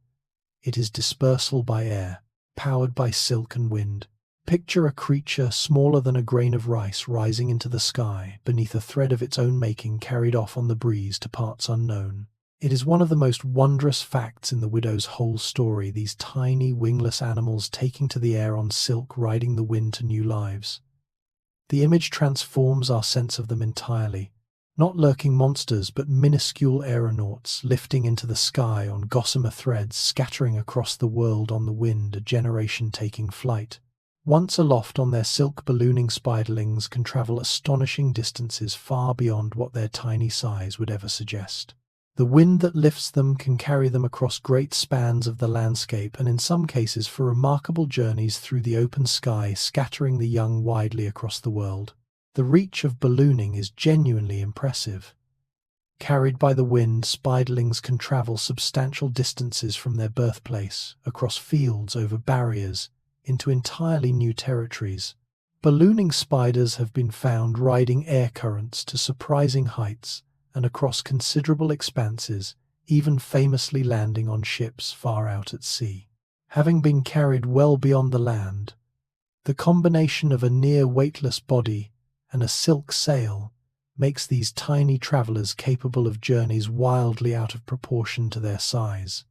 It is dispersal by air, powered by silk and wind. Picture a creature smaller than a grain of rice rising into the sky, beneath a thread of its own making, carried off on the breeze to parts unknown. It is one of the most wondrous facts in the widow's whole story, these tiny wingless animals taking to the air on silk, riding the wind to new lives. The image transforms our sense of them entirely. Not lurking monsters, but minuscule aeronauts lifting into the sky on gossamer threads, scattering across the world on the wind, a generation taking flight. Once aloft on their silk, ballooning spiderlings can travel astonishing distances far beyond what their tiny size would ever suggest. The wind that lifts them can carry them across great spans of the landscape, and in some cases for remarkable journeys through the open sky, scattering the young widely across the world. The reach of ballooning is genuinely impressive. Carried by the wind, spiderlings can travel substantial distances from their birthplace, across fields, over barriers, into entirely new territories. Ballooning spiders have been found riding air currents to surprising heights and across considerable expanses, even famously landing on ships far out at sea. Having been carried well beyond the land, the combination of a near weightless body and a silk sail makes these tiny travelers capable of journeys wildly out of proportion to their size.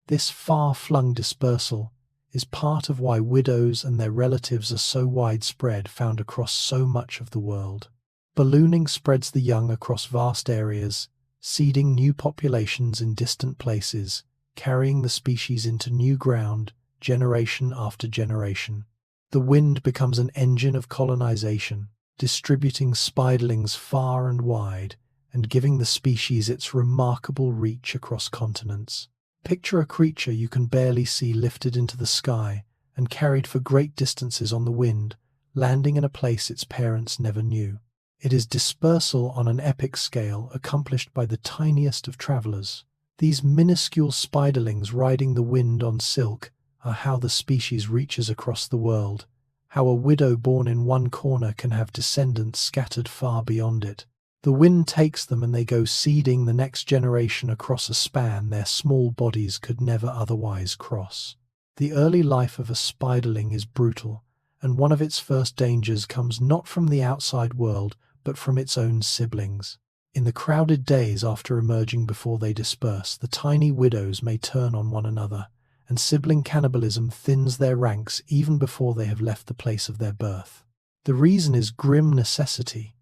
This far-flung dispersal is part of why widows and their relatives are so widespread, found across so much of the world. Ballooning spreads the young across vast areas, seeding new populations in distant places, carrying the species into new ground, generation after generation. The wind becomes an engine of colonization, distributing spiderlings far and wide, and giving the species its remarkable reach across continents. Picture a creature you can barely see lifted into the sky and carried for great distances on the wind, landing in a place its parents never knew. It is dispersal on an epic scale, accomplished by the tiniest of travelers. These minuscule spiderlings riding the wind on silk are how the species reaches across the world, how a widow born in one corner can have descendants scattered far beyond it. The wind takes them and they go seeding the next generation across a span their small bodies could never otherwise cross. The early life of a spiderling is brutal, and one of its first dangers comes not from the outside world, but from its own siblings. In the crowded days after emerging before they disperse, the tiny widows may turn on one another, and sibling cannibalism thins their ranks even before they have left the place of their birth. The reason is grim necessity.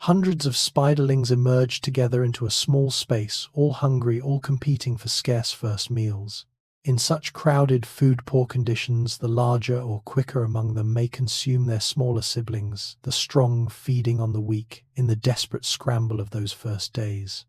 Hundreds of spiderlings emerge together into a small space, all hungry, all competing for scarce first meals. In such crowded, food-poor conditions, the larger or quicker among them may consume their smaller siblings, the strong feeding on the weak in the desperate scramble of those first days.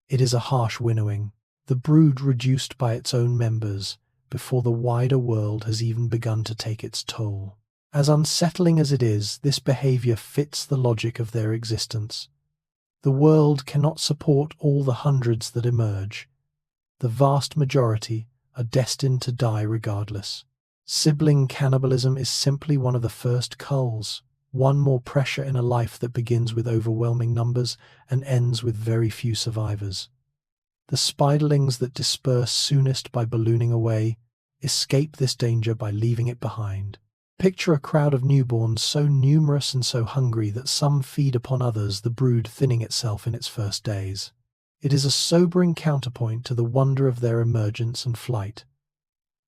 It is a harsh winnowing, the brood reduced by its own members before the wider world has even begun to take its toll. As unsettling as it is, this behavior fits the logic of their existence. The world cannot support all the hundreds that emerge. The vast majority are destined to die regardless. Sibling cannibalism is simply one of the first culls, one more pressure in a life that begins with overwhelming numbers and ends with very few survivors. The spiderlings that disperse soonest by ballooning away escape this danger by leaving it behind. Picture a crowd of newborns so numerous and so hungry that some feed upon others, the brood thinning itself in its first days. It is a sobering counterpoint to the wonder of their emergence and flight.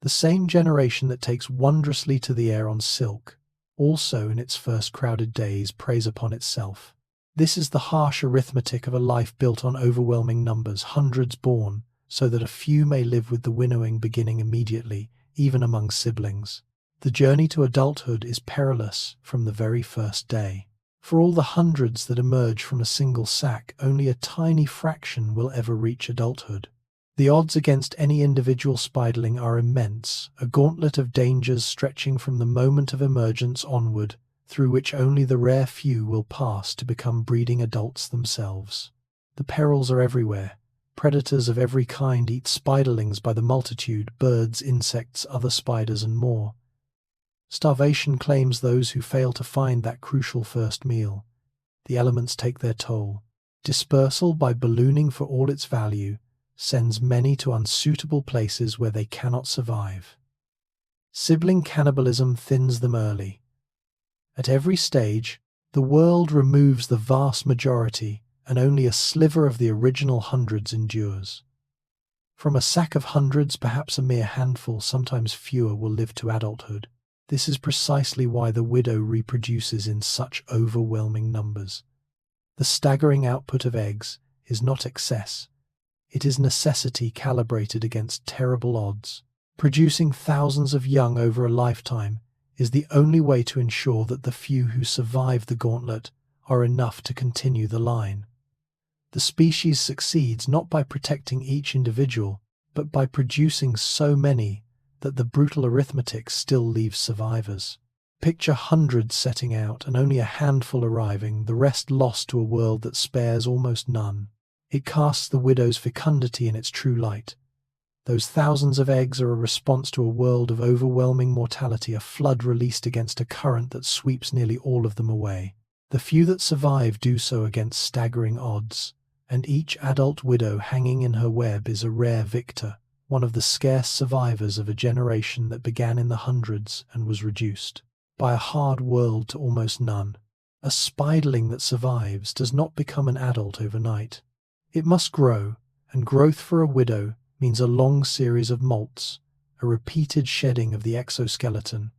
The same generation that takes wondrously to the air on silk, also in its first crowded days preys upon itself. This is the harsh arithmetic of a life built on overwhelming numbers, hundreds born, so that a few may live with the winnowing beginning immediately, even among siblings. The journey to adulthood is perilous from the very first day. For all the hundreds that emerge from a single sack, only a tiny fraction will ever reach adulthood. The odds against any individual spiderling are immense, a gauntlet of dangers stretching from the moment of emergence onward, through which only the rare few will pass to become breeding adults themselves. The perils are everywhere. Predators of every kind eat spiderlings by the multitude, birds, insects, other spiders, and more. Starvation claims those who fail to find that crucial first meal. The elements take their toll. Dispersal, by ballooning for all its value, sends many to unsuitable places where they cannot survive. Sibling cannibalism thins them early. At every stage, the world removes the vast majority, and only a sliver of the original hundreds endures. From a sack of hundreds, perhaps a mere handful, sometimes fewer, will live to adulthood. This is precisely why the widow reproduces in such overwhelming numbers. The staggering output of eggs is not excess. It is necessity calibrated against terrible odds. Producing thousands of young over a lifetime is the only way to ensure that the few who survive the gauntlet are enough to continue the line. The species succeeds not by protecting each individual, but by producing so many that the brutal arithmetic still leaves survivors. Picture hundreds setting out and only a handful arriving, the rest lost to a world that spares almost none. It casts the widow's fecundity in its true light. Those thousands of eggs are a response to a world of overwhelming mortality, a flood released against a current that sweeps nearly all of them away. The few that survive do so against staggering odds, and each adult widow hanging in her web is a rare victor, one of the scarce survivors of a generation that began in the hundreds and was reduced by a hard world to almost none. A spiderling that survives does not become an adult overnight. It must grow, and growth for a widow means a long series of molts, a repeated shedding of the exoskeleton,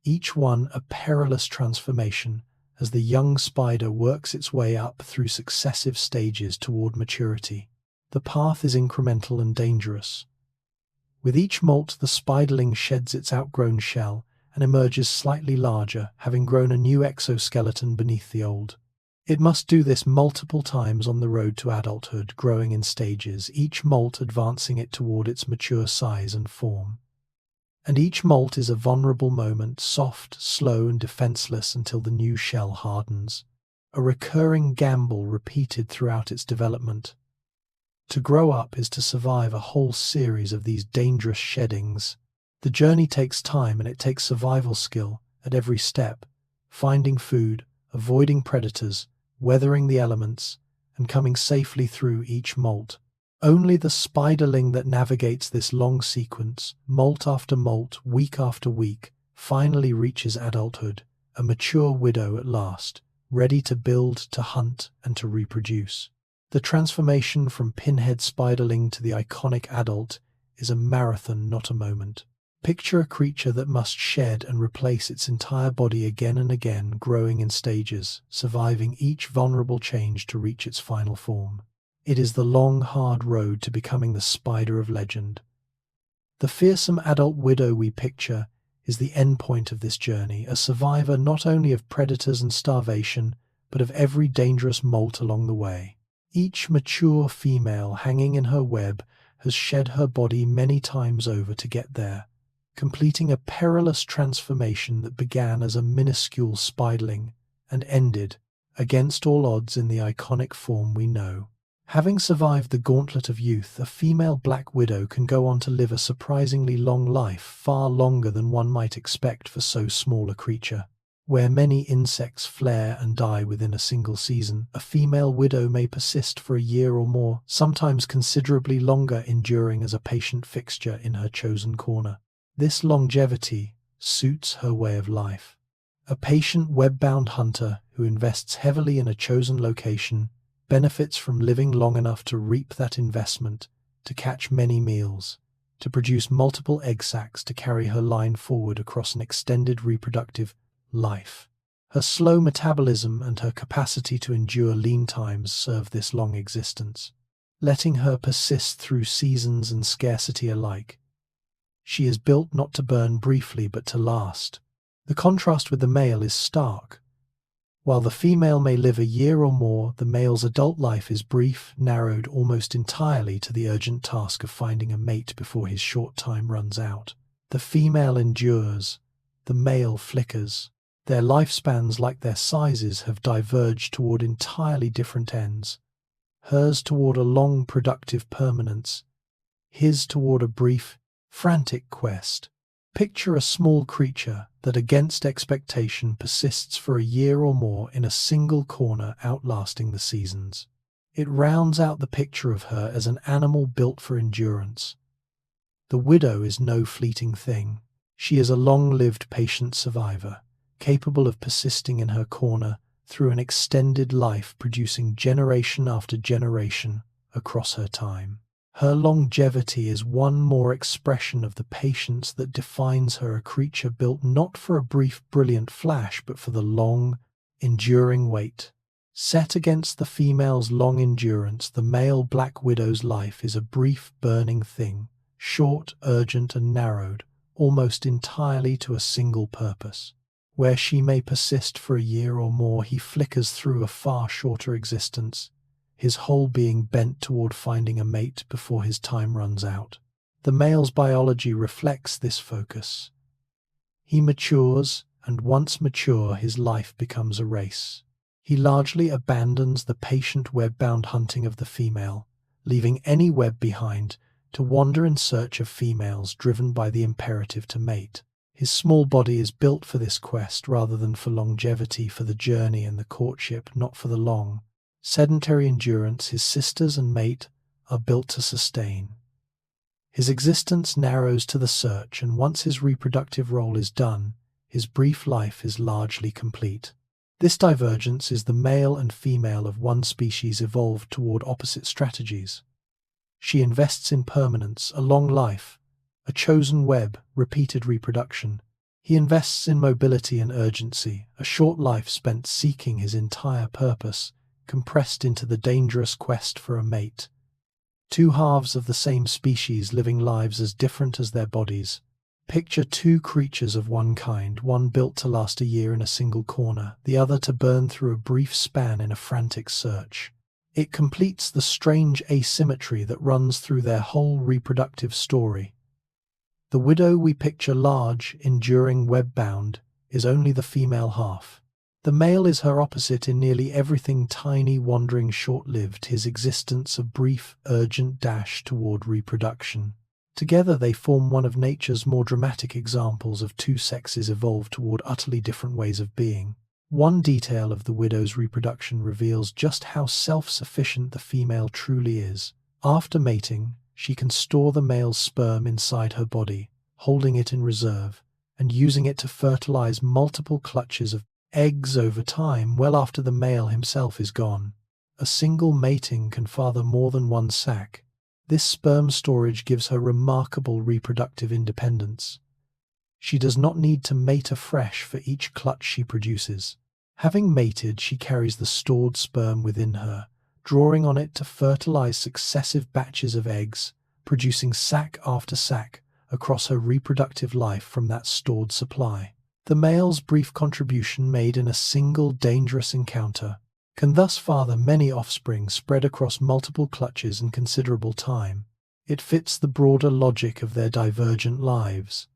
each one a perilous transformation as the young spider works its way up through successive stages toward maturity. The path is incremental and dangerous. With each molt, the spiderling sheds its outgrown shell and emerges slightly larger, having grown a new exoskeleton beneath the old. It must do this multiple times on the road to adulthood, growing in stages, each molt advancing it toward its mature size and form. And each molt is a vulnerable moment, soft, slow, and defenseless until the new shell hardens. A recurring gamble repeated throughout its development. To grow up is to survive a whole series of these dangerous sheddings. The journey takes time, and it takes survival skill at every step, finding food, avoiding predators, weathering the elements, and coming safely through each molt. Only the spiderling that navigates this long sequence, molt after molt, week after week, finally reaches adulthood, a mature widow at last, ready to build, to hunt, and to reproduce. The transformation from pinhead spiderling to the iconic adult is a marathon, not a moment. Picture a creature that must shed and replace its entire body again and again, growing in stages, surviving each vulnerable change to reach its final form. It is the long, hard road to becoming the spider of legend. The fearsome adult widow we picture is the endpoint of this journey, a survivor not only of predators and starvation, but of every dangerous molt along the way. Each mature female hanging in her web has shed her body many times over to get there, completing a perilous transformation that began as a minuscule spiderling and ended, against all odds, in the iconic form we know. Having survived the gauntlet of youth, a female black widow can go on to live a surprisingly long life, far longer than one might expect for so small a creature. Where many insects flare and die within a single season, a female widow may persist for a year or more, sometimes considerably longer, enduring as a patient fixture in her chosen corner. This longevity suits her way of life. A patient web-bound hunter who invests heavily in a chosen location benefits from living long enough to reap that investment, to catch many meals, to produce multiple egg sacs to carry her line forward across an extended reproductive life. Her slow metabolism and her capacity to endure lean times serve this long existence, letting her persist through seasons and scarcity alike. She is built not to burn briefly but to last. The contrast with the male is stark. While the female may live a year or more, the male's adult life is brief, narrowed almost entirely to the urgent task of finding a mate before his short time runs out. The female endures, the male flickers. Their lifespans, like their sizes, have diverged toward entirely different ends. Hers toward a long, productive permanence, his toward a brief, frantic quest. Picture a small creature that, against expectation, persists for a year or more in a single corner, outlasting the seasons. It rounds out the picture of her as an animal built for endurance. The widow is no fleeting thing. She is a long-lived, patient survivor, capable of persisting in her corner through an extended life, producing generation after generation across her time. Her longevity is one more expression of the patience that defines her, a creature built not for a brief, brilliant flash, but for the long, enduring wait. Set against the female's long endurance, the male black widow's life is a brief, burning thing, short, urgent, and narrowed, almost entirely to a single purpose. Where she may persist for a year or more, he flickers through a far shorter existence, his whole being bent toward finding a mate before his time runs out. The male's biology reflects this focus. He matures, and once mature, his life becomes a race. He largely abandons the patient web-bound hunting of the female, leaving any web behind to wander in search of females, driven by the imperative to mate. His small body is built for this quest rather than for longevity, for the journey and the courtship, not for the long, sedentary endurance his sisters and mate are built to sustain. His existence narrows to the search, and once his reproductive role is done, his brief life is largely complete. This divergence is the male and female of one species evolved toward opposite strategies. She invests in permanence, a long life, a chosen web, repeated reproduction. He invests in mobility and urgency, a short life spent seeking his entire purpose, compressed into the dangerous quest for a mate. Two halves of the same species living lives as different as their bodies. Picture two creatures of one kind, one built to last a year in a single corner, the other to burn through a brief span in a frantic search. It completes the strange asymmetry that runs through their whole reproductive story. The widow we picture, large, enduring, web-bound, is only the female half. The male is her opposite in nearly everything: tiny, wandering, short-lived, his existence a brief, urgent dash toward reproduction. Together they form one of nature's more dramatic examples of two sexes evolved toward utterly different ways of being. One detail of the widow's reproduction reveals just how self-sufficient the female truly is. After mating, she can store the male's sperm inside her body, holding it in reserve, and using it to fertilize multiple clutches of eggs over time, well after the male himself is gone. A single mating can father more than one sac. This sperm storage gives her remarkable reproductive independence, She does not need to mate afresh for each clutch she produces. Having mated, she carries the stored sperm within her, drawing on it to fertilize successive batches of eggs, producing sac after sac across her reproductive life from that stored supply. The male's brief contribution made in a single dangerous encounter can thus father many offspring spread across multiple clutches and considerable time. It fits the broader logic of their divergent lives.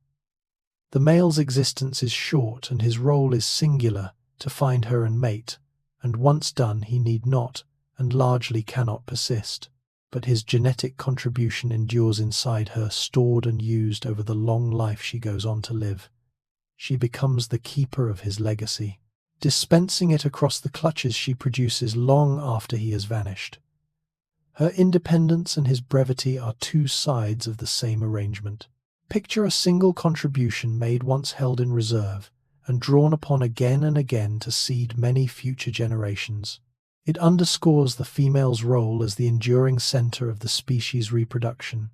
The male's existence is short and his role is singular, to find her and mate, and once done he need not, and largely cannot persist. But his genetic contribution endures inside her, stored and used over the long life she goes on to live. She becomes the keeper of his legacy, dispensing it across the clutches she produces long after he has vanished. Her independence and his brevity are two sides of the same arrangement. Picture a single contribution made once held in reserve, and drawn upon again and again to seed many future generations. It underscores the female's role as the enduring center of the species' reproduction.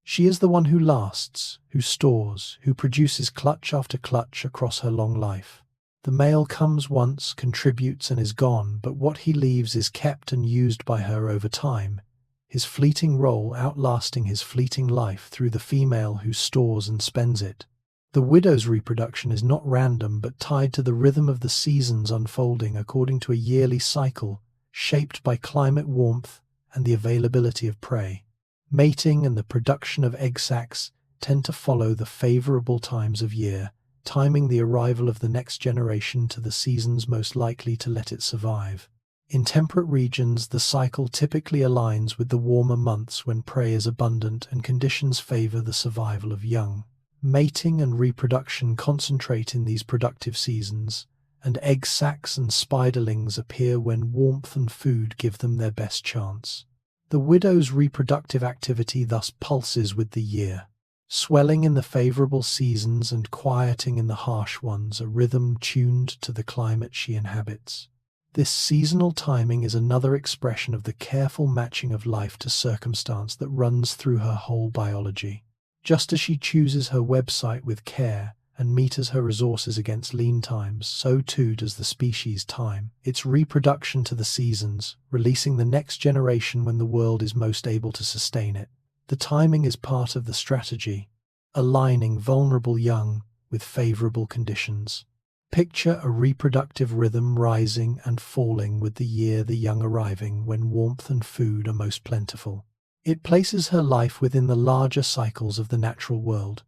She is the one who lasts, who stores, who produces clutch after clutch across her long life. The male comes once, contributes, and is gone, but what he leaves is kept and used by her over time, his fleeting role outlasting his fleeting life through the female who stores and spends it. The widow's reproduction is not random but tied to the rhythm of the seasons unfolding according to a yearly cycle shaped by climate, warmth, and the availability of prey. Mating and the production of egg sacs tend to follow the favorable times of year, timing the arrival of the next generation to the seasons most likely to let it survive. In temperate regions, the cycle typically aligns with the warmer months when prey is abundant and conditions favor the survival of young. Mating and reproduction concentrate in these productive seasons, and egg sacs and spiderlings appear when warmth and food give them their best chance. The widow's reproductive activity thus pulses with the year, swelling in the favorable seasons and quieting in the harsh ones, a rhythm tuned to the climate she inhabits. This seasonal timing is another expression of the careful matching of life to circumstance that runs through her whole biology. Just as she chooses her website with care and meters her resources against lean times, so too does the species time its reproduction to the seasons, releasing the next generation when the world is most able to sustain it. The timing is part of the strategy, aligning vulnerable young with favorable conditions. Picture a reproductive rhythm rising and falling with the year, the young arriving when warmth and food are most plentiful. It places her life within the larger cycles of the natural world.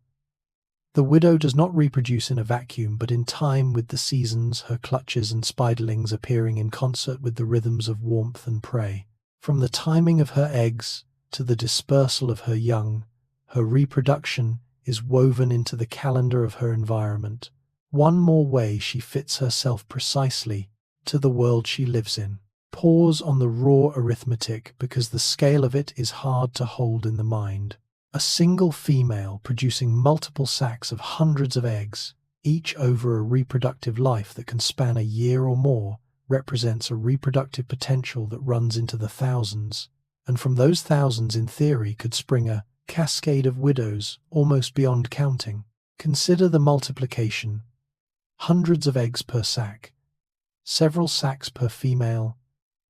The widow does not reproduce in a vacuum, but in time with the seasons, her clutches and spiderlings appearing in concert with the rhythms of warmth and prey. From the timing of her eggs to the dispersal of her young, her reproduction is woven into the calendar of her environment. One more way she fits herself precisely to the world she lives in. Pause on the raw arithmetic because the scale of it is hard to hold in the mind. A single female producing multiple sacs of hundreds of eggs, each over a reproductive life that can span a year or more, represents a reproductive potential that runs into the thousands, and from those thousands in theory could spring a cascade of widows almost beyond counting. Consider the multiplication. Hundreds of eggs per sac, several sacs per female,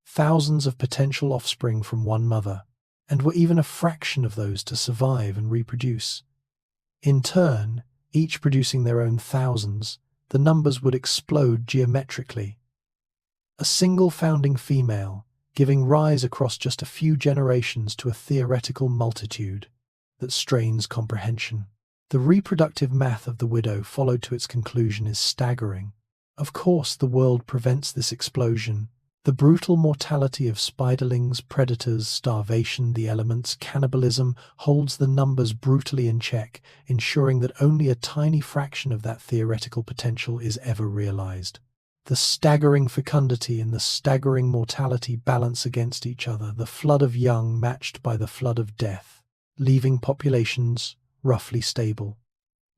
thousands of potential offspring from one mother, and were even a fraction of those to survive and reproduce. In turn, each producing their own thousands, the numbers would explode geometrically. A single founding female, giving rise across just a few generations to a theoretical multitude that strains comprehension. The reproductive math of the widow followed to its conclusion is staggering. Of course, the world prevents this explosion. The brutal mortality of spiderlings, predators, starvation, the elements, cannibalism holds the numbers brutally in check, ensuring that only a tiny fraction of that theoretical potential is ever realized. The staggering fecundity and the staggering mortality balance against each other, the flood of young matched by the flood of death, leaving populations roughly stable.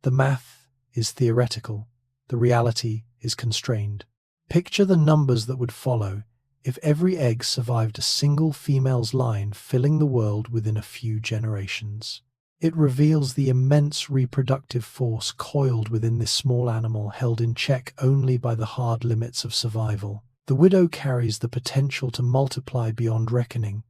The math is theoretical, the reality is constrained. Picture the numbers that would follow if every egg survived a single female's line, filling the world within a few generations. It reveals the immense reproductive force coiled within this small animal, held in check only by the hard limits of survival. The widow carries the potential to multiply beyond reckoning.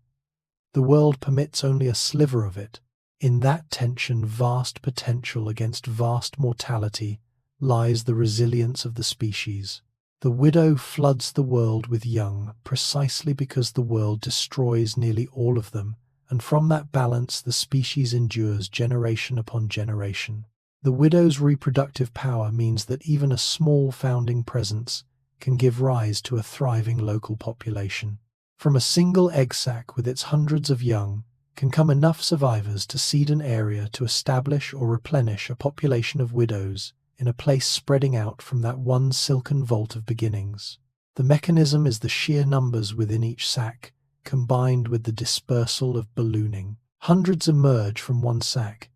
The world permits only a sliver of it. In that tension, vast potential against vast mortality, lies the resilience of the species. The widow floods the world with young, precisely because the world destroys nearly all of them, and from that balance the species endures generation upon generation. The widow's reproductive power means that even a small founding presence can give rise to a thriving local population. From a single egg sac with its hundreds of young can come enough survivors to seed an area to establish or replenish a population of widows in a place spreading out from that one silken vault of beginnings. The mechanism is the sheer numbers within each sac, combined with the dispersal of ballooning. Hundreds emerge from one sac.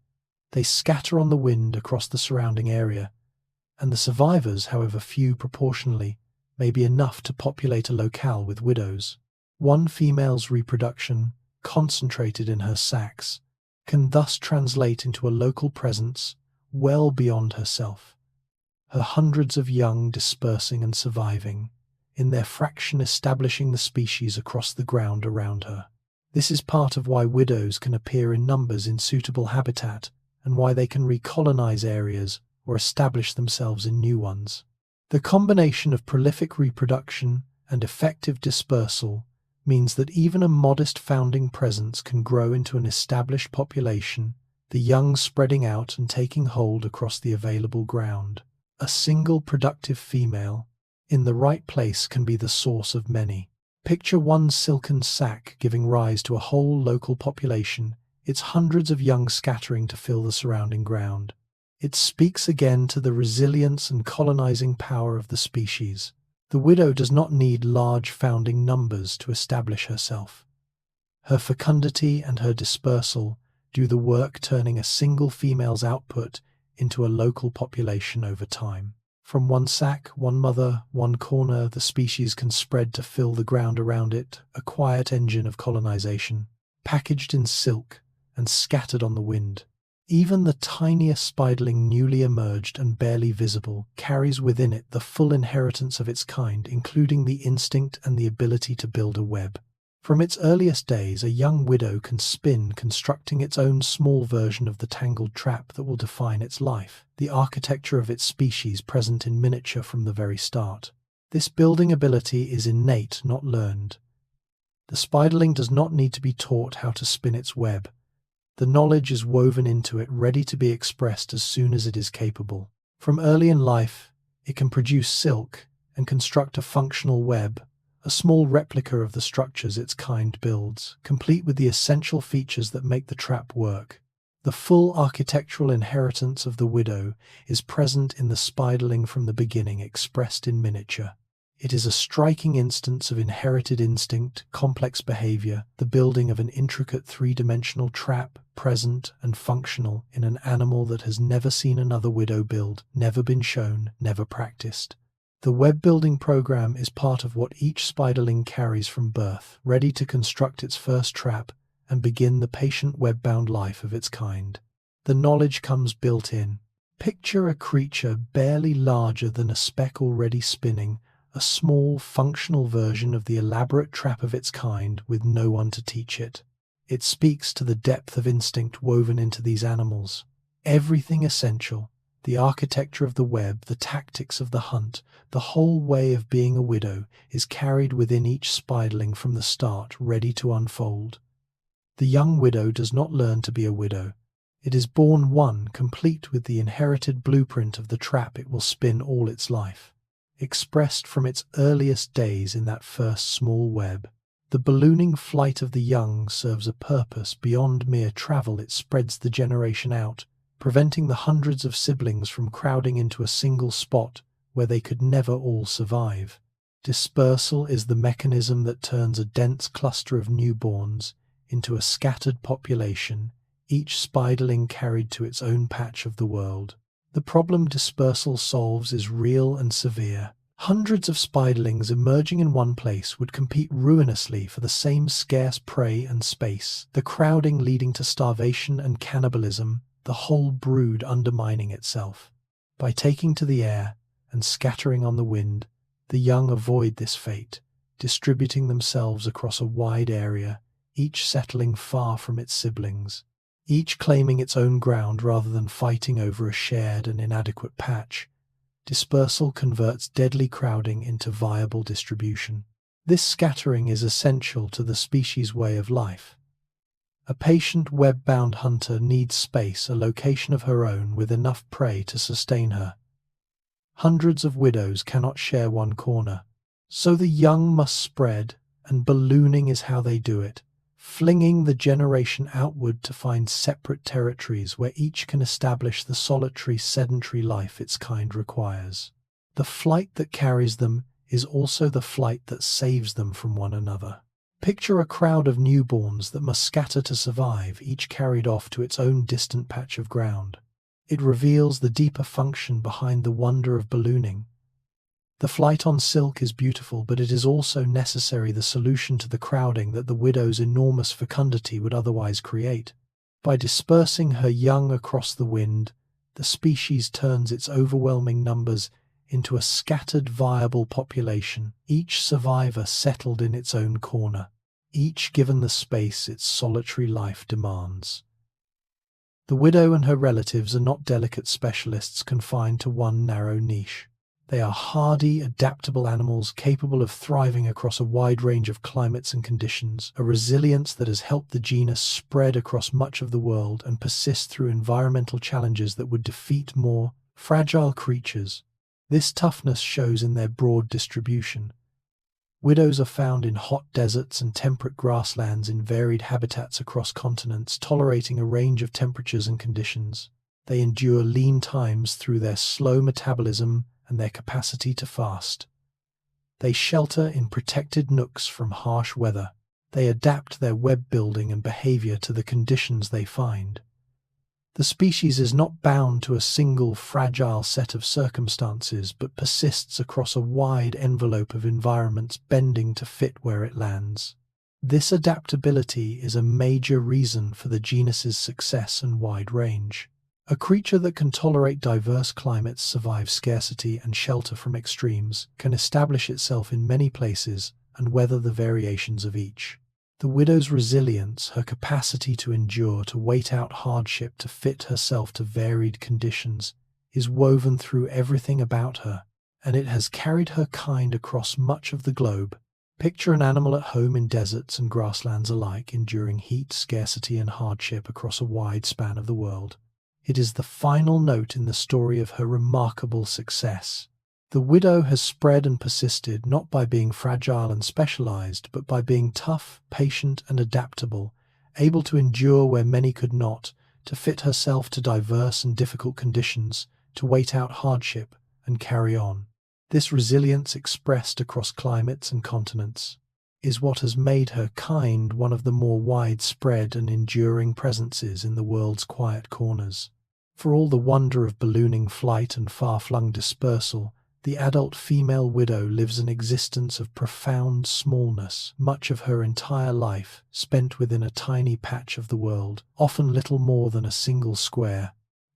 They scatter on the wind across the surrounding area, and the survivors, however few proportionally, may be enough to populate a locale with widows. One female's reproduction, concentrated in her sacs, can thus translate into a local presence well beyond herself, her hundreds of young dispersing and surviving, in their fraction establishing the species across the ground around her. This is part of why widows can appear in numbers in suitable habitat, and why they can recolonize areas or establish themselves in new ones. The combination of prolific reproduction and effective dispersal means that even a modest founding presence can grow into an established population, the young spreading out and taking hold across the available ground. A single productive female in the right place can be the source of many. Picture one silken sac giving rise to a whole local population, its hundreds of young scattering to fill the surrounding ground. It speaks again to the resilience and colonizing power of the species. The widow does not need large founding numbers to establish herself. Her fecundity and her dispersal do the work, turning a single female's output into a local population over time. From one sac, one mother, one corner, the species can spread to fill the ground around it, a quiet engine of colonization, packaged in silk and scattered on the wind. Even the tiniest spiderling, newly emerged and barely visible, carries within it the full inheritance of its kind, including the instinct and the ability to build a web. From its earliest days, a young widow can spin, constructing its own small version of the tangled trap that will define its life, the architecture of its species present in miniature from the very start. This building ability is innate, not learned. The spiderling does not need to be taught how to spin its web. The knowledge is woven into it, ready to be expressed as soon as it is capable. From early in life, it can produce silk and construct a functional web, a small replica of the structures its kind builds, complete with the essential features that make the trap work. The full architectural inheritance of the widow is present in the spiderling from the beginning, expressed in miniature. It is a striking instance of inherited instinct, complex behavior, the building of an intricate three-dimensional trap, present and functional in an animal that has never seen another widow build, never been shown, never practiced. The web-building program is part of what each spiderling carries from birth, ready to construct its first trap and begin the patient web-bound life of its kind. The knowledge comes built in. Picture a creature barely larger than a speck already spinning, a small, functional version of the elaborate trap of its kind with no one to teach it. It speaks to the depth of instinct woven into these animals. Everything essential, the architecture of the web, the tactics of the hunt, the whole way of being a widow is carried within each spiderling from the start, ready to unfold. The young widow does not learn to be a widow. It is born one, complete with the inherited blueprint of the trap it will spin all its life. Expressed from its earliest days in that first small web. The ballooning flight of the young serves a purpose beyond mere travel. It spreads the generation out, preventing the hundreds of siblings from crowding into a single spot where they could never all survive. Dispersal is the mechanism that turns a dense cluster of newborns into a scattered population, each spiderling carried to its own patch of the world. The problem dispersal solves is real and severe. Hundreds of spiderlings emerging in one place would compete ruinously for the same scarce prey and space, the crowding leading to starvation and cannibalism, the whole brood undermining itself. By taking to the air and scattering on the wind, the young avoid this fate, distributing themselves across a wide area, each settling far from its siblings, each claiming its own ground rather than fighting over a shared and inadequate patch. Dispersal converts deadly crowding into viable distribution. This scattering is essential to the species' way of life. A patient web-bound hunter needs space, a location of her own with enough prey to sustain her. Hundreds of widows cannot share one corner, so the young must spread, and ballooning is how they do it, flinging the generation outward to find separate territories where each can establish the solitary, sedentary life its kind requires. The flight that carries them is also the flight that saves them from one another. Picture a crowd of newborns that must scatter to survive, each carried off to its own distant patch of ground. It reveals the deeper function behind the wonder of ballooning. The flight on silk is beautiful, but it is also necessary the solution to the crowding that the widow's enormous fecundity would otherwise create. By dispersing her young across the wind, the species turns its overwhelming numbers into a scattered, viable population, each survivor settled in its own corner, each given the space its solitary life demands. The widow and her relatives are not delicate specialists confined to one narrow niche. They are hardy, adaptable animals capable of thriving across a wide range of climates and conditions, a resilience that has helped the genus spread across much of the world and persist through environmental challenges that would defeat more fragile creatures. This toughness shows in their broad distribution. Widows are found in hot deserts and temperate grasslands in varied habitats across continents, tolerating a range of temperatures and conditions. They endure lean times through their slow metabolism and their capacity to fast. They shelter in protected nooks from harsh weather. They adapt their web building and behavior to the conditions they find. The species is not bound to a single fragile set of circumstances, but persists across a wide envelope of environments, bending to fit where it lands. This adaptability is a major reason for the genus's success and wide range. A creature that can tolerate diverse climates, survive scarcity, and shelter from extremes, can establish itself in many places and weather the variations of each. The widow's resilience, her capacity to endure, to wait out hardship, to fit herself to varied conditions, is woven through everything about her, and it has carried her kind across much of the globe. Picture an animal at home in deserts and grasslands alike, enduring heat, scarcity, and hardship across a wide span of the world. It is the final note in the story of her remarkable success. The widow has spread and persisted not by being fragile and specialized, but by being tough, patient, and adaptable, able to endure where many could not, to fit herself to diverse and difficult conditions, to wait out hardship, and carry on. This resilience, expressed across climates and continents, is what has made her kind one of the more widespread and enduring presences in the world's quiet corners. For all the wonder of ballooning flight and far-flung dispersal, the adult female widow lives an existence of profound smallness, much of her entire life spent within a tiny patch of the world, often little more than a single square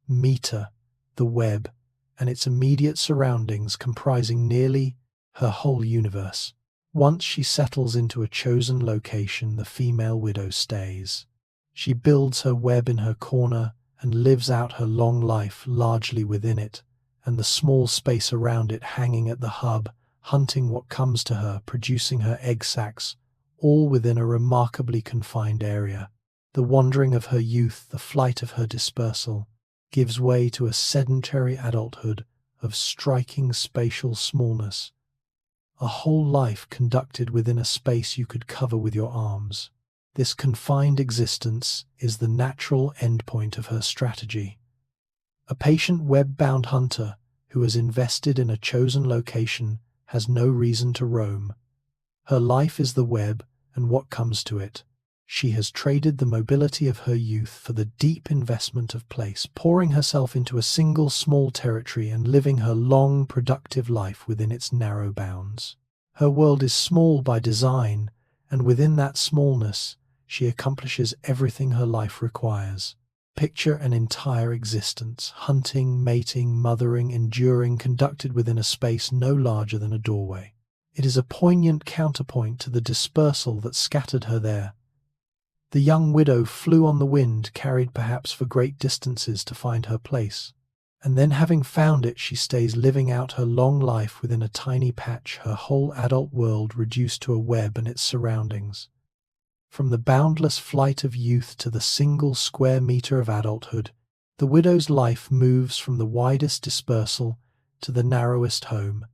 meter, the web, and its immediate surroundings comprising nearly her whole universe. Once she settles into a chosen location, the female widow stays. She builds her web in her corner and lives out her long life largely within it, and the small space around it hanging at the hub, hunting what comes to her, producing her egg sacs, all within a remarkably confined area. The wandering of her youth, the flight of her dispersal, gives way to a sedentary adulthood of striking spatial smallness, a whole life conducted within a space you could cover with your arms. This confined existence is the natural endpoint of her strategy. A patient web-bound hunter who has invested in a chosen location has no reason to roam. Her life is the web and what comes to it. She has traded the mobility of her youth for the deep investment of place, pouring herself into a single small territory and living her long, productive life within its narrow bounds. Her world is small by design, and within that smallness, she accomplishes everything her life requires. Picture an entire existence, hunting, mating, mothering, enduring, conducted within a space no larger than a doorway. It is a poignant counterpoint to the dispersal that scattered her there. The young widow flew on the wind, carried perhaps for great distances to find her place. And then, having found it, she stays living out her long life within a tiny patch, her whole adult world reduced to a web and its surroundings. From the boundless flight of youth to the single square meter of adulthood, the widow's life moves from the widest dispersal to the narrowest home.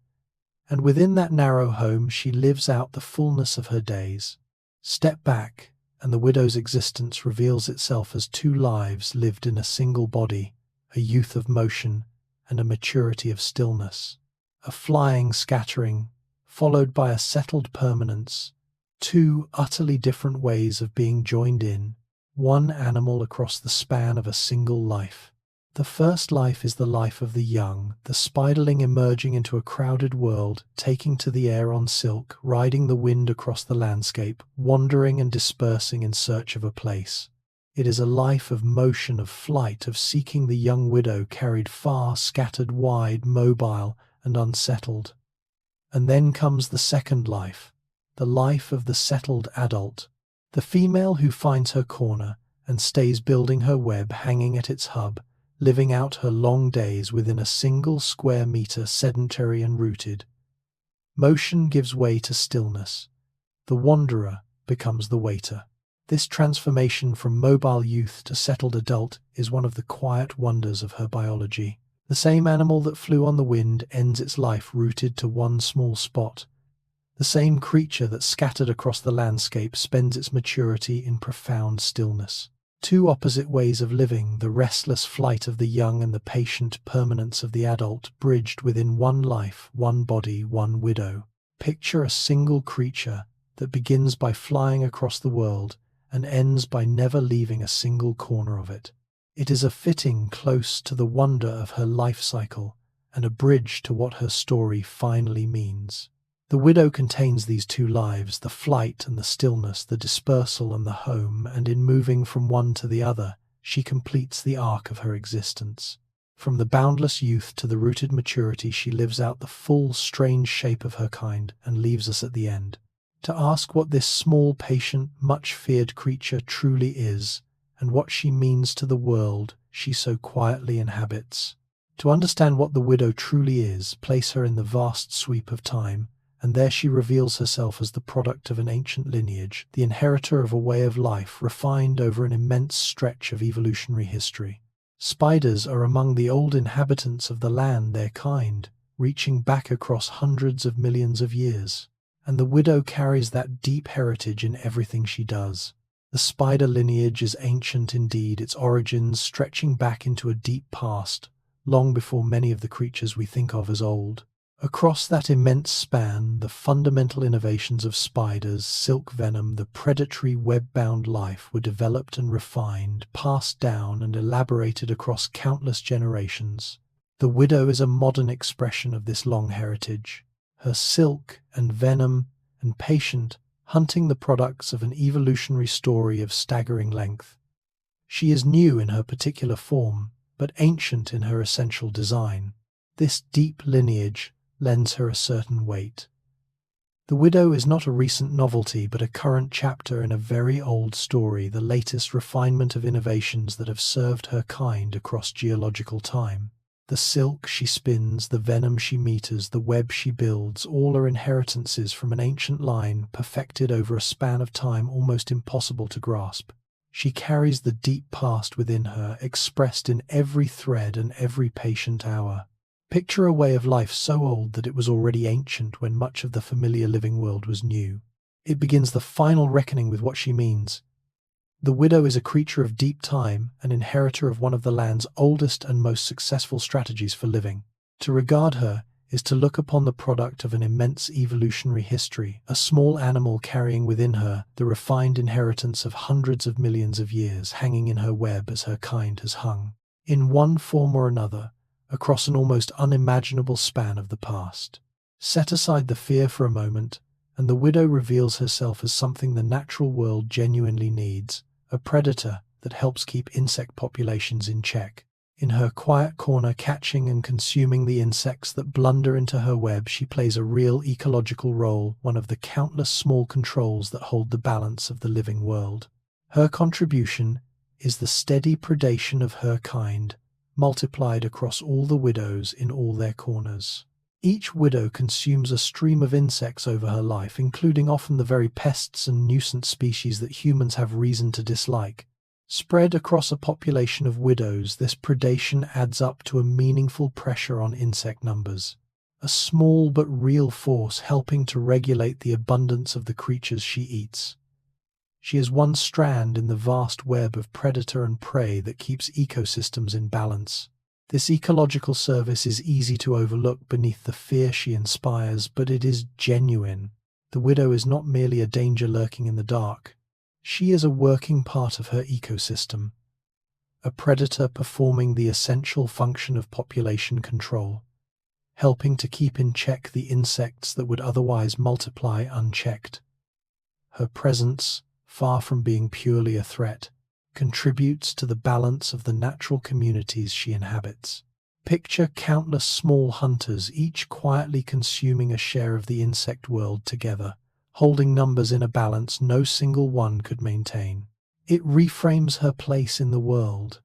And within that narrow home, she lives out the fullness of her days. Step back, and the widow's existence reveals itself as two lives lived in a single body, a youth of motion and a maturity of stillness, a flying scattering, followed by a settled permanence, two utterly different ways of being joined in, one animal across the span of a single life. The first life is the life of the young, the spiderling emerging into a crowded world, taking to the air on silk, riding the wind across the landscape, wandering and dispersing in search of a place. It is a life of motion, of flight, of seeking the young widow carried far, scattered wide, mobile and unsettled. And then comes the second life, the life of the settled adult, the female who finds her corner and stays building her web, hanging at its hub, living out her long days within a single square meter, sedentary and rooted. Motion gives way to stillness. The wanderer becomes the waiter. This transformation from mobile youth to settled adult is one of the quiet wonders of her biology. The same animal that flew on the wind ends its life rooted to one small spot. The same creature that scattered across the landscape spends its maturity in profound stillness. Two opposite ways of living, the restless flight of the young and the patient permanence of the adult, bridged within one life, one body, one widow. Picture a single creature that begins by flying across the world and ends by never leaving a single corner of it. It is a fitting close to the wonder of her life cycle and a bridge to what her story finally means. The widow contains these two lives, the flight and the stillness, the dispersal and the home, and in moving from one to the other, she completes the arc of her existence. From the boundless youth to the rooted maturity, she lives out the full, strange shape of her kind and leaves us at the end. To ask what this small, patient, much-feared creature truly is, and what she means to the world she so quietly inhabits. To understand what the widow truly is, place her in the vast sweep of time, and there she reveals herself as the product of an ancient lineage, the inheritor of a way of life refined over an immense stretch of evolutionary history. Spiders are among the old inhabitants of the land, their kind, reaching back across hundreds of millions of years. And the widow carries that deep heritage in everything she does. The spider lineage is ancient indeed, its origins stretching back into a deep past, long before many of the creatures we think of as old. Across that immense span, the fundamental innovations of spiders, silk venom, the predatory web-bound life were developed and refined, passed down and elaborated across countless generations. The widow is a modern expression of this long heritage. Her silk and venom and patient, hunting the products of an evolutionary story of staggering length. She is new in her particular form, but ancient in her essential design. This deep lineage lends her a certain weight. The widow is not a recent novelty, but a current chapter in a very old story, the latest refinement of innovations that have served her kind across geological time. The silk she spins, the venom she meters, the web she builds, all are inheritances from an ancient line perfected over a span of time almost impossible to grasp. She carries the deep past within her, expressed in every thread and every patient hour. Picture a way of life so old that it was already ancient when much of the familiar living world was new. It begins the final reckoning with what she means. The widow is a creature of deep time, an inheritor of one of the land's oldest and most successful strategies for living. To regard her is to look upon the product of an immense evolutionary history, a small animal carrying within her the refined inheritance of hundreds of millions of years, hanging in her web as her kind has hung, in one form or another, across an almost unimaginable span of the past. Set aside the fear for a moment, and the widow reveals herself as something the natural world genuinely needs, a predator that helps keep insect populations in check. In her quiet corner, catching and consuming the insects that blunder into her web, she plays a real ecological role, one of the countless small controls that hold the balance of the living world. Her contribution is the steady predation of her kind, multiplied across all the widows in all their corners. Each widow consumes a stream of insects over her life, including often the very pests and nuisance species that humans have reason to dislike. Spread across a population of widows, this predation adds up to a meaningful pressure on insect numbers, a small but real force helping to regulate the abundance of the creatures she eats. She is one strand in the vast web of predator and prey that keeps ecosystems in balance. This ecological service is easy to overlook beneath the fear she inspires, but it is genuine. The widow is not merely a danger lurking in the dark. She is a working part of her ecosystem, a predator performing the essential function of population control, helping to keep in check the insects that would otherwise multiply unchecked. Her presence, far from being purely a threat, contributes to the balance of the natural communities she inhabits. Picture countless small hunters, each quietly consuming a share of the insect world together, holding numbers in a balance no single one could maintain. It reframes her place in the world.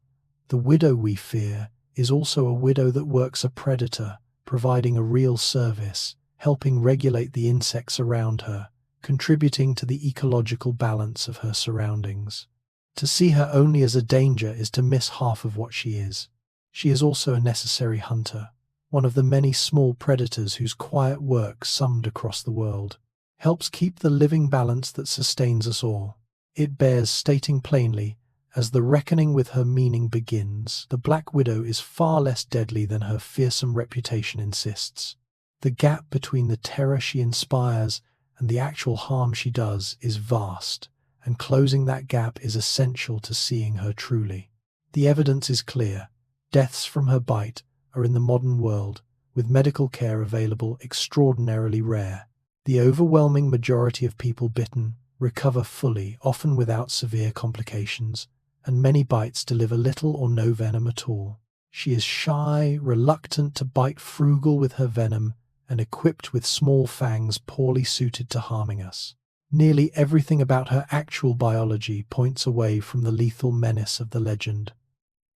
The widow we fear is also a widow that works a predator, providing a real service, helping regulate the insects around her, contributing to the ecological balance of her surroundings. To see her only as a danger is to miss half of what she is. She is also a necessary hunter, one of the many small predators whose quiet work, summed across the world, helps keep the living balance that sustains us all. It bears stating plainly, as the reckoning with her meaning begins, the Black Widow is far less deadly than her fearsome reputation insists. The gap between the terror she inspires and the actual harm she does is vast, and closing that gap is essential to seeing her truly. The evidence is clear. Deaths from her bite are in the modern world, with medical care available, extraordinarily rare. The overwhelming majority of people bitten recover fully, often without severe complications, and many bites deliver little or no venom at all. She is shy, reluctant to bite, frugal with her venom, and equipped with small fangs poorly suited to harming us. Nearly everything about her actual biology points away from the lethal menace of the legend.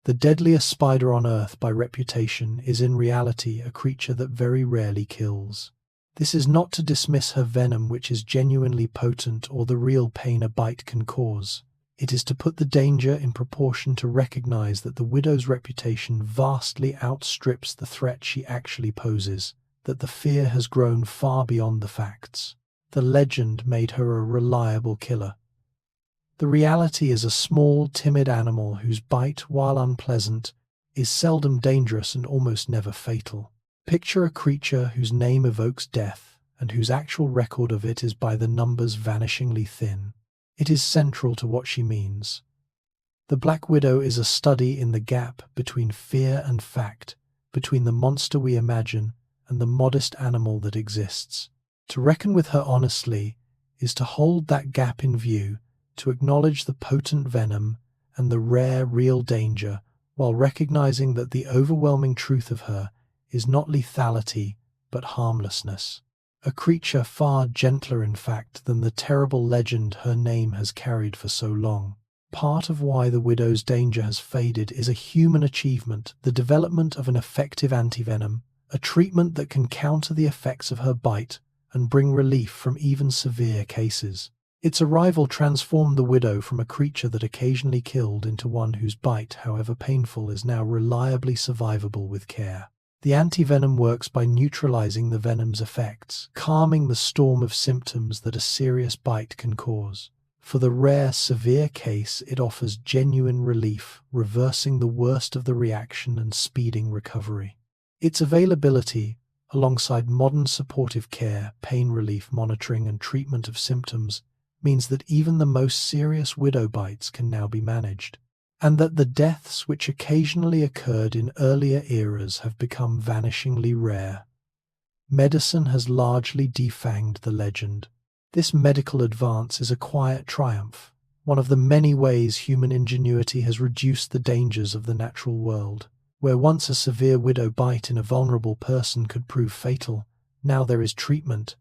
The deadliest spider on Earth by reputation is in reality a creature that very rarely kills. This is not to dismiss her venom, which is genuinely potent, or the real pain a bite can cause. It is to put the danger in proportion, to recognize that the widow's reputation vastly outstrips the threat she actually poses, that the fear has grown far beyond the facts. The legend made her a reliable killer. The reality is a small, timid animal whose bite, while unpleasant, is seldom dangerous and almost never fatal. Picture a creature whose name evokes death, and whose actual record of it is by the numbers vanishingly thin. It is central to what she means. The Black Widow is a study in the gap between fear and fact, between the monster we imagine and the modest animal that exists. To reckon with her honestly is to hold that gap in view, to acknowledge the potent venom and the rare, real danger, while recognizing that the overwhelming truth of her is not lethality, but harmlessness. A creature far gentler, in fact, than the terrible legend her name has carried for so long. Part of why the widow's danger has faded is a human achievement, the development of an effective antivenom, a treatment that can counter the effects of her bite and bring relief from even severe cases. Its arrival transformed the widow from a creature that occasionally killed into one whose bite, however painful, is now reliably survivable with care. The antivenom works by neutralizing the venom's effects, calming the storm of symptoms that a serious bite can cause. For the rare, severe case, it offers genuine relief, reversing the worst of the reaction and speeding recovery. Its availability, alongside modern supportive care, pain relief monitoring, and treatment of symptoms, means that even the most serious widow bites can now be managed, and that the deaths which occasionally occurred in earlier eras have become vanishingly rare. Medicine has largely defanged the legend. This medical advance is a quiet triumph, one of the many ways human ingenuity has reduced the dangers of the natural world. Where once a severe widow bite in a vulnerable person could prove fatal, now there is treatment.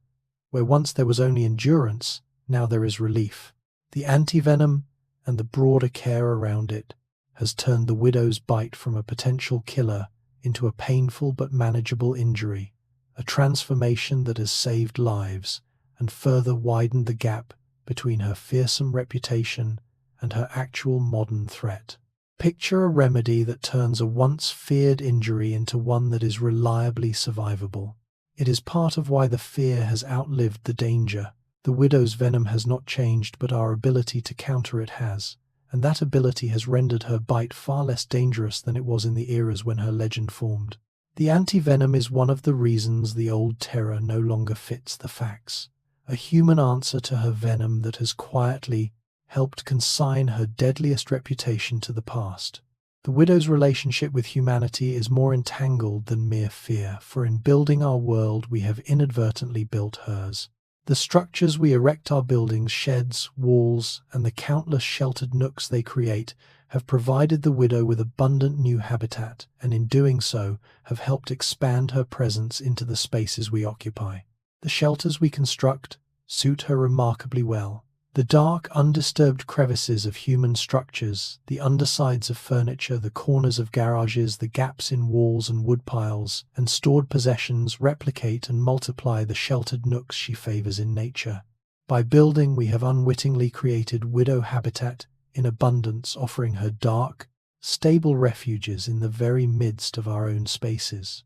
Where once there was only endurance, now there is relief. The anti-venom and the broader care around it has turned the widow's bite from a potential killer into a painful but manageable injury, a transformation that has saved lives and further widened the gap between her fearsome reputation and her actual modern threat. Picture a remedy that turns a once feared injury into one that is reliably survivable. It is part of why the fear has outlived the danger. The widow's venom has not changed, but our ability to counter it has, and that ability has rendered her bite far less dangerous than it was in the eras when her legend formed. The anti-venom is one of the reasons the old terror no longer fits the facts, a human answer to her venom that has quietly helped consign her deadliest reputation to the past. The widow's relationship with humanity is more entangled than mere fear, for in building our world we have inadvertently built hers. The structures we erect, our buildings, sheds, walls, and the countless sheltered nooks they create have provided the widow with abundant new habitat, and in doing so have helped expand her presence into the spaces we occupy. The shelters we construct suit her remarkably well. The dark, undisturbed crevices of human structures, the undersides of furniture, the corners of garages, the gaps in walls and woodpiles, and stored possessions replicate and multiply the sheltered nooks she favors in nature. By building, we have unwittingly created widow habitat in abundance, offering her dark, stable refuges in the very midst of our own spaces.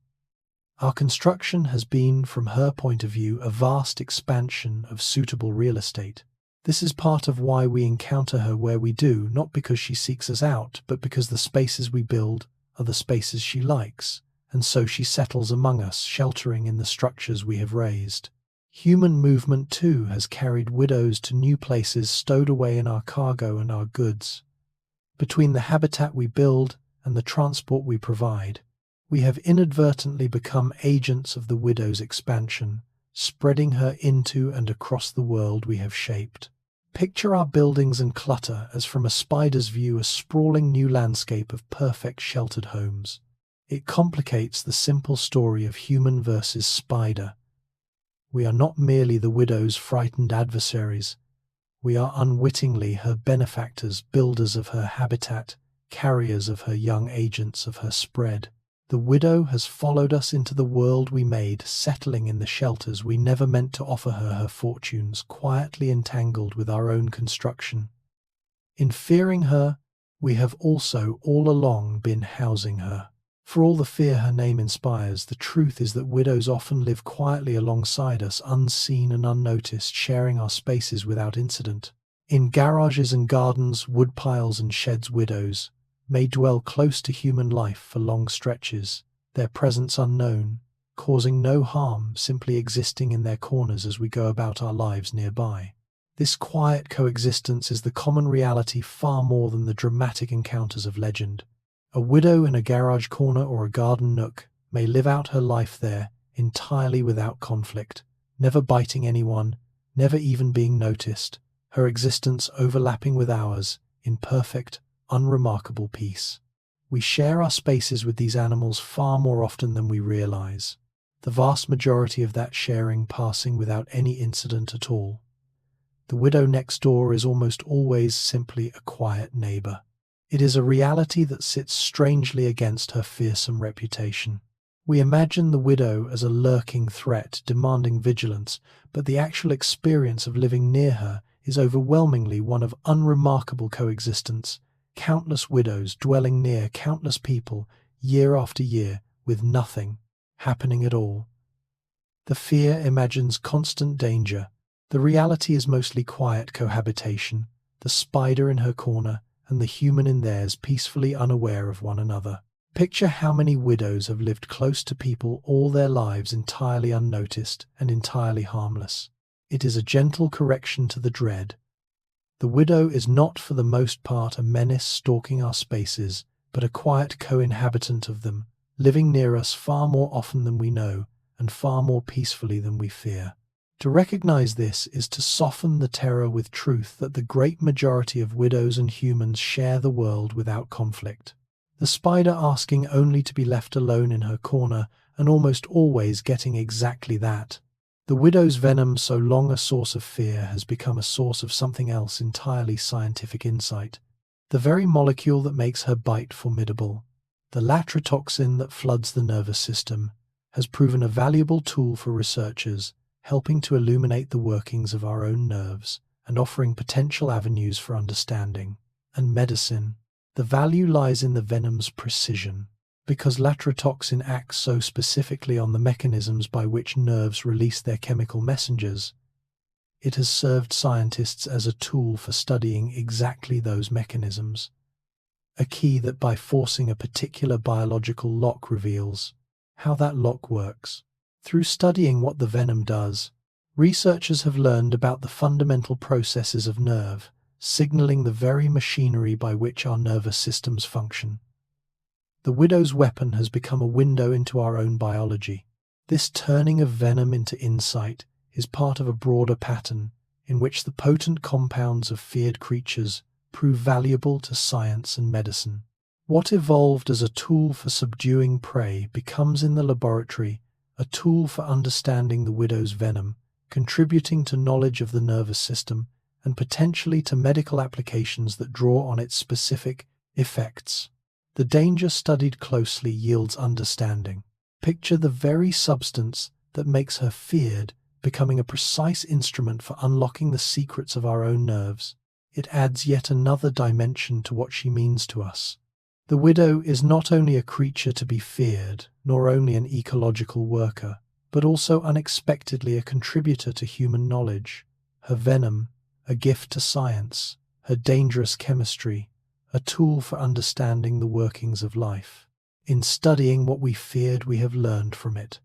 Our construction has been, from her point of view, a vast expansion of suitable real estate. This is part of why we encounter her where we do, not because she seeks us out, but because the spaces we build are the spaces she likes, and so she settles among us, sheltering in the structures we have raised. Human movement, too, has carried widows to new places, stowed away in our cargo and our goods. Between the habitat we build and the transport we provide, we have inadvertently become agents of the widow's expansion, spreading her into and across the world we have shaped. Picture our buildings and clutter as, from a spider's view, a sprawling new landscape of perfect sheltered homes. It complicates the simple story of human versus spider. We are not merely the widow's frightened adversaries. We are unwittingly her benefactors, builders of her habitat, carriers of her young, agents of her spread. The widow has followed us into the world we made, settling in the shelters we never meant to offer her fortunes, quietly entangled with our own construction. In fearing her, we have also all along been housing her. For all the fear her name inspires, the truth is that widows often live quietly alongside us, unseen and unnoticed, sharing our spaces without incident. In garages and gardens, woodpiles and sheds, widows may dwell close to human life for long stretches, their presence unknown, causing no harm, simply existing in their corners as we go about our lives nearby. This quiet coexistence is the common reality far more than the dramatic encounters of legend. A widow in a garage corner or a garden nook may live out her life there entirely without conflict, never biting anyone, never even being noticed, her existence overlapping with ours in perfect, unremarkable peace. We share our spaces with these animals far more often than we realize, the vast majority of that sharing passing without any incident at all. The widow next door is almost always simply a quiet neighbor. It is a reality that sits strangely against her fearsome reputation. We imagine the widow as a lurking threat, demanding vigilance, but the actual experience of living near her is overwhelmingly one of unremarkable coexistence. Countless widows dwelling near countless people, year after year, with nothing happening at all. The fear imagines constant danger. The reality is mostly quiet cohabitation, the spider in her corner and the human in theirs, peacefully unaware of one another. Picture how many widows have lived close to people all their lives entirely unnoticed and entirely harmless. It is a gentle correction to the dread. The widow is not for the most part a menace stalking our spaces, but a quiet co-inhabitant of them, living near us far more often than we know, and far more peacefully than we fear. To recognize this is to soften the terror with truth that the great majority of widows and humans share the world without conflict. The spider asking only to be left alone in her corner, and almost always getting exactly that. The widow's venom, so long a source of fear, has become a source of something else entirely: scientific insight. The very molecule that makes her bite formidable, the latrotoxin that floods the nervous system, has proven a valuable tool for researchers, helping to illuminate the workings of our own nerves and offering potential avenues for understanding and medicine. The value lies in the venom's precision. Because latrotoxin acts so specifically on the mechanisms by which nerves release their chemical messengers, it has served scientists as a tool for studying exactly those mechanisms. A key that by forcing a particular biological lock reveals how that lock works. Through studying what the venom does, researchers have learned about the fundamental processes of nerve, signaling the very machinery by which our nervous systems function. The widow's weapon has become a window into our own biology. This turning of venom into insight is part of a broader pattern in which the potent compounds of feared creatures prove valuable to science and medicine. What evolved as a tool for subduing prey becomes in the laboratory a tool for understanding the widow's venom, contributing to knowledge of the nervous system and potentially to medical applications that draw on its specific effects. The danger studied closely yields understanding. Picture the very substance that makes her feared becoming a precise instrument for unlocking the secrets of our own nerves. It adds yet another dimension to what she means to us. The widow is not only a creature to be feared, nor only an ecological worker, but also unexpectedly a contributor to human knowledge. Her venom, a gift to science; her dangerous chemistry, a tool for understanding the workings of life. In studying what we feared, we have learned from it.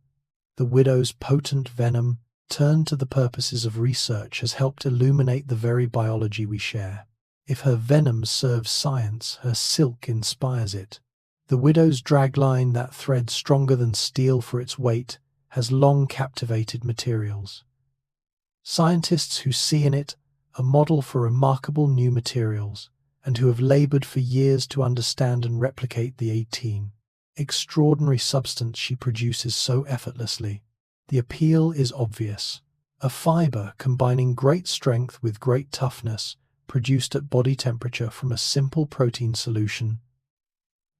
The widow's potent venom, turned to the purposes of research, has helped illuminate the very biology we share. If her venom serves science, her silk inspires it. The widow's dragline, that thread stronger than steel for its weight, has long captivated materials. Scientists who see in it a model for remarkable new materials, and who have labored for years to understand and replicate the extraordinary substance she produces so effortlessly. The appeal is obvious. A fiber combining great strength with great toughness, produced at body temperature from a simple protein solution,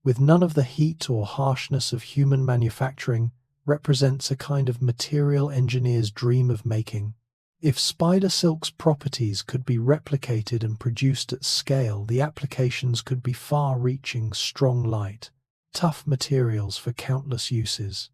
with none of the heat or harshness of human manufacturing, represents a kind of material engineer's dream of making. If spider silk's properties could be replicated and produced at scale, the applications could be far-reaching: strong light, tough materials for countless uses.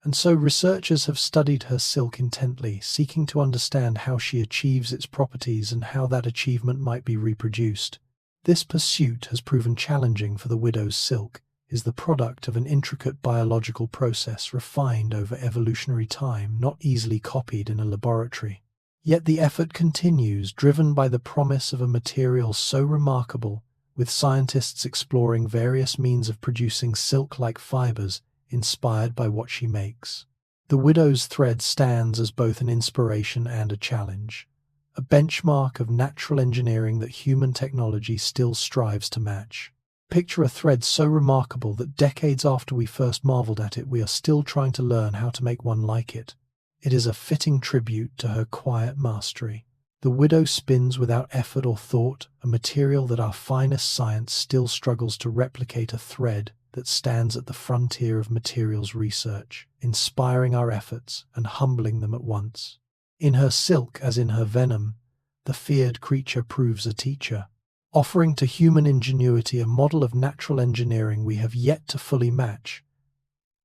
And so researchers have studied her silk intently, seeking to understand how she achieves its properties and how that achievement might be reproduced. This pursuit has proven challenging, for the widow's silk is the product of an intricate biological process refined over evolutionary time, not easily copied in a laboratory. Yet the effort continues, driven by the promise of a material so remarkable, with scientists exploring various means of producing silk-like fibers inspired by what she makes. The widow's thread stands as both an inspiration and a challenge, a benchmark of natural engineering that human technology still strives to match. Picture a thread so remarkable that decades after we first marveled at it, we are still trying to learn how to make one like it. It is a fitting tribute to her quiet mastery. The widow spins without effort or thought, a material that our finest science still struggles to replicate, a thread that stands at the frontier of materials research, inspiring our efforts and humbling them at once. In her silk, as in her venom, the feared creature proves a teacher, offering to human ingenuity a model of natural engineering we have yet to fully match.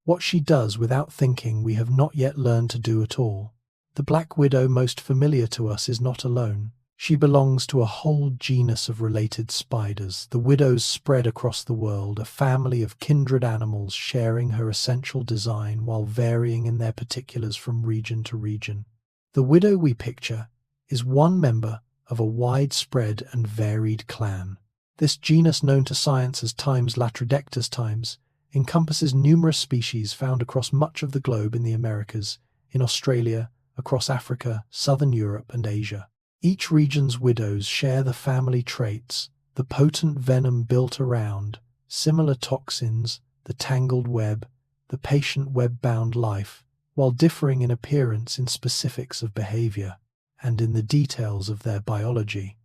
What she does without thinking, we have not yet learned to do at all. The black widow, most familiar to us, is not alone. She belongs to a whole genus of related spiders, the widows spread across the world, a family of kindred animals sharing her essential design while varying in their particulars from region to region. The widow we picture is one member of a widespread and varied clan. This genus, known to science as Times latrodectus times, encompasses numerous species found across much of the globe in the Americas, in Australia, across Africa, southern Europe, and Asia. Each region's widows share the family traits, the potent venom built around, similar toxins, the tangled web, the patient web-bound life, while differing in appearance in specifics of behavior and in the details of their biology.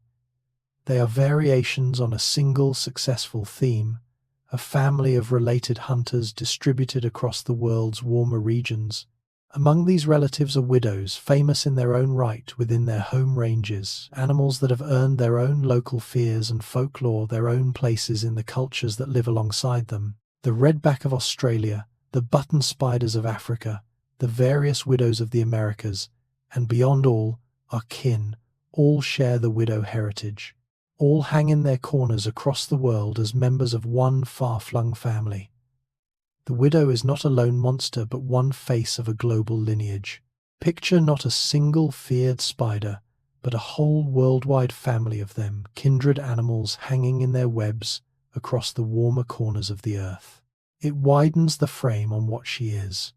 They are variations on a single successful theme, a family of related hunters distributed across the world's warmer regions. Among these relatives are widows, famous in their own right within their home ranges, animals that have earned their own local fears and folklore, their own places in the cultures that live alongside them. The redback of Australia, the button spiders of Africa, the various widows of the Americas, and beyond all, our kin, all share the widow heritage. All hang in their corners across the world as members of one far-flung family. The widow is not a lone monster, but one face of a global lineage. Picture not a single feared spider, but a whole worldwide family of them, kindred animals hanging in their webs across the warmer corners of the earth. It widens the frame on what she is.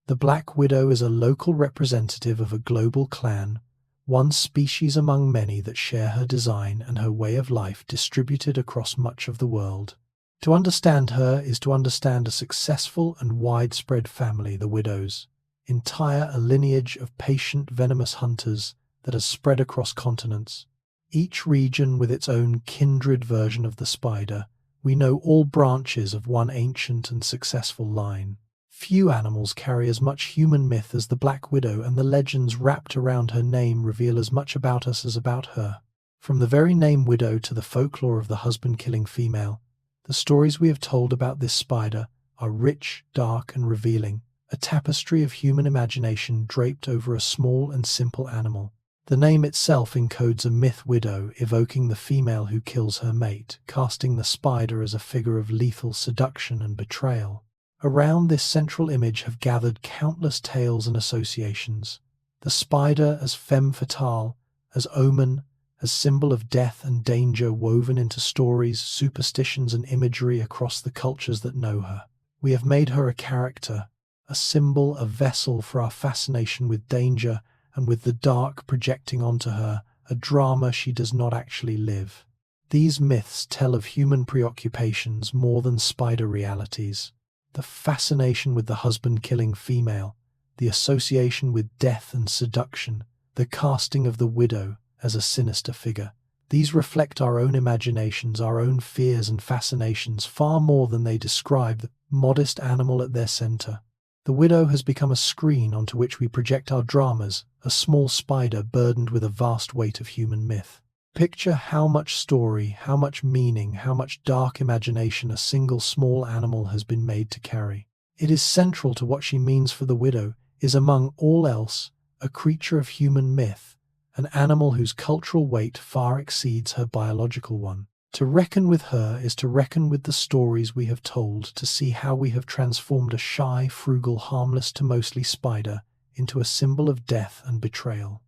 The black widow is a local representative of a global clan, one species among many that share her design and her way of life distributed across much of the world. To understand her is to understand a successful and widespread family, the widows, entire a lineage of patient venomous hunters that has spread across continents. Each region with its own kindred version of the spider, we know all branches of one ancient and successful line. Few animals carry as much human myth as the black widow, and the legends wrapped around her name reveal as much about us as about her. From the very name widow to the folklore of the husband-killing female, the stories we have told about this spider are rich, dark, and revealing, a tapestry of human imagination draped over a small and simple animal. The name itself encodes a myth widow, evoking the female who kills her mate, casting the spider as a figure of lethal seduction and betrayal. Around this central image have gathered countless tales and associations. The spider as femme fatale, as omen, as symbol of death and danger, woven into stories, superstitions, and imagery across the cultures that know her. We have made her a character, a symbol, a vessel for our fascination with danger and with the dark, projecting onto her a drama she does not actually live. These myths tell of human preoccupations more than spider realities. The fascination with the husband-killing female, the association with death and seduction, the casting of the widow as a sinister figure. These reflect our own imaginations, our own fears and fascinations, far more than they describe the modest animal at their center. The widow has become a screen onto which we project our dramas, a small spider burdened with a vast weight of human myth. Picture how much story, how much meaning, how much dark imagination a single small animal has been made to carry. It is central to what she means, for the widow is, among all else, a creature of human myth, an animal whose cultural weight far exceeds her biological one. To reckon with her is to reckon with the stories we have told, to see how we have transformed a shy, frugal, harmless to mostly spider into a symbol of death and betrayal.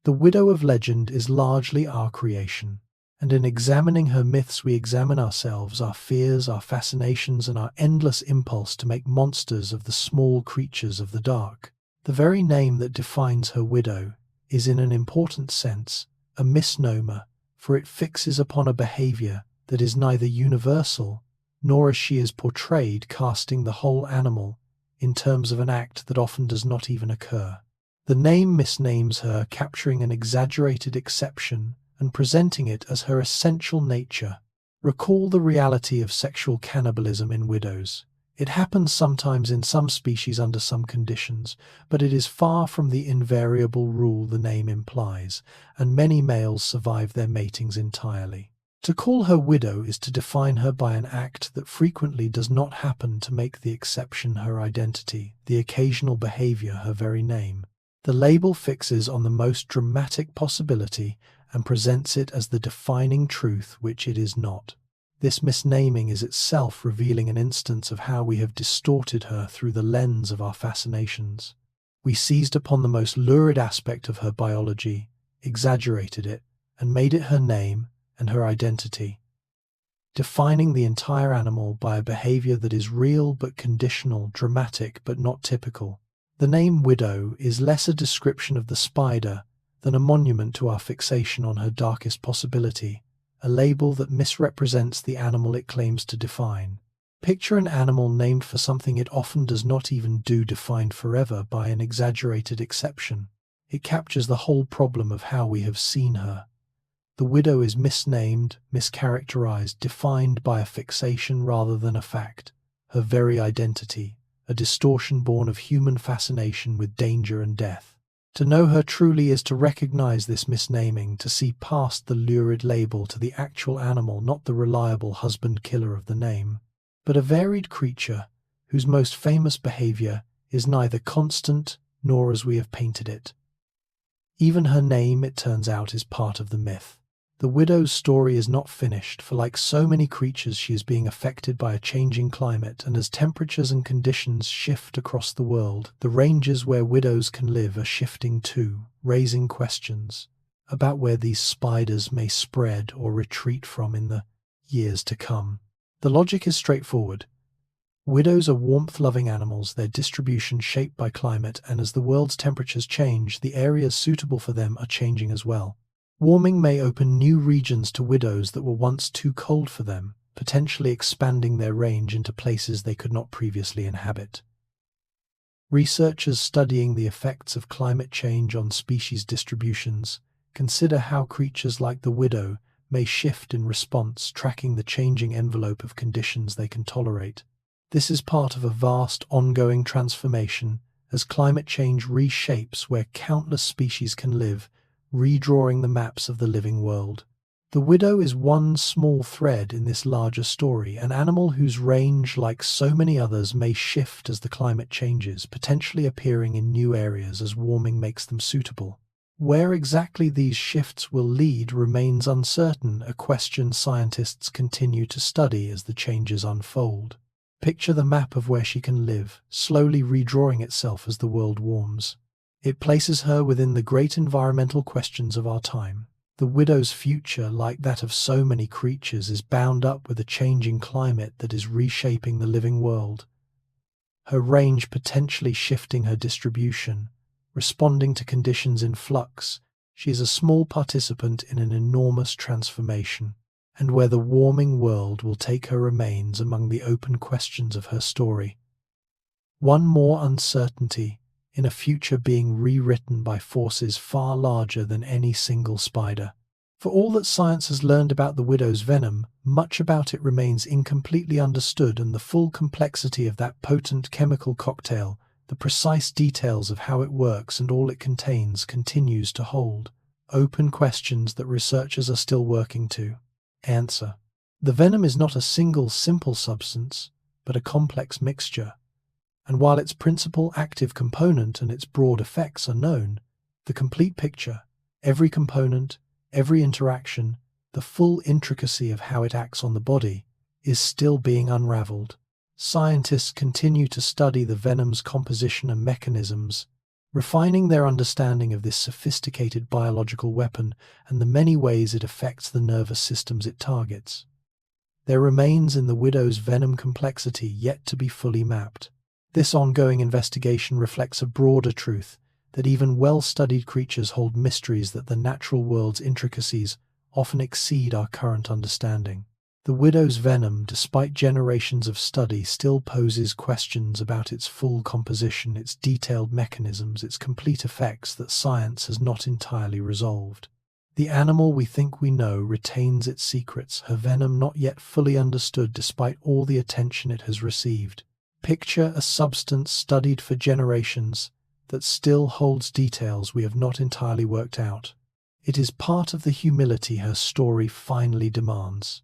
The widow of legend is largely our creation, and in examining her myths we examine ourselves, our fears, our fascinations, and our endless impulse to make monsters of the small creatures of the dark. The very name that defines her widow is, in an important sense, a misnomer, for it fixes upon a behavior that is neither universal, nor, as she is portrayed, casting the whole animal in terms of an act that often does not even occur. The name misnames her, capturing an exaggerated exception and presenting it as her essential nature. Recall the reality of sexual cannibalism in widows. It happens sometimes in some species under some conditions, but it is far from the invariable rule the name implies, and many males survive their matings entirely. To call her widow is to define her by an act that frequently does not happen, to make the exception her identity, the occasional behavior her very name. The label fixes on the most dramatic possibility and presents it as the defining truth which it is not. This misnaming is itself revealing an instance of how we have distorted her through the lens of our fascinations. We seized upon the most lurid aspect of her biology, exaggerated it, and made it her name and her identity, defining the entire animal by a behavior that is real but conditional, dramatic but not typical. The name widow is less a description of the spider than a monument to our fixation on her darkest possibility, a label that misrepresents the animal it claims to define. Picture an animal named for something it often does not even do, defined forever by an exaggerated exception. It captures the whole problem of how we have seen her. The widow is misnamed, mischaracterized, defined by a fixation rather than a fact, her very identity, a distortion born of human fascination with danger and death. To know her truly is to recognize this misnaming, to see past the lurid label to the actual animal, not the reliable husband-killer of the name, but a varied creature whose most famous behavior is neither constant nor as we have painted it. Even her name, it turns out, is part of the myth. The widow's story is not finished, for like so many creatures she is being affected by a changing climate, and as temperatures and conditions shift across the world, the ranges where widows can live are shifting too, raising questions about where these spiders may spread or retreat from in the years to come. The logic is straightforward. Widows are warmth-loving animals, their distribution shaped by climate, and as the world's temperatures change, the areas suitable for them are changing as well. Warming may open new regions to widows that were once too cold for them, potentially expanding their range into places they could not previously inhabit. Researchers studying the effects of climate change on species distributions consider how creatures like the widow may shift in response, tracking the changing envelope of conditions they can tolerate. This is part of a vast, ongoing transformation as climate change reshapes where countless species can live, redrawing the maps of the living world. The widow is one small thread in this larger story, an animal whose range, like so many others, may shift as the climate changes, potentially appearing in new areas as warming makes them suitable. Where exactly these shifts will lead remains uncertain, a question scientists continue to study as the changes unfold. Picture the map of where she can live, slowly redrawing itself as the world warms. It places her within the great environmental questions of our time. The widow's future, like that of so many creatures, is bound up with a changing climate that is reshaping the living world. Her range potentially shifting her distribution, responding to conditions in flux. She is a small participant in an enormous transformation, and where the warming world will take her remains among the open questions of her story. One more uncertainty, in a future being rewritten by forces far larger than any single spider. For all that science has learned about the widow's venom, much about it remains incompletely understood, and the full complexity of that potent chemical cocktail, the precise details of how it works and all it contains, continues to hold open questions that researchers are still working to answer. The venom is not a single simple substance, but a complex mixture. And while its principal active component and its broad effects are known, the complete picture, every component, every interaction, the full intricacy of how it acts on the body, is still being unraveled. Scientists continue to study the venom's composition and mechanisms, refining their understanding of this sophisticated biological weapon and the many ways it affects the nervous systems it targets. There remains in the widow's venom complexity yet to be fully mapped. This ongoing investigation reflects a broader truth, that even well-studied creatures hold mysteries that the natural world's intricacies often exceed our current understanding. The widow's venom, despite generations of study, still poses questions about its full composition, its detailed mechanisms, its complete effects that science has not entirely resolved. The animal we think we know retains its secrets, her venom not yet fully understood despite all the attention it has received. Picture a substance studied for generations that still holds details we have not entirely worked out. It is part of the humility her story finally demands.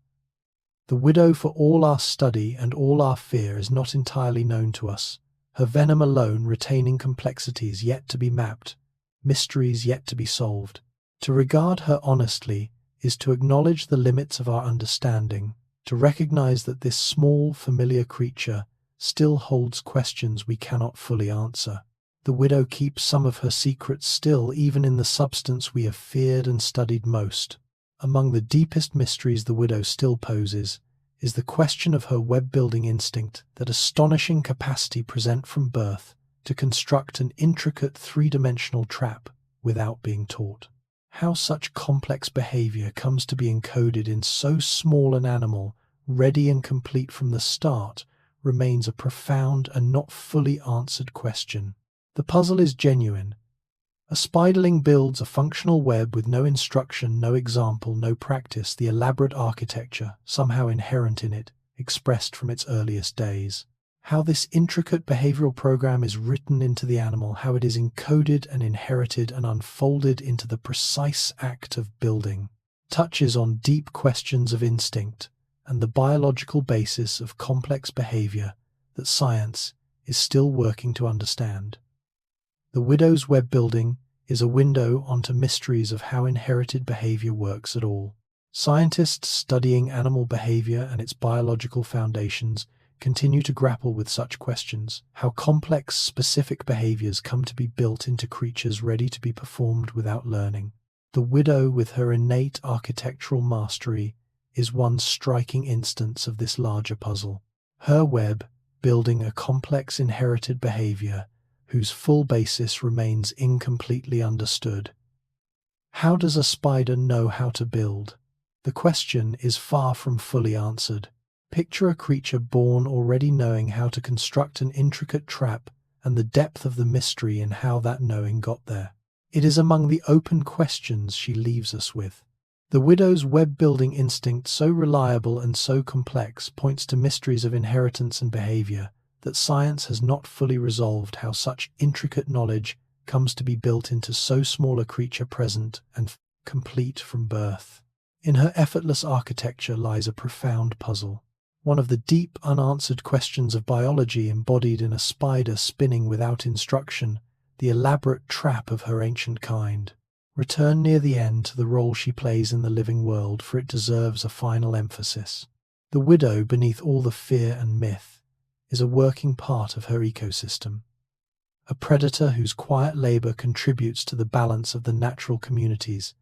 The widow, for all our study and all our fear, is not entirely known to us, her venom alone retaining complexities yet to be mapped, mysteries yet to be solved. To regard her honestly is to acknowledge the limits of our understanding, to recognize that this small, familiar creature still holds questions we cannot fully answer. The widow keeps some of her secrets still, even in the substance we have feared and studied most. Among the deepest mysteries the widow still poses is the question of her web-building instinct, that astonishing capacity present from birth to construct an intricate three-dimensional trap without being taught. How such complex behavior comes to be encoded in so small an animal, ready and complete from the start, remains a profound and not fully answered question. The puzzle is genuine. A spiderling builds a functional web with no instruction, no example, no practice, the elaborate architecture, somehow inherent in it, expressed from its earliest days. How this intricate behavioral program is written into the animal, how it is encoded and inherited and unfolded into the precise act of building, touches on deep questions of instinct and the biological basis of complex behavior that science is still working to understand. The widow's web building is a window onto mysteries of how inherited behavior works at all. Scientists studying animal behavior and its biological foundations continue to grapple with such questions: how complex, specific behaviors come to be built into creatures ready to be performed without learning. The widow, with her innate architectural mastery, is one striking instance of this larger puzzle. Her web, building a complex inherited behavior whose full basis remains incompletely understood. How does a spider know how to build? The question is far from fully answered. Picture a creature born already knowing how to construct an intricate trap, and the depth of the mystery in how that knowing got there. It is among the open questions she leaves us with. The widow's web-building instinct, so reliable and so complex, points to mysteries of inheritance and behavior that science has not fully resolved. How such intricate knowledge comes to be built into so small a creature, present and complete from birth. In her effortless architecture lies a profound puzzle, one of the deep unanswered questions of biology embodied in a spider spinning without instruction, the elaborate trap of her ancient kind. Return near the end to the role she plays in the living world, for it deserves a final emphasis. The widow, beneath all the fear and myth, is a working part of her ecosystem, a predator whose quiet labor contributes to the balance of the natural communities.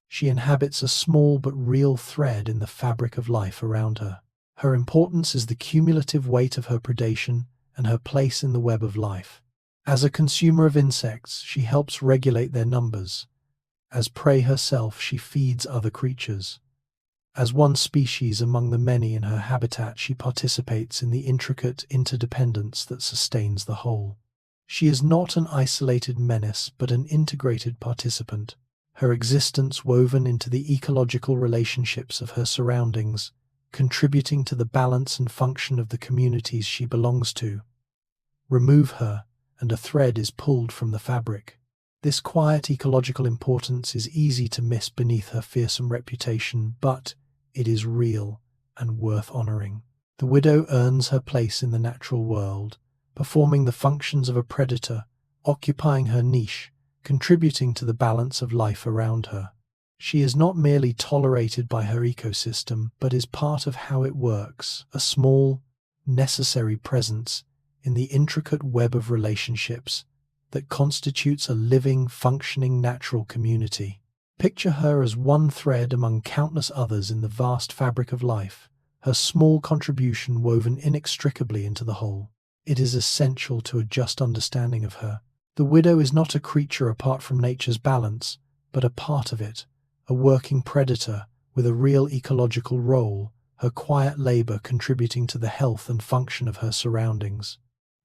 She inhabits a small but real thread in the fabric of life around her. Her importance is the cumulative weight of her predation and her place in the web of life. As a consumer of insects, she helps regulate their numbers. As prey herself, she feeds other creatures. As one species among the many in her habitat, she participates in the intricate interdependence that sustains the whole. She is not an isolated menace, but an integrated participant, her existence woven into the ecological relationships of her surroundings, contributing to the balance and function of the communities she belongs to. Remove her, and a thread is pulled from the fabric. This quiet ecological importance is easy to miss beneath her fearsome reputation, but it is real and worth honoring. The widow earns her place in the natural world, performing the functions of a predator, occupying her niche, contributing to the balance of life around her. She is not merely tolerated by her ecosystem, but is part of how it works, a small, necessary presence in the intricate web of relationships that constitutes a living, functioning natural community. Picture her as one thread among countless others in the vast fabric of life, her small contribution woven inextricably into the whole. It is essential to a just understanding of her. The widow is not a creature apart from nature's balance, but a part of it, a working predator with a real ecological role, her quiet labor contributing to the health and function of her surroundings.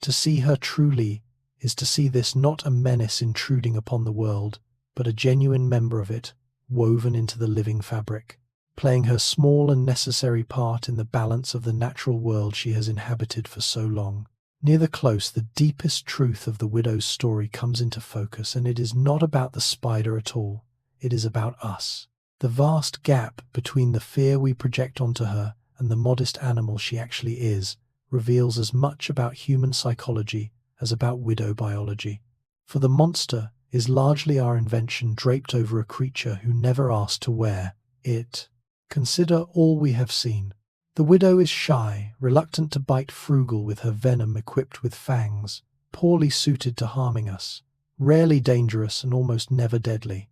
To see her truly is to see this not a menace intruding upon the world, but a genuine member of it, woven into the living fabric, playing her small and necessary part in the balance of the natural world she has inhabited for so long. Near the close, the deepest truth of the widow's story comes into focus, and it is not about the spider at all. It is about us. The vast gap between the fear we project onto her and the modest animal she actually is reveals as much about human psychology as about widow biology. For the monster is largely our invention draped over a creature who never asked to wear it. Consider all we have seen. The widow is shy, reluctant to bite, frugal with her venom equipped with fangs, poorly suited to harming us, rarely dangerous and almost never deadly.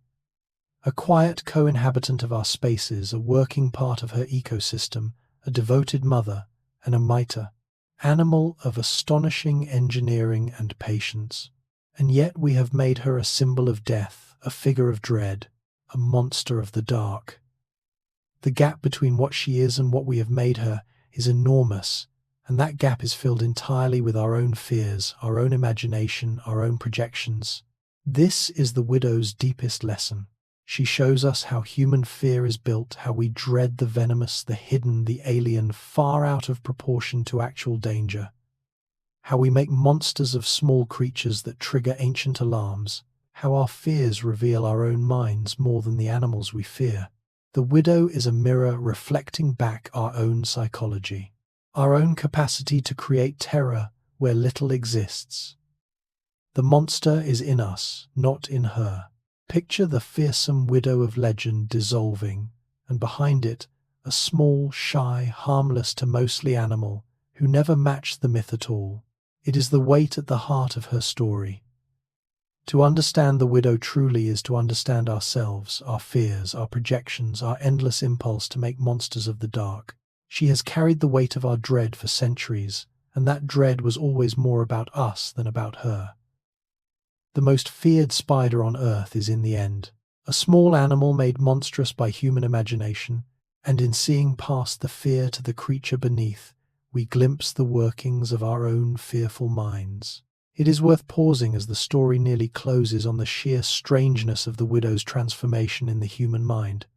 A quiet co-inhabitant of our spaces, a working part of her ecosystem, a devoted mother, and a miter, animal of astonishing engineering and patience. And yet we have made her a symbol of death, a figure of dread, a monster of the dark. The gap between what she is and what we have made her is enormous, and that gap is filled entirely with our own fears, our own imagination, our own projections. This is the widow's deepest lesson. She shows us how human fear is built, how we dread the venomous, the hidden, the alien, far out of proportion to actual danger. How we make monsters of small creatures that trigger ancient alarms. How our fears reveal our own minds more than the animals we fear. The widow is a mirror reflecting back our own psychology, our own capacity to create terror where little exists. The monster is in us, not in her. Picture the fearsome widow of legend dissolving, and behind it, a small, shy, harmless to mostly animal, who never matched the myth at all. It is the weight at the heart of her story. To understand the widow truly is to understand ourselves, our fears, our projections, our endless impulse to make monsters of the dark. She has carried the weight of our dread for centuries, and that dread was always more about us than about her. The most feared spider on earth is in the end a small animal made monstrous by human imagination, and in seeing past the fear to the creature beneath, we glimpse the workings of our own fearful minds. It is worth pausing as the story nearly closes on the sheer strangeness of the widow's transformation in the human mind.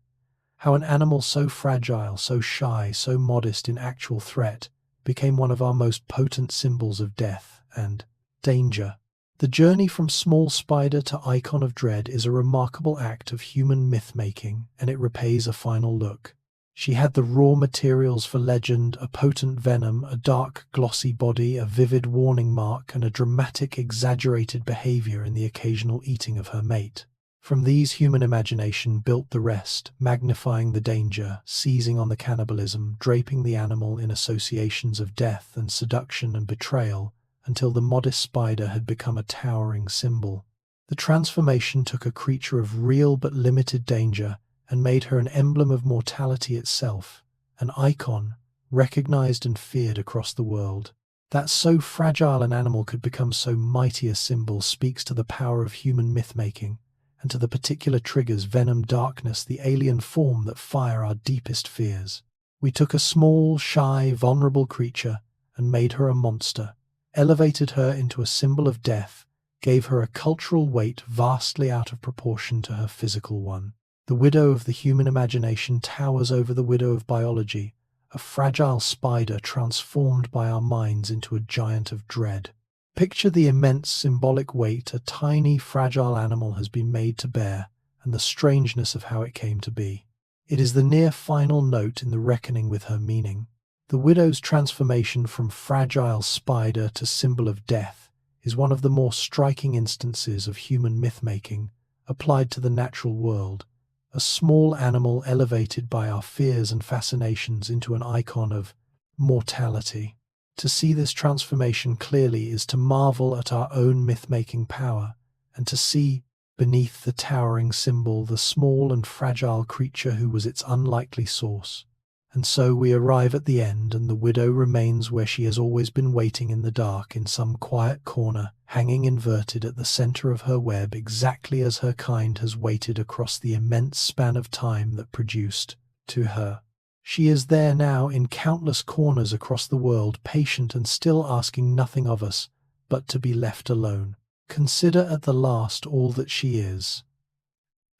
How an animal so fragile, so shy, so modest in actual threat, became one of our most potent symbols of death and danger. The journey from small spider to icon of dread is a remarkable act of human myth-making, and it repays a final look. She had the raw materials for legend, a potent venom, a dark, glossy body, a vivid warning mark, and a dramatic, exaggerated behavior in the occasional eating of her mate. From these, human imagination built the rest, magnifying the danger, seizing on the cannibalism, draping the animal in associations of death and seduction and betrayal, until the modest spider had become a towering symbol. The transformation took a creature of real but limited danger and made her an emblem of mortality itself, an icon, recognized and feared across the world. That so fragile an animal could become so mighty a symbol speaks to the power of human myth-making, and to the particular triggers, venom, darkness, the alien form that fire our deepest fears. We took a small, shy, vulnerable creature and made her a monster, elevated her into a symbol of death, gave her a cultural weight vastly out of proportion to her physical one. The widow of the human imagination towers over the widow of biology, a fragile spider transformed by our minds into a giant of dread. Picture the immense symbolic weight a tiny, fragile animal has been made to bear, and the strangeness of how it came to be. It is the near final note in the reckoning with her meaning. The widow's transformation from fragile spider to symbol of death is one of the more striking instances of human myth-making applied to the natural world, a small animal elevated by our fears and fascinations into an icon of mortality. To see this transformation clearly is to marvel at our own myth-making power, and to see, beneath the towering symbol, the small and fragile creature who was its unlikely source. And so we arrive at the end, and the widow remains where she has always been, waiting in the dark in some quiet corner, hanging inverted at the center of her web, exactly as her kind has waited across the immense span of time that produced to her. She is there now in countless corners across the world, patient and still, asking nothing of us but to be left alone. Consider at the last all that she is.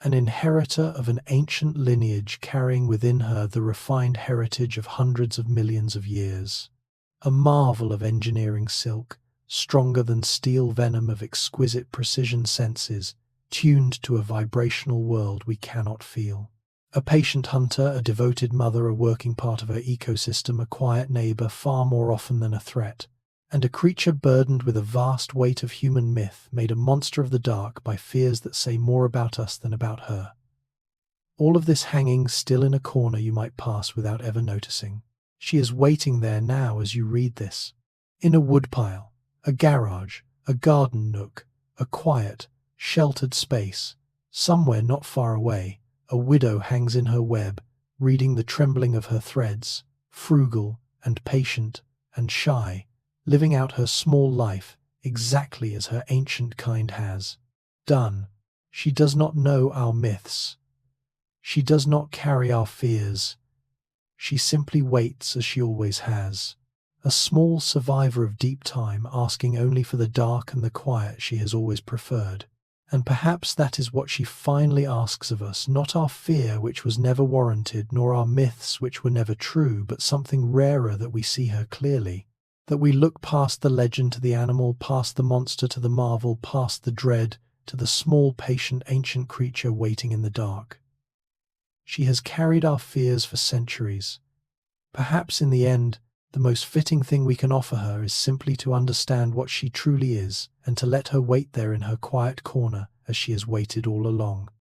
An inheritor of an ancient lineage carrying within her the refined heritage of hundreds of millions of years. A marvel of engineering silk, stronger than steel venom, of exquisite precision senses, tuned to a vibrational world we cannot feel. A patient hunter, a devoted mother, a working part of her ecosystem, a quiet neighbor, far more often than a threat. and a creature burdened with a vast weight of human myth, made a monster of the dark by fears that say more about us than about her. All of this hanging still in a corner you might pass without ever noticing. She is waiting there now as you read this. In a woodpile, a garage, a garden nook, a quiet, sheltered space, somewhere not far away, a widow hangs in her web, reading the trembling of her threads, frugal and patient and shy, living out her small life exactly as her ancient kind has done. She does not know our myths. She does not carry our fears. She simply waits as she always has. A small survivor of deep time, asking only for the dark and the quiet she has always preferred. And perhaps that is what she finally asks of us, not our fear, which was never warranted, nor our myths, which were never true, but something rarer, that we see her clearly, that we look past the legend to the animal, past the monster to the marvel, past the dread to the small, patient, ancient creature waiting in the dark. She has carried our fears for centuries. Perhaps in the end, the most fitting thing we can offer her is simply to understand what she truly is, and to let her wait there in her quiet corner as she has waited all along.